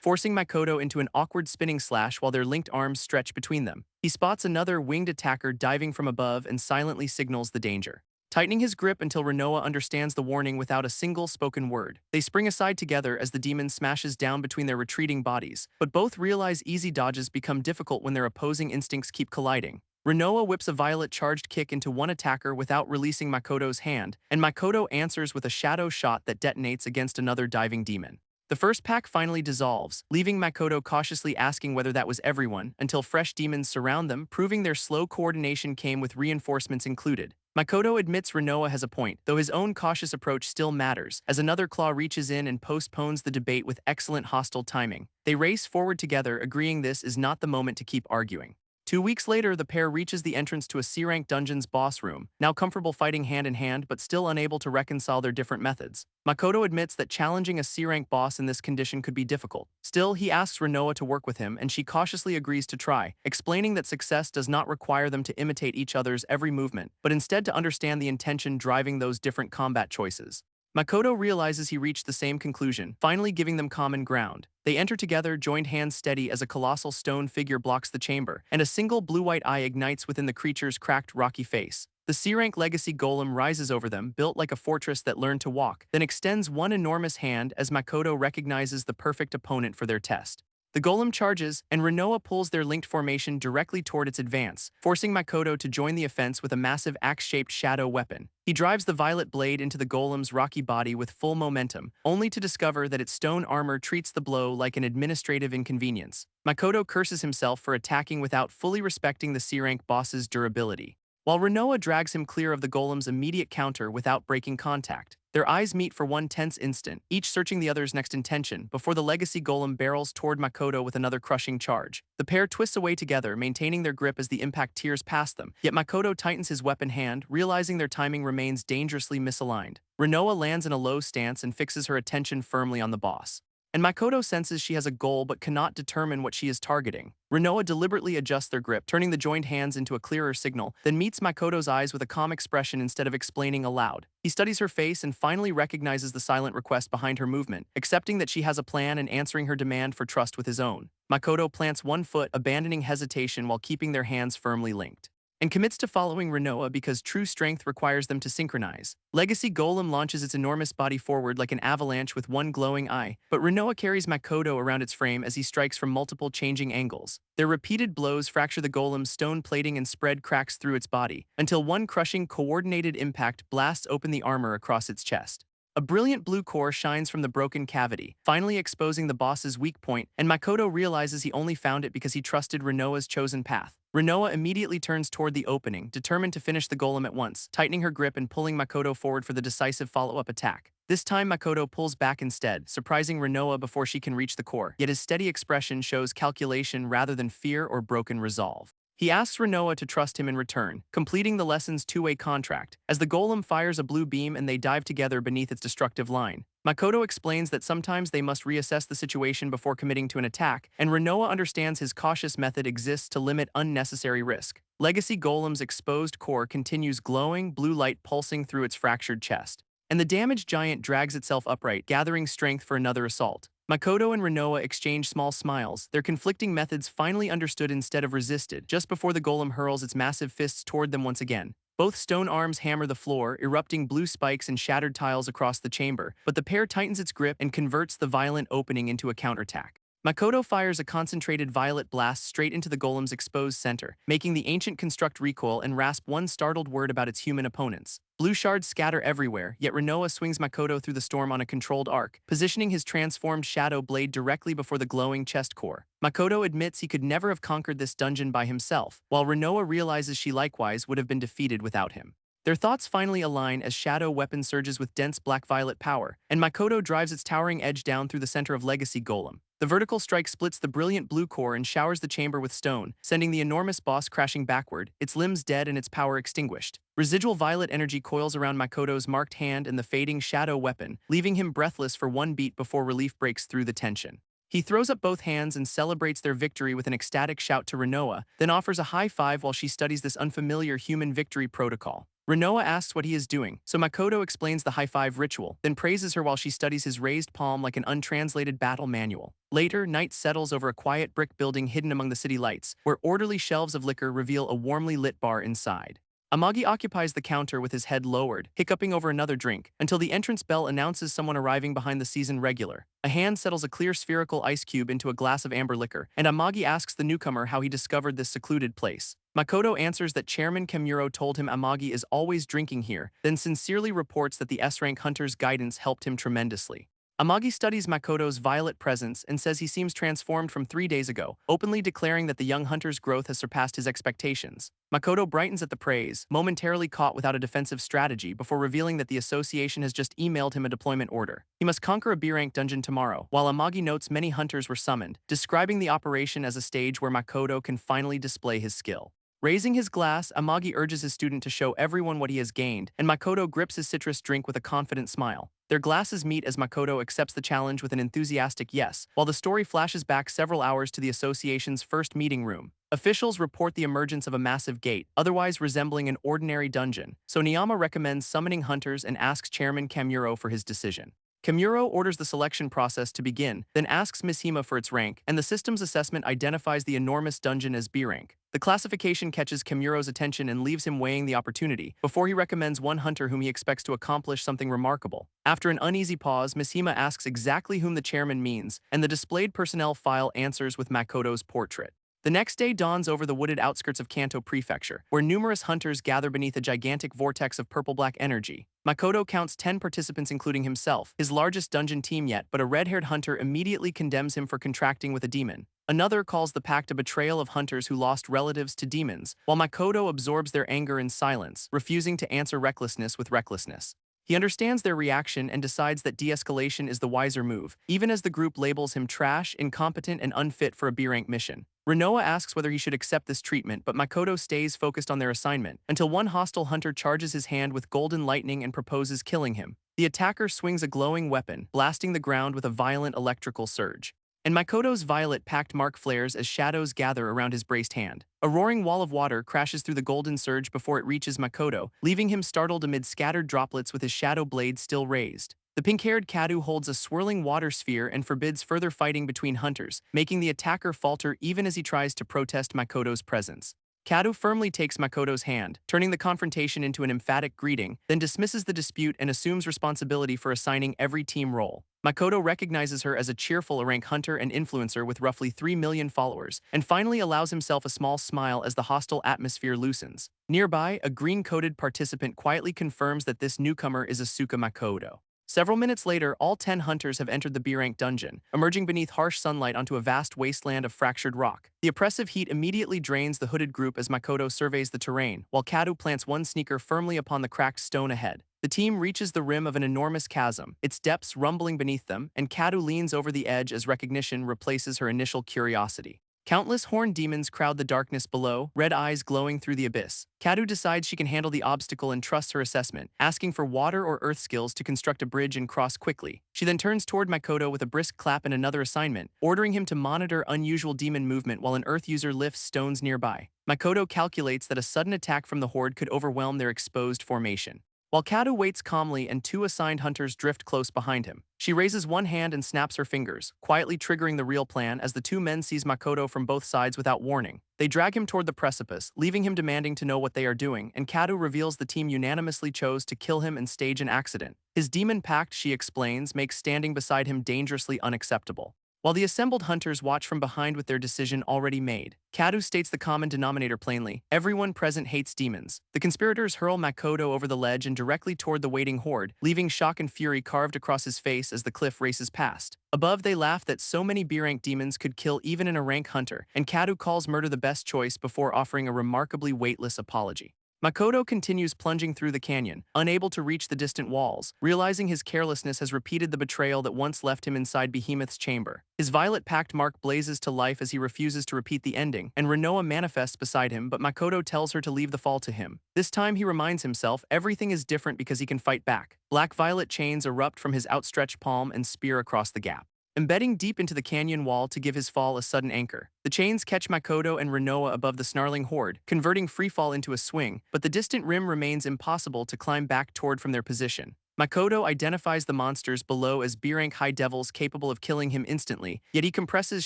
forcing Makoto into an awkward spinning slash while their linked arms stretch between them. He spots another winged attacker diving from above and silently signals the danger. Tightening his grip until Renoa understands the warning without a single spoken word. They spring aside together as the demon smashes down between their retreating bodies, but both realize easy dodges become difficult when their opposing instincts keep colliding. Renoa whips a violet charged kick into one attacker without releasing Makoto's hand, and Makoto answers with a shadow shot that detonates against another diving demon. The first pack finally dissolves, leaving Makoto cautiously asking whether that was everyone, until fresh demons surround them, proving their slow coordination came with reinforcements included. Makoto admits Renoa has a point, though his own cautious approach still matters, as another claw reaches in and postpones the debate with excellent hostile timing. They race forward together, agreeing this is not the moment to keep arguing. 2 weeks later, the pair reaches the entrance to a C-rank dungeon's boss room, now comfortable fighting hand in hand but still unable to reconcile their different methods. Makoto admits that challenging a C-rank boss in this condition could be difficult. Still, he asks Renoa to work with him and she cautiously agrees to try, explaining that success does not require them to imitate each other's every movement, but instead to understand the intention driving those different combat choices. Makoto realizes he reached the same conclusion, finally giving them common ground. They enter together, joined hands steady as a colossal stone figure blocks the chamber, and a single blue-white eye ignites within the creature's cracked, rocky face. The C-rank legacy golem rises over them, built like a fortress that learned to walk, then extends one enormous hand as Makoto recognizes the perfect opponent for their test. The golem charges, and Rinoa pulls their linked formation directly toward its advance, forcing Makoto to join the offense with a massive axe-shaped shadow weapon. He drives the violet blade into the golem's rocky body with full momentum, only to discover that its stone armor treats the blow like an administrative inconvenience. Makoto curses himself for attacking without fully respecting the C-rank boss's durability, while Rinoa drags him clear of the golem's immediate counter without breaking contact. Their eyes meet for one tense instant, each searching the other's next intention, before the legacy golem barrels toward Makoto with another crushing charge. The pair twists away together, maintaining their grip as the impact tears past them, yet Makoto tightens his weapon hand, realizing their timing remains dangerously misaligned. Rinoa lands in a low stance and fixes her attention firmly on the boss, and Makoto senses she has a goal but cannot determine what she is targeting. Rinoa deliberately adjusts their grip, turning the joined hands into a clearer signal, then meets Makoto's eyes with a calm expression instead of explaining aloud. He studies her face and finally recognizes the silent request behind her movement, accepting that she has a plan and answering her demand for trust with his own. Makoto plants one foot, abandoning hesitation while keeping their hands firmly linked, and commits to following Rinoa because true strength requires them to synchronize. Legacy Golem launches its enormous body forward like an avalanche with one glowing eye, but Rinoa carries Makoto around its frame as he strikes from multiple changing angles. Their repeated blows fracture the golem's stone plating and spread cracks through its body, until one crushing, coordinated impact blasts open the armor across its chest. A brilliant blue core shines from the broken cavity, finally exposing the boss's weak point, and Makoto realizes he only found it because he trusted Rinoa's chosen path. Rinoa immediately turns toward the opening, determined to finish the golem at once, tightening her grip and pulling Makoto forward for the decisive follow-up attack. This time Makoto pulls back instead, surprising Rinoa before she can reach the core, yet his steady expression shows calculation rather than fear or broken resolve. He asks Rinoa to trust him in return, completing the lesson's two-way contract, as the golem fires a blue beam and they dive together beneath its destructive line. Makoto explains that sometimes they must reassess the situation before committing to an attack, and Rinoa understands his cautious method exists to limit unnecessary risk. Legacy Golem's exposed core continues glowing, blue light pulsing through its fractured chest, and the damaged giant drags itself upright, gathering strength for another assault. Makoto and Rinoa exchange small smiles, their conflicting methods finally understood instead of resisted, just before the golem hurls its massive fists toward them once again. Both stone arms hammer the floor, erupting blue spikes and shattered tiles across the chamber, but the pair tightens its grip and converts the violent opening into a counterattack. Makoto fires a concentrated violet blast straight into the golem's exposed center, making the ancient construct recoil and rasp one startled word about its human opponents. Blue shards scatter everywhere, yet Rinoa swings Makoto through the storm on a controlled arc, positioning his transformed shadow blade directly before the glowing chest core. Makoto admits he could never have conquered this dungeon by himself, while Rinoa realizes she likewise would have been defeated without him. Their thoughts finally align as Shadow Weapon surges with dense black-violet power, and Makoto drives its towering edge down through the center of Legacy Golem. The vertical strike splits the brilliant blue core and showers the chamber with stone, sending the enormous boss crashing backward, its limbs dead and its power extinguished. Residual violet energy coils around Makoto's marked hand and the fading Shadow Weapon, leaving him breathless for one beat before relief breaks through the tension. He throws up both hands and celebrates their victory with an ecstatic shout to Rinoa, then offers a high five while she studies this unfamiliar human victory protocol. Rinoa asks what he is doing, so Makoto explains the high-five ritual, then praises her while she studies his raised palm like an untranslated battle manual. Later, night settles over a quiet brick building hidden among the city lights, where orderly shelves of liquor reveal a warmly lit bar inside. Amagi occupies the counter with his head lowered, hiccuping over another drink, until the entrance bell announces someone arriving behind the seasoned regular. A hand settles a clear spherical ice cube into a glass of amber liquor, and Amagi asks the newcomer how he discovered this secluded place. Makoto answers that Chairman Kamuro told him Amagi is always drinking here, then sincerely reports that the S-rank hunter's guidance helped him tremendously. Amagi studies Makoto's violet presence and says he seems transformed from 3 days ago, openly declaring that the young hunter's growth has surpassed his expectations. Makoto brightens at the praise, momentarily caught without a defensive strategy before revealing that the association has just emailed him a deployment order. He must conquer a B-rank dungeon tomorrow, while Amagi notes many hunters were summoned, describing the operation as a stage where Makoto can finally display his skill. Raising his glass, Amagi urges his student to show everyone what he has gained, and Makoto grips his citrus drink with a confident smile. Their glasses meet as Makoto accepts the challenge with an enthusiastic yes, while the story flashes back several hours to the association's first meeting room. Officials report the emergence of a massive gate, otherwise resembling an ordinary dungeon, so Niyama recommends summoning hunters and asks Chairman Kamuro for his decision. Kamuro orders the selection process to begin, then asks Mishima for its rank, and the system's assessment identifies the enormous dungeon as B rank. The classification catches Kamuro's attention and leaves him weighing the opportunity, before he recommends one hunter whom he expects to accomplish something remarkable. After an uneasy pause, Mishima asks exactly whom the chairman means, and the displayed personnel file answers with Makoto's portrait. The next day dawns over the wooded outskirts of Kanto Prefecture, where numerous hunters gather beneath a gigantic vortex of purple-black energy. Makoto counts 10 participants including himself, his largest dungeon team yet, but a red-haired hunter immediately condemns him for contracting with a demon. Another calls the pact a betrayal of hunters who lost relatives to demons, while Makoto absorbs their anger in silence, refusing to answer recklessness with recklessness. He understands their reaction and decides that de-escalation is the wiser move, even as the group labels him trash, incompetent, and unfit for a B-rank mission. Renoa asks whether he should accept this treatment, but Makoto stays focused on their assignment, until one hostile hunter charges his hand with golden lightning and proposes killing him. The attacker swings a glowing weapon, blasting the ground with a violent electrical surge. And Makoto's violet-packed mark flares as shadows gather around his braced hand. A roaring wall of water crashes through the golden surge before it reaches Makoto, leaving him startled amid scattered droplets with his shadow blade still raised. The pink-haired Kadu holds a swirling water sphere and forbids further fighting between hunters, making the attacker falter even as he tries to protest Makoto's presence. Kadu firmly takes Makoto's hand, turning the confrontation into an emphatic greeting, then dismisses the dispute and assumes responsibility for assigning every team role. Makoto recognizes her as a cheerful rank hunter and influencer with roughly 3 million followers, and finally allows himself a small smile as the hostile atmosphere loosens. Nearby, a green-coated participant quietly confirms that this newcomer is Asuka Makoto. Several minutes later, all 10 hunters have entered the B-rank dungeon, emerging beneath harsh sunlight onto a vast wasteland of fractured rock. The oppressive heat immediately drains the hooded group as Makoto surveys the terrain, while Kadu plants one sneaker firmly upon the cracked stone ahead. The team reaches the rim of an enormous chasm, its depths rumbling beneath them, and Kadu leans over the edge as recognition replaces her initial curiosity. Countless horned demons crowd the darkness below, red eyes glowing through the abyss. Kadu decides she can handle the obstacle and trusts her assessment, asking for water or earth skills to construct a bridge and cross quickly. She then turns toward Makoto with a brisk clap and another assignment, ordering him to monitor unusual demon movement while an earth user lifts stones nearby. Makoto calculates that a sudden attack from the horde could overwhelm their exposed formation. While Kadu waits calmly and 2 assigned hunters drift close behind him, she raises one hand and snaps her fingers, quietly triggering the real plan as the 2 men seize Makoto from both sides without warning. They drag him toward the precipice, leaving him demanding to know what they are doing, and Kadu reveals the team unanimously chose to kill him and stage an accident. His demon pact, she explains, makes standing beside him dangerously unacceptable. While the assembled hunters watch from behind with their decision already made, Kadu states the common denominator plainly: everyone present hates demons. The conspirators hurl Makoto over the ledge and directly toward the waiting horde, leaving shock and fury carved across his face as the cliff races past. Above, they laugh that so many B-rank demons could kill even an A-rank hunter, and Kadu calls murder the best choice before offering a remarkably weightless apology. Makoto continues plunging through the canyon, unable to reach the distant walls, realizing his carelessness has repeated the betrayal that once left him inside Behemoth's chamber. His violet-packed mark blazes to life as he refuses to repeat the ending, and Renoa manifests beside him, but Makoto tells her to leave the fall to him. This time he reminds himself everything is different because he can fight back. Black-violet chains erupt from his outstretched palm and spear across the gap, embedding deep into the canyon wall to give his fall a sudden anchor. The chains catch Makoto and Renoa above the snarling horde, converting freefall into a swing, but the distant rim remains impossible to climb back toward from their position. Makoto identifies the monsters below as B-rank high devils capable of killing him instantly, yet he compresses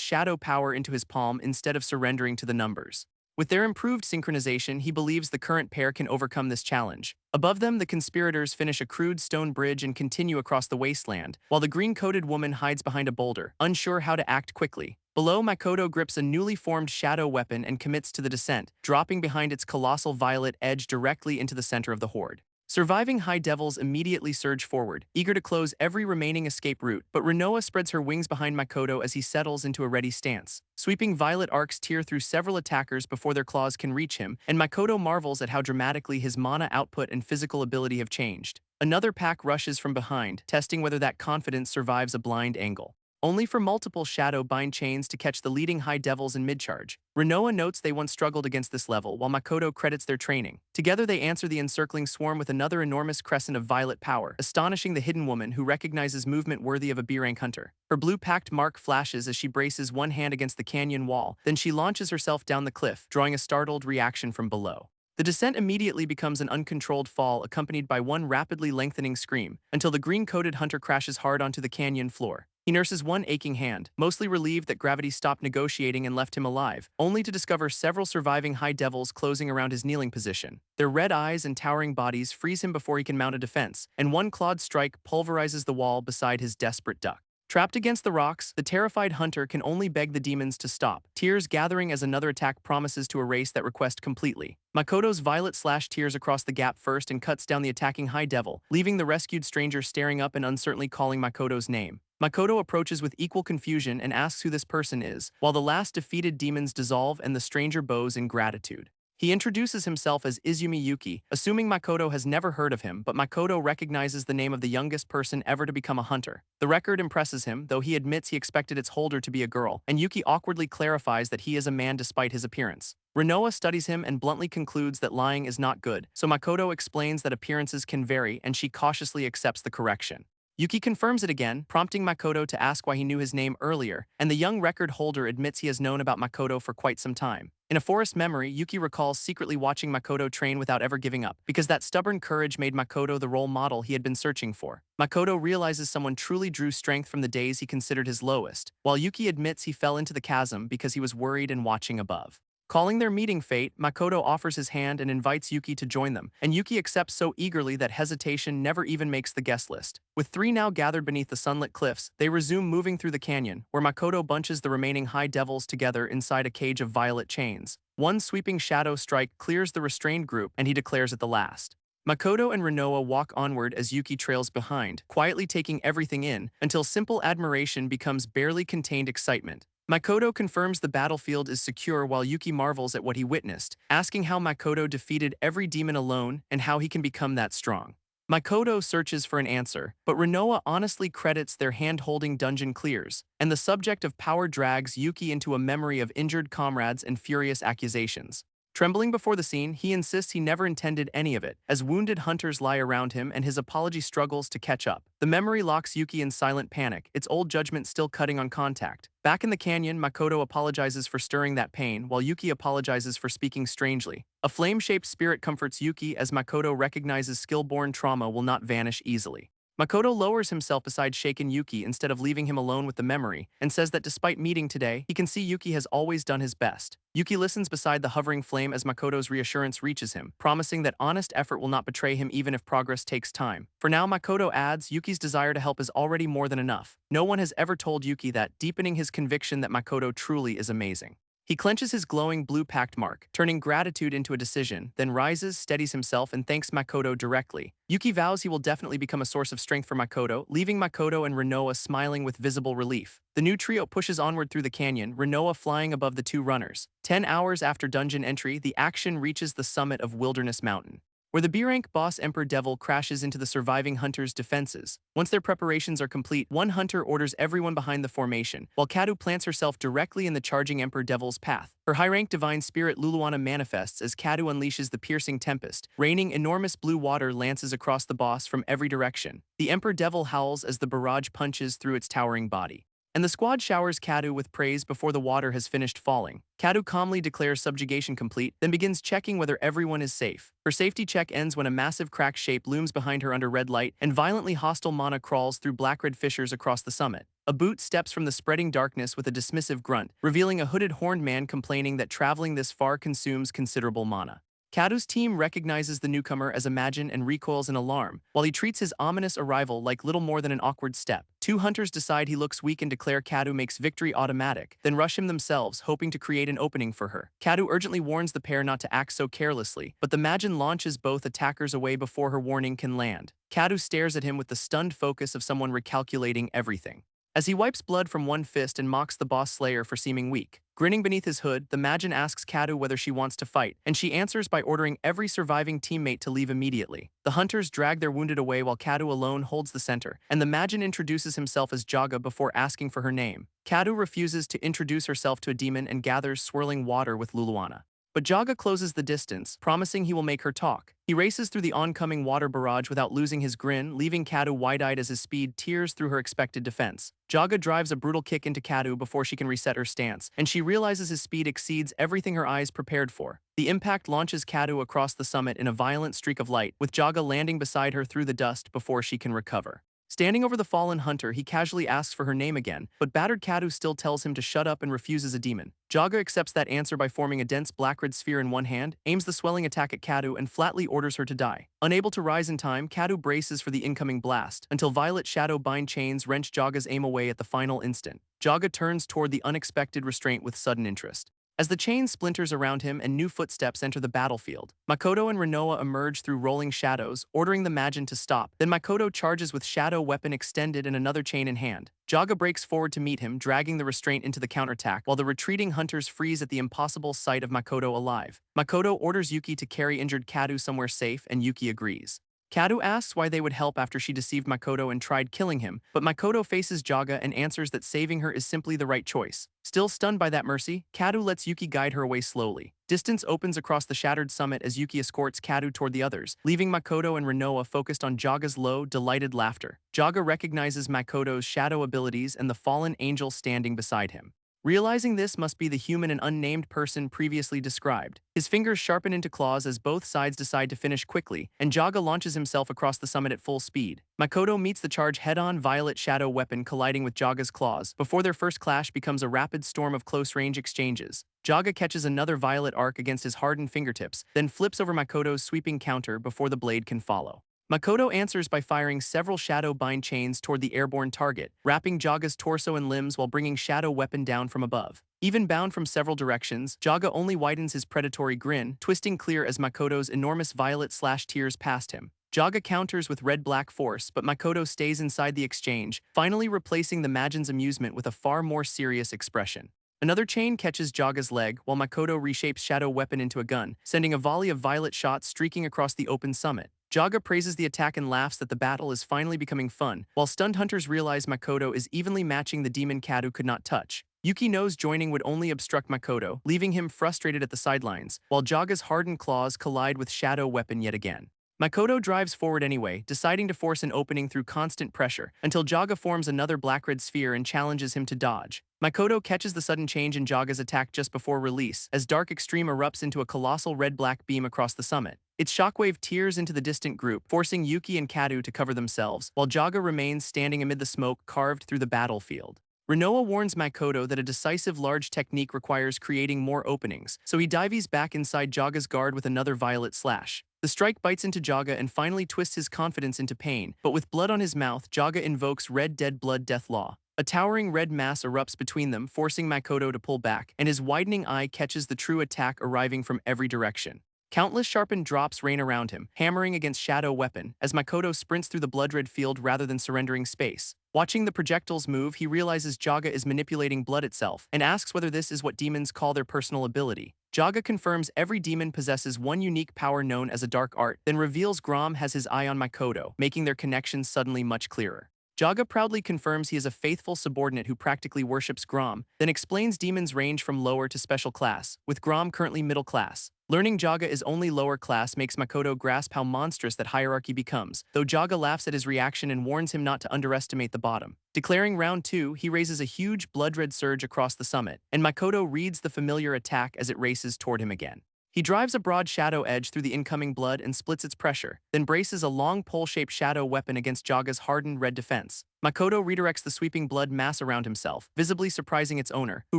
shadow power into his palm instead of surrendering to the numbers. With their improved synchronization, he believes the current pair can overcome this challenge. Above them, the conspirators finish a crude stone bridge and continue across the wasteland, while the green-coated woman hides behind a boulder, unsure how to act quickly. Below, Makoto grips a newly formed shadow weapon and commits to the descent, dropping behind its colossal violet edge directly into the center of the horde. Surviving high devils immediately surge forward, eager to close every remaining escape route, but Renoa spreads her wings behind Makoto as he settles into a ready stance. Sweeping violet arcs tear through several attackers before their claws can reach him, and Makoto marvels at how dramatically his mana output and physical ability have changed. Another pack rushes from behind, testing whether that confidence survives a blind angle, only for multiple shadow bind chains to catch the leading high devils in mid-charge. Renoa notes they once struggled against this level, while Makoto credits their training. Together they answer the encircling swarm with another enormous crescent of violet power, astonishing the hidden woman who recognizes movement worthy of a B-rank hunter. Her blue-packed mark flashes as she braces one hand against the canyon wall, then she launches herself down the cliff, drawing a startled reaction from below. The descent immediately becomes an uncontrolled fall accompanied by one rapidly lengthening scream, until the green-coated hunter crashes hard onto the canyon floor. He nurses one aching hand, mostly relieved that gravity stopped negotiating and left him alive, only to discover several surviving high devils closing around his kneeling position. Their red eyes and towering bodies freeze him before he can mount a defense, and one clawed strike pulverizes the wall beside his desperate duck. Trapped against the rocks, the terrified hunter can only beg the demons to stop, tears gathering as another attack promises to erase that request completely. Makoto's violet slash tears across the gap first and cuts down the attacking high devil, leaving the rescued stranger staring up and uncertainly calling Makoto's name. Makoto approaches with equal confusion and asks who this person is, while the last defeated demons dissolve and the stranger bows in gratitude. He introduces himself as Izumi Yuki, assuming Makoto has never heard of him, but Makoto recognizes the name of the youngest person ever to become a hunter. The record impresses him, though he admits he expected its holder to be a girl, and Yuki awkwardly clarifies that he is a man despite his appearance. Rinoa studies him and bluntly concludes that lying is not good, so Makoto explains that appearances can vary and she cautiously accepts the correction. Yuki confirms it again, prompting Makoto to ask why he knew his name earlier, and the young record holder admits he has known about Makoto for quite some time. In a forest memory, Yuki recalls secretly watching Makoto train without ever giving up, because that stubborn courage made Makoto the role model he had been searching for. Makoto realizes someone truly drew strength from the days he considered his lowest, while Yuki admits he fell into the chasm because he was worried and watching above. Calling their meeting fate, Makoto offers his hand and invites Yuki to join them, and Yuki accepts so eagerly that hesitation never even makes the guest list. With three now gathered beneath the sunlit cliffs, they resume moving through the canyon, where Makoto bunches the remaining high devils together inside a cage of violet chains. One sweeping shadow strike clears the restrained group, and he declares it the last. Makoto and Rinoa walk onward as Yuki trails behind, quietly taking everything in, until simple admiration becomes barely contained excitement. Makoto confirms the battlefield is secure while Yuki marvels at what he witnessed, asking how Makoto defeated every demon alone and how he can become that strong. Makoto searches for an answer, but Rinoa honestly credits their hand-holding dungeon clears, and the subject of power drags Yuki into a memory of injured comrades and furious accusations. Trembling before the scene, he insists he never intended any of it, as wounded hunters lie around him and his apology struggles to catch up. The memory locks Yuki in silent panic, its old judgment still cutting on contact. Back in the canyon, Makoto apologizes for stirring that pain, while Yuki apologizes for speaking strangely. A flame-shaped spirit comforts Yuki as Makoto recognizes skill-born trauma will not vanish easily. Makoto lowers himself beside shaken Yuki instead of leaving him alone with the memory, and says that despite meeting today, he can see Yuki has always done his best. Yuki listens beside the hovering flame as Makoto's reassurance reaches him, promising that honest effort will not betray him even if progress takes time. For now, Makoto adds, Yuki's desire to help is already more than enough. No one has ever told Yuki that, deepening his conviction that Makoto truly is amazing. He clenches his glowing blue pact mark, turning gratitude into a decision, then rises, steadies himself, and thanks Makoto directly. Yuki vows he will definitely become a source of strength for Makoto, leaving Makoto and Rinoa smiling with visible relief. The new trio pushes onward through the canyon, Rinoa flying above the two runners. 10 hours after dungeon entry, the action reaches the summit of Wilderness Mountain, where the B-rank boss Emperor Devil crashes into the surviving hunters' defenses. Once their preparations are complete, one hunter orders everyone behind the formation, while Kadu plants herself directly in the charging Emperor Devil's path. Her high-rank divine spirit Luluana manifests as Kadu unleashes the piercing tempest, raining enormous blue water lances across the boss from every direction. The Emperor Devil howls as the barrage punches through its towering body, and the squad showers Kadu with praise before the water has finished falling. Kadu calmly declares subjugation complete, then begins checking whether everyone is safe. Her safety check ends when a massive crack shape looms behind her under red light, and violently hostile mana crawls through black-red fissures across the summit. A boot steps from the spreading darkness with a dismissive grunt, revealing a hooded horned man complaining that traveling this far consumes considerable mana. Kadu's team recognizes the newcomer as Imagine and recoils in alarm, while he treats his ominous arrival like little more than an awkward step. Two hunters decide he looks weak and declare Kadu makes victory automatic, then rush him themselves, hoping to create an opening for her. Kadu urgently warns the pair not to act so carelessly, but the Imagine launches both attackers away before her warning can land. Kadu stares at him with the stunned focus of someone recalculating everything, as he wipes blood from one fist and mocks the boss slayer for seeming weak. Grinning beneath his hood, the Majin asks Kadu whether she wants to fight, and she answers by ordering every surviving teammate to leave immediately. The hunters drag their wounded away while Kadu alone holds the center, and the Majin introduces himself as Jaga before asking for her name. Kadu refuses to introduce herself to a demon and gathers swirling water with Luluana. But Jaga closes the distance, promising he will make her talk. He races through the oncoming water barrage without losing his grin, leaving Kadu wide-eyed as his speed tears through her expected defense. Jaga drives a brutal kick into Kadu before she can reset her stance, and she realizes his speed exceeds everything her eyes prepared for. The impact launches Kadu across the summit in a violent streak of light, with Jaga landing beside her through the dust before she can recover. Standing over the fallen hunter, he casually asks for her name again, but battered Kadu still tells him to shut up and refuses a demon. Jaga accepts that answer by forming a dense black red sphere in one hand, aims the swelling attack at Kadu, and flatly orders her to die. Unable to rise in time, Kadu braces for the incoming blast, until violet shadow bind chains wrench Jaga's aim away at the final instant. Jaga turns toward the unexpected restraint with sudden interest. As the chain splinters around him and new footsteps enter the battlefield, Makoto and Rinoa emerge through rolling shadows, ordering the Majin to stop. Then Makoto charges with shadow weapon extended and another chain in hand. Jaga breaks forward to meet him, dragging the restraint into the counterattack, while the retreating hunters freeze at the impossible sight of Makoto alive. Makoto orders Yuki to carry injured Kadu somewhere safe, and Yuki agrees. Kadu asks why they would help after she deceived Makoto and tried killing him, but Makoto faces Jaga and answers that saving her is simply the right choice. Still stunned by that mercy, Kadu lets Yuki guide her away slowly. Distance opens across the shattered summit as Yuki escorts Kadu toward the others, leaving Makoto and Rinoa focused on Jaga's low, delighted laughter. Jaga recognizes Makoto's shadow abilities and the fallen angel standing beside him. Realizing this must be the human and unnamed person previously described, his fingers sharpen into claws as both sides decide to finish quickly, and Jaga launches himself across the summit at full speed. Makoto meets the charge head-on, violet shadow weapon colliding with Jaga's claws, before their first clash becomes a rapid storm of close-range exchanges. Jaga catches another violet arc against his hardened fingertips, then flips over Makoto's sweeping counter before the blade can follow. Makoto answers by firing several shadow bind chains toward the airborne target, wrapping Jaga's torso and limbs while bringing shadow weapon down from above. Even bound from several directions, Jaga only widens his predatory grin, twisting clear as Makoto's enormous violet slash tears past him. Jaga counters with red-black force, but Makoto stays inside the exchange, finally replacing the Majin's amusement with a far more serious expression. Another chain catches Jaga's leg, while Makoto reshapes shadow weapon into a gun, sending a volley of violet shots streaking across the open summit. Jaga praises the attack and laughs that the battle is finally becoming fun, while stunned hunters realize Makoto is evenly matching the demon Kadu could not touch. Yuki knows joining would only obstruct Makoto, leaving him frustrated at the sidelines, while Jaga's hardened claws collide with shadow weapon yet again. Makoto drives forward anyway, deciding to force an opening through constant pressure, until Jaga forms another black-red sphere and challenges him to dodge. Makoto catches the sudden change in Jaga's attack just before release, as Dark Extreme erupts into a colossal red-black beam across the summit. Its shockwave tears into the distant group, forcing Yuki and Kadu to cover themselves, while Jaga remains standing amid the smoke carved through the battlefield. Rinoa warns Makoto that a decisive large technique requires creating more openings, so he dives back inside Jaga's guard with another violet slash. The strike bites into Jaga and finally twists his confidence into pain, but with blood on his mouth, Jaga invokes Red Dead Blood Death Law. A towering red mass erupts between them, forcing Makoto to pull back, and his widening eye catches the true attack arriving from every direction. Countless sharpened drops rain around him, hammering against shadow weapon, as Makoto sprints through the blood-red field rather than surrendering space. Watching the projectiles move, he realizes Jaga is manipulating blood itself, and asks whether this is what demons call their personal ability. Jaga confirms every demon possesses one unique power known as a dark art, then reveals Grom has his eye on Makoto, making their connection suddenly much clearer. Jaga proudly confirms he is a faithful subordinate who practically worships Grom, then explains demons range from lower to special class, with Grom currently middle class. Learning Jaga is only lower class makes Makoto grasp how monstrous that hierarchy becomes, though Jaga laughs at his reaction and warns him not to underestimate the bottom. Declaring round 2, he raises a huge blood-red surge across the summit, and Makoto reads the familiar attack as it races toward him again. He drives a broad shadow edge through the incoming blood and splits its pressure, then braces a long pole-shaped shadow weapon against Jaga's hardened red defense. Makoto redirects the sweeping blood mass around himself, visibly surprising its owner, who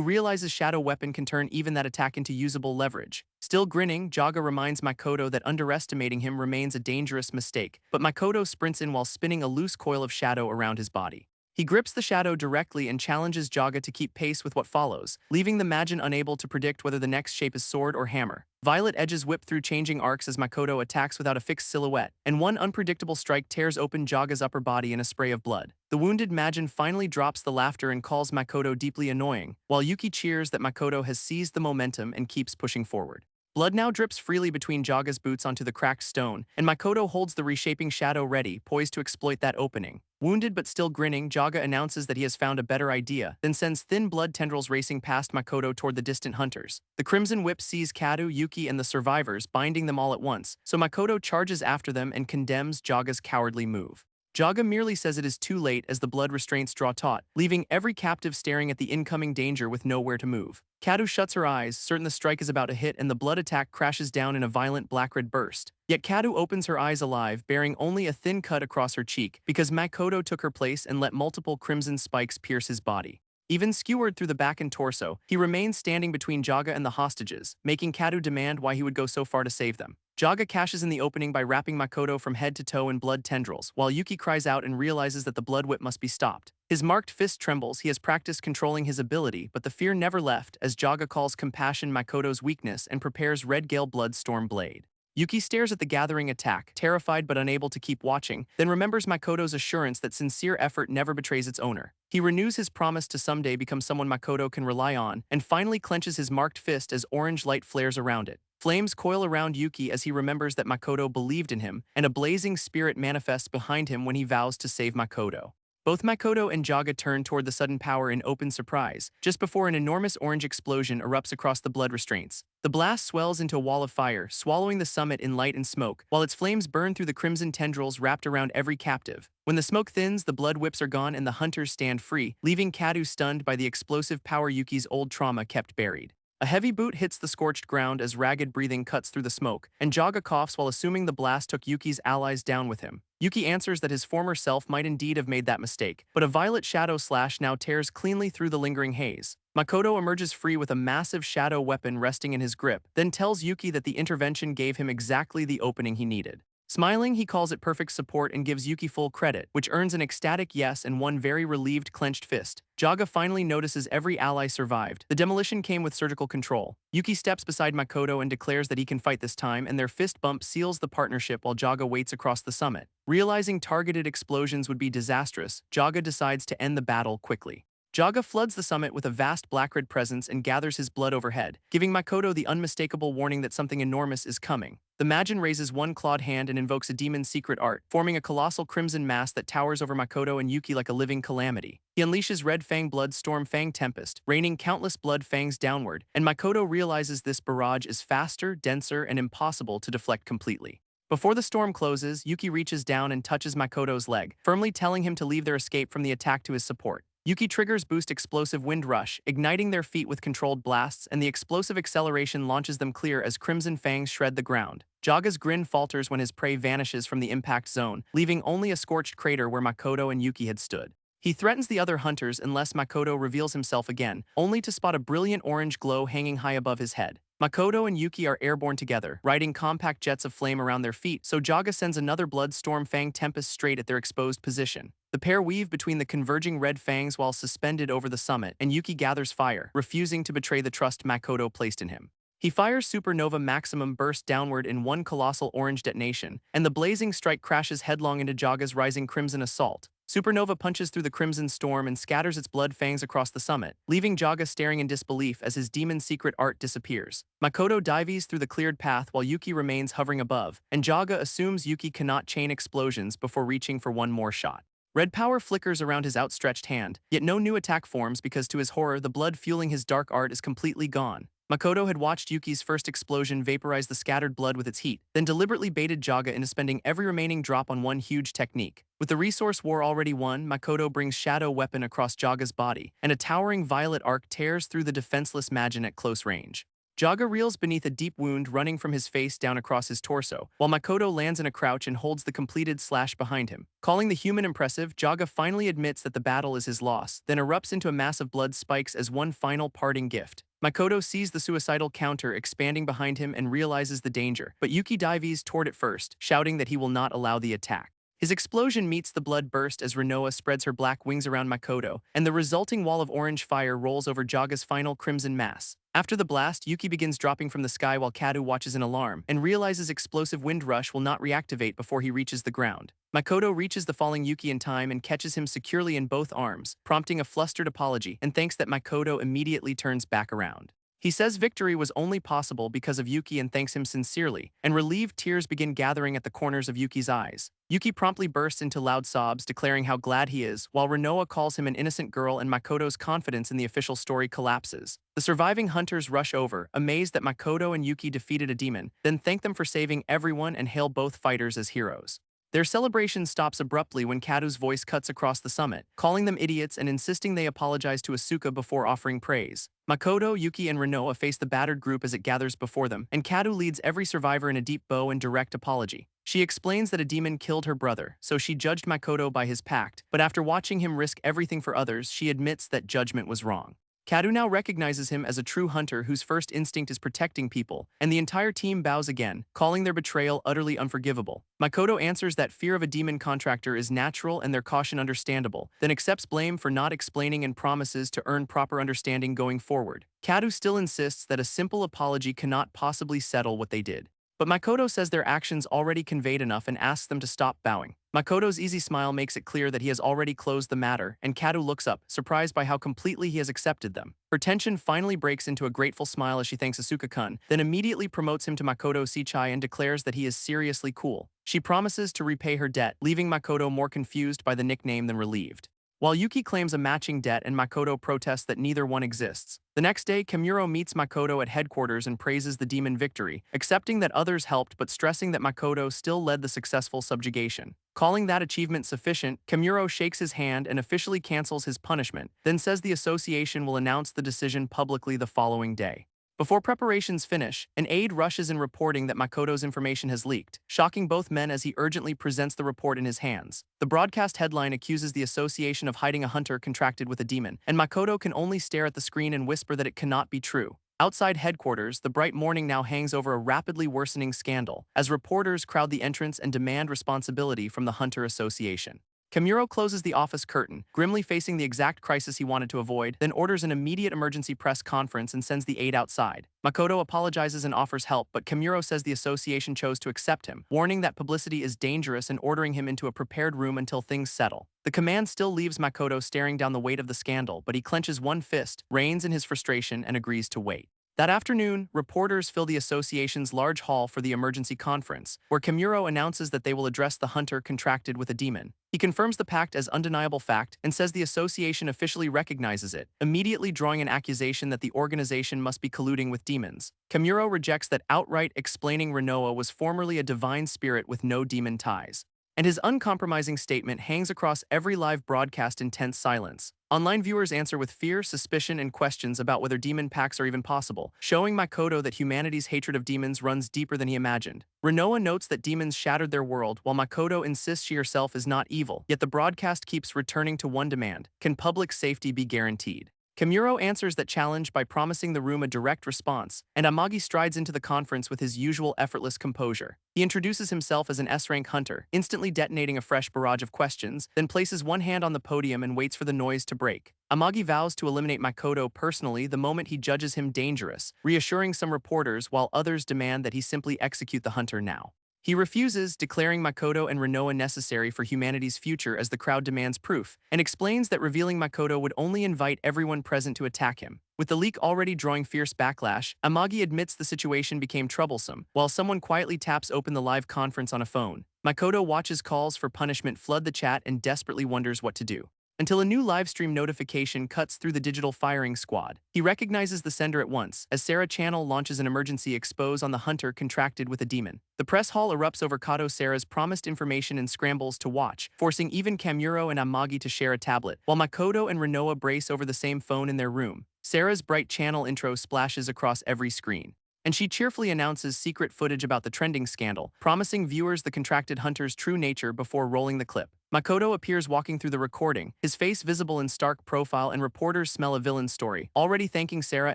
realizes shadow weapon can turn even that attack into usable leverage. Still grinning, Jaga reminds Makoto that underestimating him remains a dangerous mistake, but Makoto sprints in while spinning a loose coil of shadow around his body. He grips the shadow directly and challenges Jaga to keep pace with what follows, leaving the Majin unable to predict whether the next shape is sword or hammer. Violet edges whip through changing arcs as Makoto attacks without a fixed silhouette, and one unpredictable strike tears open Jaga's upper body in a spray of blood. The wounded Majin finally drops the laughter and calls Makoto deeply annoying, while Yuki cheers that Makoto has seized the momentum and keeps pushing forward. Blood now drips freely between Jaga's boots onto the cracked stone, and Makoto holds the reshaping shadow ready, poised to exploit that opening. Wounded but still grinning, Jaga announces that he has found a better idea, then sends thin blood tendrils racing past Makoto toward the distant hunters. The Crimson Whip sees Kadu, Yuki, and the survivors, binding them all at once, so Makoto charges after them and condemns Jaga's cowardly move. Jaga merely says it is too late as the blood restraints draw taut, leaving every captive staring at the incoming danger with nowhere to move. Kadu shuts her eyes, certain the strike is about to hit, and the blood attack crashes down in a violent black-red burst. Yet Kadu opens her eyes alive, bearing only a thin cut across her cheek, because Makoto took her place and let multiple crimson spikes pierce his body. Even skewered through the back and torso, he remains standing between Jaga and the hostages, making Kadu demand why he would go so far to save them. Jaga cashes in the opening by wrapping Makoto from head to toe in blood tendrils, while Yuki cries out and realizes that the blood whip must be stopped. His marked fist trembles. He has practiced controlling his ability, but the fear never left as Jaga calls compassion Makoto's weakness and prepares Red Gale Blood Storm Blade. Yuki stares at the gathering attack, terrified but unable to keep watching, then remembers Makoto's assurance that sincere effort never betrays its owner. He renews his promise to someday become someone Makoto can rely on, and finally clenches his marked fist as orange light flares around it. Flames coil around Yuki as he remembers that Makoto believed in him, and a blazing spirit manifests behind him when he vows to save Makoto. Both Makoto and Jaga turn toward the sudden power in open surprise, just before an enormous orange explosion erupts across the blood restraints. The blast swells into a wall of fire, swallowing the summit in light and smoke, while its flames burn through the crimson tendrils wrapped around every captive. When the smoke thins, the blood whips are gone and the hunters stand free, leaving Kadu stunned by the explosive power Yuki's old trauma kept buried. A heavy boot hits the scorched ground as ragged breathing cuts through the smoke, and Jaga coughs while assuming the blast took Yuki's allies down with him. Yuki answers that his former self might indeed have made that mistake, but a violet shadow slash now tears cleanly through the lingering haze. Makoto emerges free with a massive shadow weapon resting in his grip, then tells Yuki that the intervention gave him exactly the opening he needed. Smiling, he calls it perfect support and gives Yuki full credit, which earns an ecstatic yes and one very relieved clenched fist. Jaga finally notices every ally survived. The demolition came with surgical control. Yuki steps beside Makoto and declares that he can fight this time, and their fist bump seals the partnership while Jaga waits across the summit. Realizing targeted explosions would be disastrous, Jaga decides to end the battle quickly. Jaga floods the summit with a vast black-red presence and gathers his blood overhead, giving Makoto the unmistakable warning that something enormous is coming. The Majin raises one clawed hand and invokes a demon's secret art, forming a colossal crimson mass that towers over Makoto and Yuki like a living calamity. He unleashes Red Fang Blood Storm Fang Tempest, raining countless blood fangs downward, and Makoto realizes this barrage is faster, denser, and impossible to deflect completely. Before the storm closes, Yuki reaches down and touches Makoto's leg, firmly telling him to leave their escape from the attack to his support. Yuki triggers Boost Explosive Wind Rush, igniting their feet with controlled blasts, and the explosive acceleration launches them clear as crimson fangs shred the ground. Jaga's grin falters when his prey vanishes from the impact zone, leaving only a scorched crater where Makoto and Yuki had stood. He threatens the other hunters unless Makoto reveals himself again, only to spot a brilliant orange glow hanging high above his head. Makoto and Yuki are airborne together, riding compact jets of flame around their feet, so Jaga sends another Blood Storm Fang Tempest straight at their exposed position. The pair weave between the converging red fangs while suspended over the summit, and Yuki gathers fire, refusing to betray the trust Makoto placed in him. He fires Supernova Maximum Burst downward in one colossal orange detonation, and the blazing strike crashes headlong into Jaga's rising crimson assault. Supernova punches through the crimson storm and scatters its blood fangs across the summit, leaving Jaga staring in disbelief as his demon's secret art disappears. Makoto dives through the cleared path while Yuki remains hovering above, and Jaga assumes Yuki cannot chain explosions before reaching for one more shot. Red power flickers around his outstretched hand, yet no new attack forms because to his horror the blood fueling his dark art is completely gone. Makoto had watched Yuki's first explosion vaporize the scattered blood with its heat, then deliberately baited Jaga into spending every remaining drop on one huge technique. With the resource war already won, Makoto brings Shadow Weapon across Jaga's body, and a towering violet arc tears through the defenseless Majin at close range. Jaga reels beneath a deep wound running from his face down across his torso, while Makoto lands in a crouch and holds the completed slash behind him. Calling the human impressive, Jaga finally admits that the battle is his loss, then erupts into a mass of blood spikes as one final parting gift. Makoto sees the suicidal counter expanding behind him and realizes the danger, but Yuki dives toward it first, shouting that he will not allow the attack. His explosion meets the blood burst as Renoa spreads her black wings around Makoto, and the resulting wall of orange fire rolls over Jaga's final crimson mass. After the blast, Yuki begins dropping from the sky while Kadu watches in alarm, and realizes explosive wind rush will not reactivate before he reaches the ground. Makoto reaches the falling Yuki in time and catches him securely in both arms, prompting a flustered apology, and thanks that Makoto immediately turns back around. He says victory was only possible because of Yuki and thanks him sincerely, and relieved tears begin gathering at the corners of Yuki's eyes. Yuki promptly bursts into loud sobs, declaring how glad he is, while Renoa calls him an innocent girl and Makoto's confidence in the official story collapses. The surviving hunters rush over, amazed that Makoto and Yuki defeated a demon, then thank them for saving everyone and hail both fighters as heroes. Their celebration stops abruptly when Kadu's voice cuts across the summit, calling them idiots and insisting they apologize to Asuka before offering praise. Makoto, Yuki, and Renoa face the battered group as it gathers before them, and Kadu leads every survivor in a deep bow and direct apology. She explains that a demon killed her brother, so she judged Makoto by his pact, but after watching him risk everything for others, she admits that judgment was wrong. Kadu now recognizes him as a true hunter whose first instinct is protecting people, and the entire team bows again, calling their betrayal utterly unforgivable. Makoto answers that fear of a demon contractor is natural and their caution understandable, then accepts blame for not explaining and promises to earn proper understanding going forward. Kadu still insists that a simple apology cannot possibly settle what they did. But Makoto says their actions already conveyed enough and asks them to stop bowing. Makoto's easy smile makes it clear that he has already closed the matter, and Kadu looks up, surprised by how completely he has accepted them. Her tension finally breaks into a grateful smile as she thanks Asuka-kun, then immediately promotes him to Makoto Shichai and declares that he is seriously cool. She promises to repay her debt, leaving Makoto more confused by the nickname than relieved. While Yuki claims a matching debt and Makoto protests that neither one exists. The next day, Kamuro meets Makoto at headquarters and praises the demon victory, accepting that others helped but stressing that Makoto still led the successful subjugation. Calling that achievement sufficient, Kamuro shakes his hand and officially cancels his punishment, then says the association will announce the decision publicly the following day. Before preparations finish, an aide rushes in reporting that Makoto's information has leaked, shocking both men as he urgently presents the report in his hands. The broadcast headline accuses the association of hiding a hunter contracted with a demon, and Makoto can only stare at the screen and whisper that it cannot be true. Outside headquarters, the bright morning now hangs over a rapidly worsening scandal, as reporters crowd the entrance and demand responsibility from the Hunter Association. Kamuro closes the office curtain, grimly facing the exact crisis he wanted to avoid, then orders an immediate emergency press conference and sends the aide outside. Makoto apologizes and offers help, but Kamuro says the association chose to accept him, warning that publicity is dangerous and ordering him into a prepared room until things settle. The command still leaves Makoto staring down the weight of the scandal, but he clenches one fist, reins in his frustration, and agrees to wait. That afternoon, reporters fill the association's large hall for the emergency conference, where Kamuro announces that they will address the hunter contracted with a demon. He confirms the pact as undeniable fact and says the association officially recognizes it, immediately drawing an accusation that the organization must be colluding with demons. Kamuro rejects that outright, explaining Renoa was formerly a divine spirit with no demon ties. And his uncompromising statement hangs across every live broadcast in tense silence. Online viewers answer with fear, suspicion, and questions about whether demon pacts are even possible, showing Makoto that humanity's hatred of demons runs deeper than he imagined. Renoa notes that demons shattered their world, while Makoto insists she herself is not evil, yet the broadcast keeps returning to one demand: can public safety be guaranteed? Kamuro answers that challenge by promising the room a direct response, and Amagi strides into the conference with his usual effortless composure. He introduces himself as an S-rank hunter, instantly detonating a fresh barrage of questions, then places one hand on the podium and waits for the noise to break. Amagi vows to eliminate Makoto personally the moment he judges him dangerous, reassuring some reporters while others demand that he simply execute the hunter now. He refuses, declaring Makoto and Renoa necessary for humanity's future as the crowd demands proof, and explains that revealing Makoto would only invite everyone present to attack him. With the leak already drawing fierce backlash, Amagi admits the situation became troublesome, while someone quietly taps open the live conference on a phone. Makoto watches calls for punishment flood the chat and desperately wonders what to do. Until a new livestream notification cuts through the digital firing squad. He recognizes the sender at once, as Sarah Channel launches an emergency expose on the hunter contracted with a demon. The press hall erupts over Kato Sarah's promised information and scrambles to watch, forcing even Kamuro and Amagi to share a tablet, while Makoto and Renoa brace over the same phone in their room. Sarah's bright channel intro splashes across every screen, and she cheerfully announces secret footage about the trending scandal, promising viewers the contracted hunter's true nature before rolling the clip. Makoto appears walking through the recording, his face visible in stark profile, and reporters smell a villain's story, already thanking Sarah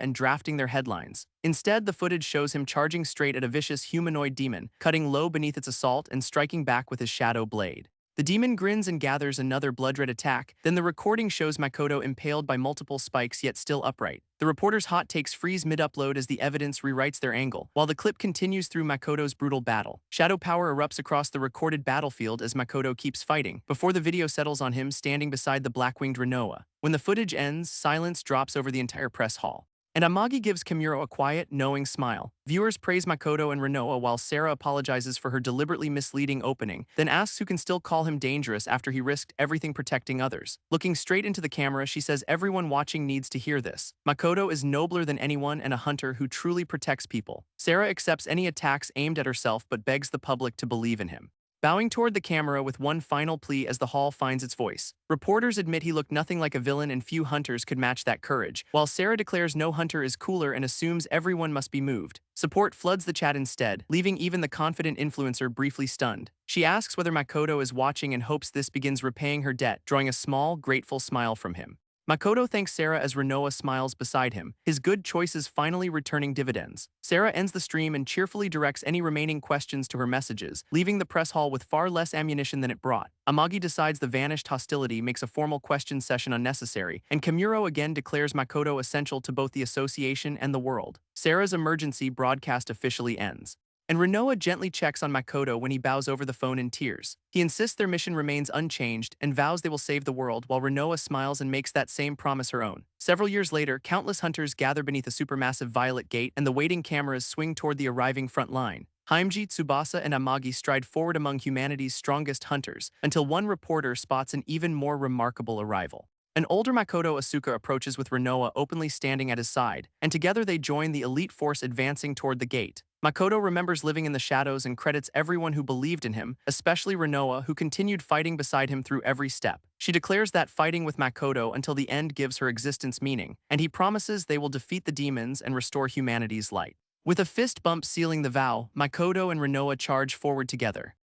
and drafting their headlines. Instead, the footage shows him charging straight at a vicious humanoid demon, cutting low beneath its assault and striking back with his shadow blade. The demon grins and gathers another blood-red attack, then the recording shows Makoto impaled by multiple spikes yet still upright. The reporter's hot takes freeze mid-upload as the evidence rewrites their angle, while the clip continues through Makoto's brutal battle. Shadow power erupts across the recorded battlefield as Makoto keeps fighting, before the video settles on him standing beside the black-winged Renoa. When the footage ends, silence drops over the entire press hall. And Amagi gives Kimuro a quiet, knowing smile. Viewers praise Makoto and Renoa while Sarah apologizes for her deliberately misleading opening, then asks who can still call him dangerous after he risked everything protecting others. Looking straight into the camera, she says everyone watching needs to hear this. Makoto is nobler than anyone and a hunter who truly protects people. Sarah accepts any attacks aimed at herself but begs the public to believe in him. Bowing toward the camera with one final plea as the hall finds its voice. Reporters admit he looked nothing like a villain and few hunters could match that courage, while Sarah declares no hunter is cooler and assumes everyone must be moved. Support floods the chat instead, leaving even the confident influencer briefly stunned. She asks whether Makoto is watching and hopes this begins repaying her debt, drawing a small, grateful smile from him. Makoto thanks Sarah as Renoa smiles beside him, his good choices finally returning dividends. Sarah ends the stream and cheerfully directs any remaining questions to her messages, leaving the press hall with far less ammunition than it brought. Amagi decides the vanished hostility makes a formal question session unnecessary, and Kimuro again declares Makoto essential to both the association and the world. Sarah's emergency broadcast officially ends. And Renoa gently checks on Makoto when he bows over the phone in tears. He insists their mission remains unchanged and vows they will save the world, while Renoa smiles and makes that same promise her own. Several years later, countless hunters gather beneath a supermassive violet gate and the waiting cameras swing toward the arriving front line. Haimji, Tsubasa, and Amagi stride forward among humanity's strongest hunters until one reporter spots an even more remarkable arrival. An older Makoto Asuka approaches with Renoa openly standing at his side, and together they join the elite force advancing toward the gate. Makoto remembers living in the shadows and credits everyone who believed in him, especially Renoa, who continued fighting beside him through every step. She declares that fighting with Makoto until the end gives her existence meaning, and he promises they will defeat the demons and restore humanity's light. With a fist bump sealing the vow, Makoto and Renoa charge forward together.